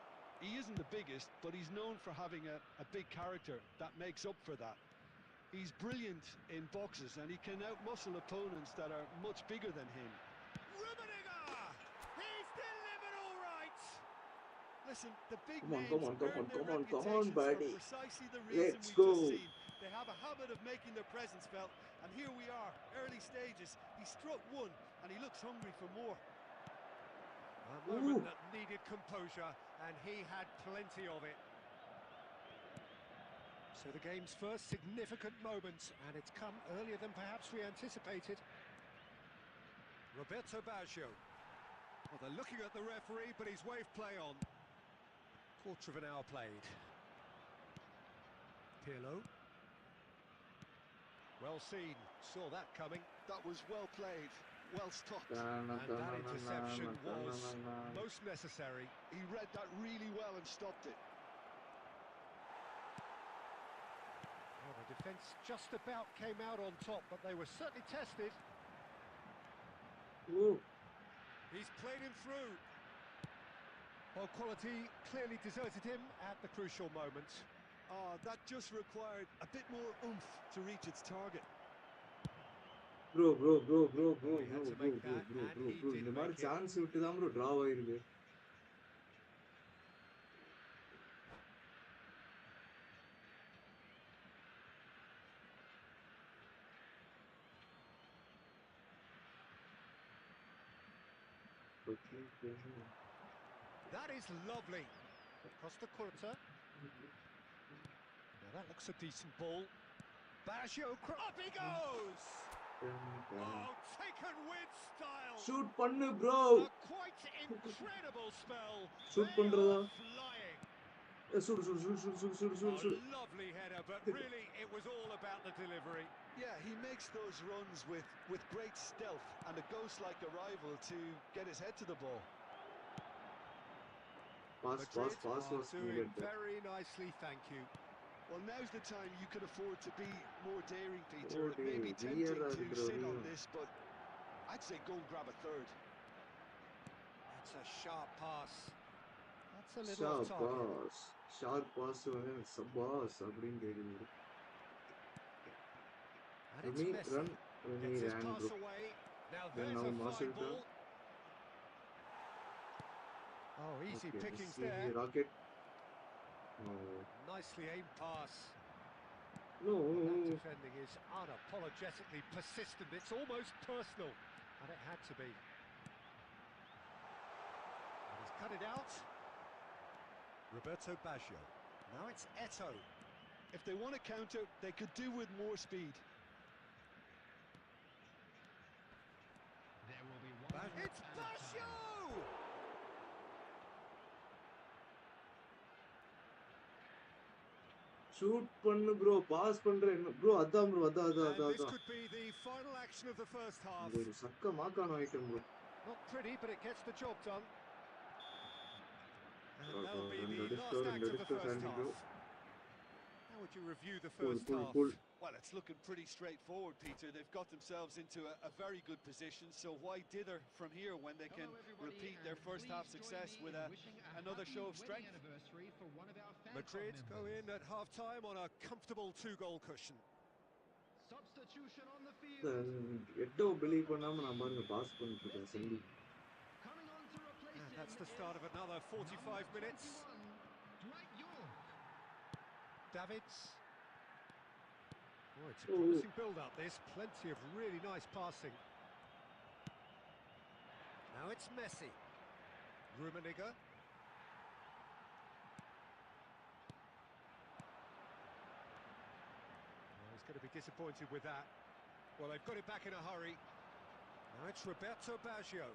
He isn't the biggest, but he's known for having a big character that makes up for that. He's brilliant in boxes and he can outmuscle opponents that are much bigger than him. He's delivered all right! Listen, the big Come on, names come on, come earn on, their come on, reputations for buddy. precisely the reason Let's we've go. just seen. They have a habit of making their presence felt, and here we are, early stages. He struck one, and he looks hungry for more. A moment that needed composure, and he had plenty of it. So the game's first significant moment, and it's come earlier than perhaps we anticipated. Roberto Baggio. Well, they're looking at the referee, but he's waved play on. Quarter of an hour played. Pirlo. Well seen, saw that coming. That was well played, well stopped. And that interception was most necessary. He read that really well and stopped it. Well, the defence just about came out on top, but they were certainly tested. Ooh. He's played him through. Well, quality clearly deserted him at the crucial moment. That just required a bit more oomph to reach its target. Bro bro bro bro bro He had bro to bro make bro that, bro and bro he bro did இந்த மாதிரி make it. Chance விட்டு தான் bro draw ஆயிருக்கு. That is lovely. Costa Curta. Now that looks a decent ball. Baggio, up he goes! Oh, taken with style. Shoot pannu bro. A quite incredible spell. Shoot They பண்றதா? are flying. Shoot. A lovely header, but really it was all about the delivery. Yeah, he makes those runs with great stealth and a ghost-like arrival to get his head to the ball. Pass Madrid are was doing needed there. very nicely, thank you. Well, now's the time you can afford to be more daring, Peter. Oh, It may be dear. tempting Weird, to bro, sit on weird. this, but I'd say go and grab a third. That's a sharp pass. That's a little off target. Sharp pass boss அப்படின்னு கேக்குது. And Let it's me Messi. run when he Gets his ran, pass bro. away. Now Then there's now a Marcel fine ball. Oh, easy Okay, pickings see there. rocket. No. Nicely aimed pass. No. Well, that defending is unapologetically persistent. It's almost personal, and it had to be. And he's cut it out. Roberto Baggio. Now it's Eto'o. If they want to counter, they could do with more speed. There will be one. It's Baggio! Shoot பண்ணு bro. Pass பண்றேன் bro. அதான் bro. And this அதான். could be the final action of the first half. ஒரு சக்க மாக்கான item bro. Not pretty, but it gets the job done. And that'll be ரெண்டு the last act of the first Sandy bro. half. How would you review the Pull, first half? Well, it's looking pretty straightforward, Peter. They've got themselves into a very good position, so why dither from here when they can repeat their first half success with another show of strength? Madrid go in at half-time on a comfortable 2-goal cushion. Substitution on the field. Eto believe பண்ணாம நான் பாருங்க pass பண்ணிட்டு இருக்கேன் சண்டி. Coming on to replace And him that's the is start of another 45 number minutes. 21, Dwight York. Davids. Oh, it's a promising build-up, this. Plenty of really nice passing. Now it's Messi. Rummenigge. Oh, he's going to be disappointed with that. Well, they've got it back in a hurry. Now it's Roberto Baggio.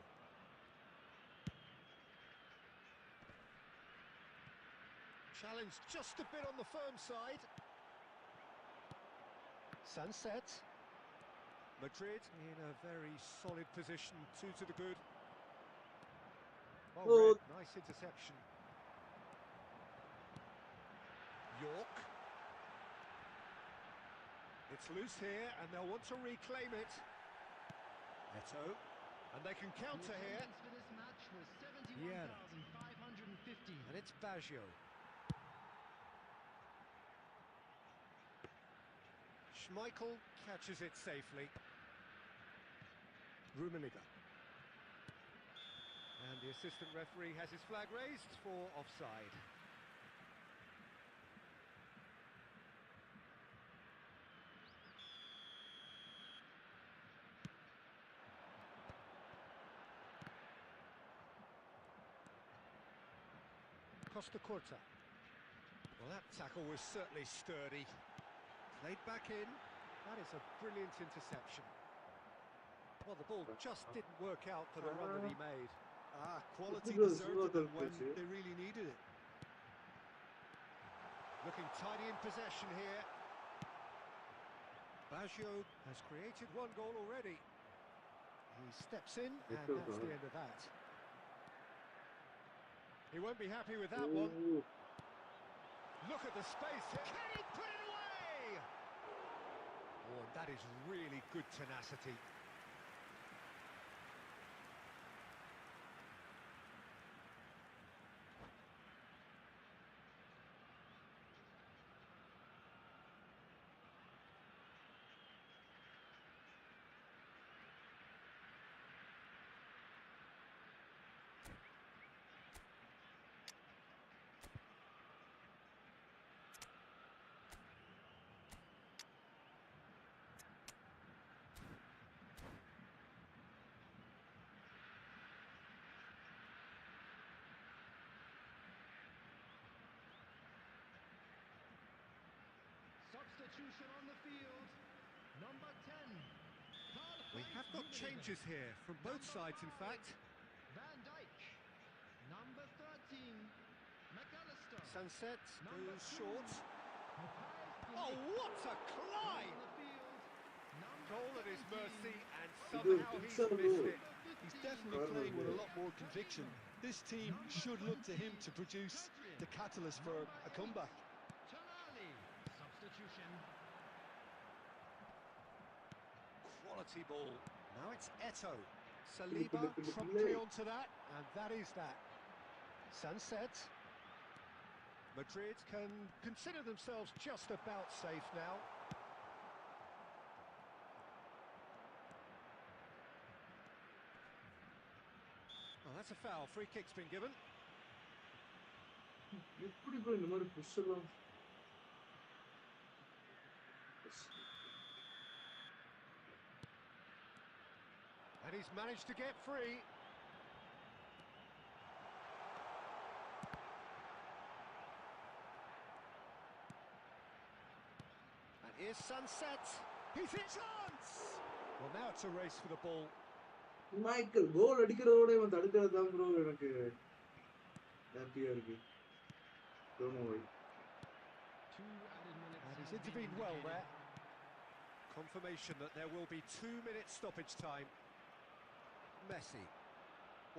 Challenge just a bit on the firm side. Sunset. Madrid in a very solid position, 2 to the good. Oh, Red, nice interception. York. It's loose here, and they'll want to reclaim it. Eto'o. And they can counter The here. attendance for this match was Yeah. 71,550. And it's Baggio. Schmeichel catches it safely. Rummenigge. And the assistant referee has his flag raised for offside. Costa Curta. Well, that tackle was certainly sturdy. Played back in. That is a brilliant interception. Well, the ball just didn't work out for the run that he made. Quality Good deserted them when goal, they really needed it. Looking tidy in possession here. Baggio has created 1 goal already. He steps in, and that's the end of that. He won't be happy with that one. Look at the space. Can he put it away? Oh, and that is really good tenacity. substitution on the field. Number 10. We have got changes here from both sides, in fact. Van Dijk. Number 13. McAllister. Sunset Number goes 2. short. Matthijs de Oh, Ligt. what a climb! On the field. Number Goal at his 17. mercy, and ಇದು somehow he's fixer missed it. He's definitely playing with a lot more conviction. This team should look to him to produce the catalyst for a comeback. Tonali. Substitution. Quality ball. Now it's Eto. Look, Saliba look, look, promptly look. onto that, and that is that. Sunset. Madrid can consider themselves just about safe now. Oh, that's a foul. Free kick's been given. எப்படி bro இந்த மாதிரி push எல்லாம் And he's managed to get free. And here's Sunset. He's in chance! Well, now it's a race for the ball. Michael goal அடிக்கிறதோட இவன் தடுக்கிறது தான் bro எனக்கு ஹாப்பியா இருக்கு. Don't know why. 2 added minutes. And he's has been intervened well indicated. there. Confirmation that there will be 2 minutes stoppage time. Messi.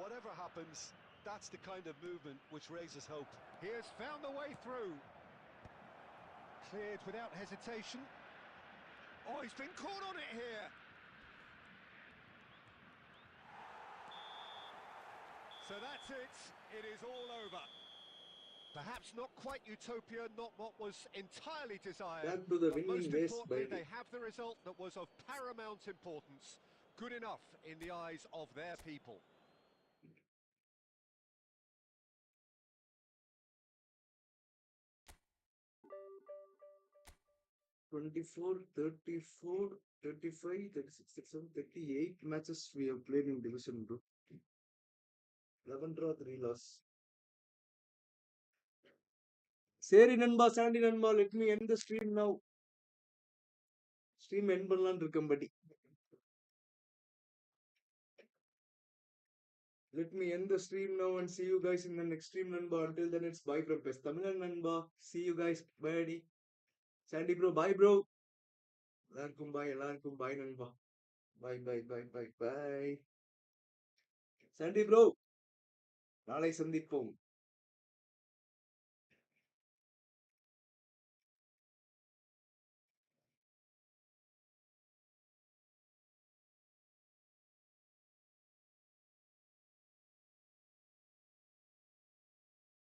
Whatever happens, that's the kind of movement which raises hope. He has found the way through. Cleared without hesitation. Oh, he's been caught on it here. So that's it. It is all over. Perhaps not quite utopia, not what was entirely desired. Back to the But winning most ways, importantly, baby. they have the result that was of paramount importance. Good enough in the eyes of their people. Twenty-four, 34, 35, 36, 37, 38 matches we have played in division bro. 11 draw, 3 loss. சரி நண்பா, சாண்டி நண்பா, let me end the stream now. Stream end பண்ணலாம்னு இருக்கேன் படி. Let me end the stream now and see you guys in the next stream நண்பா. Until then it's bye from Pest Tamil நண்பா. See you guys. Bye. Sandy bro, bye bro. எல்லாருக்கும் bye நண்பா. Bye. Sandy bro, நாளை சந்திப்போம்.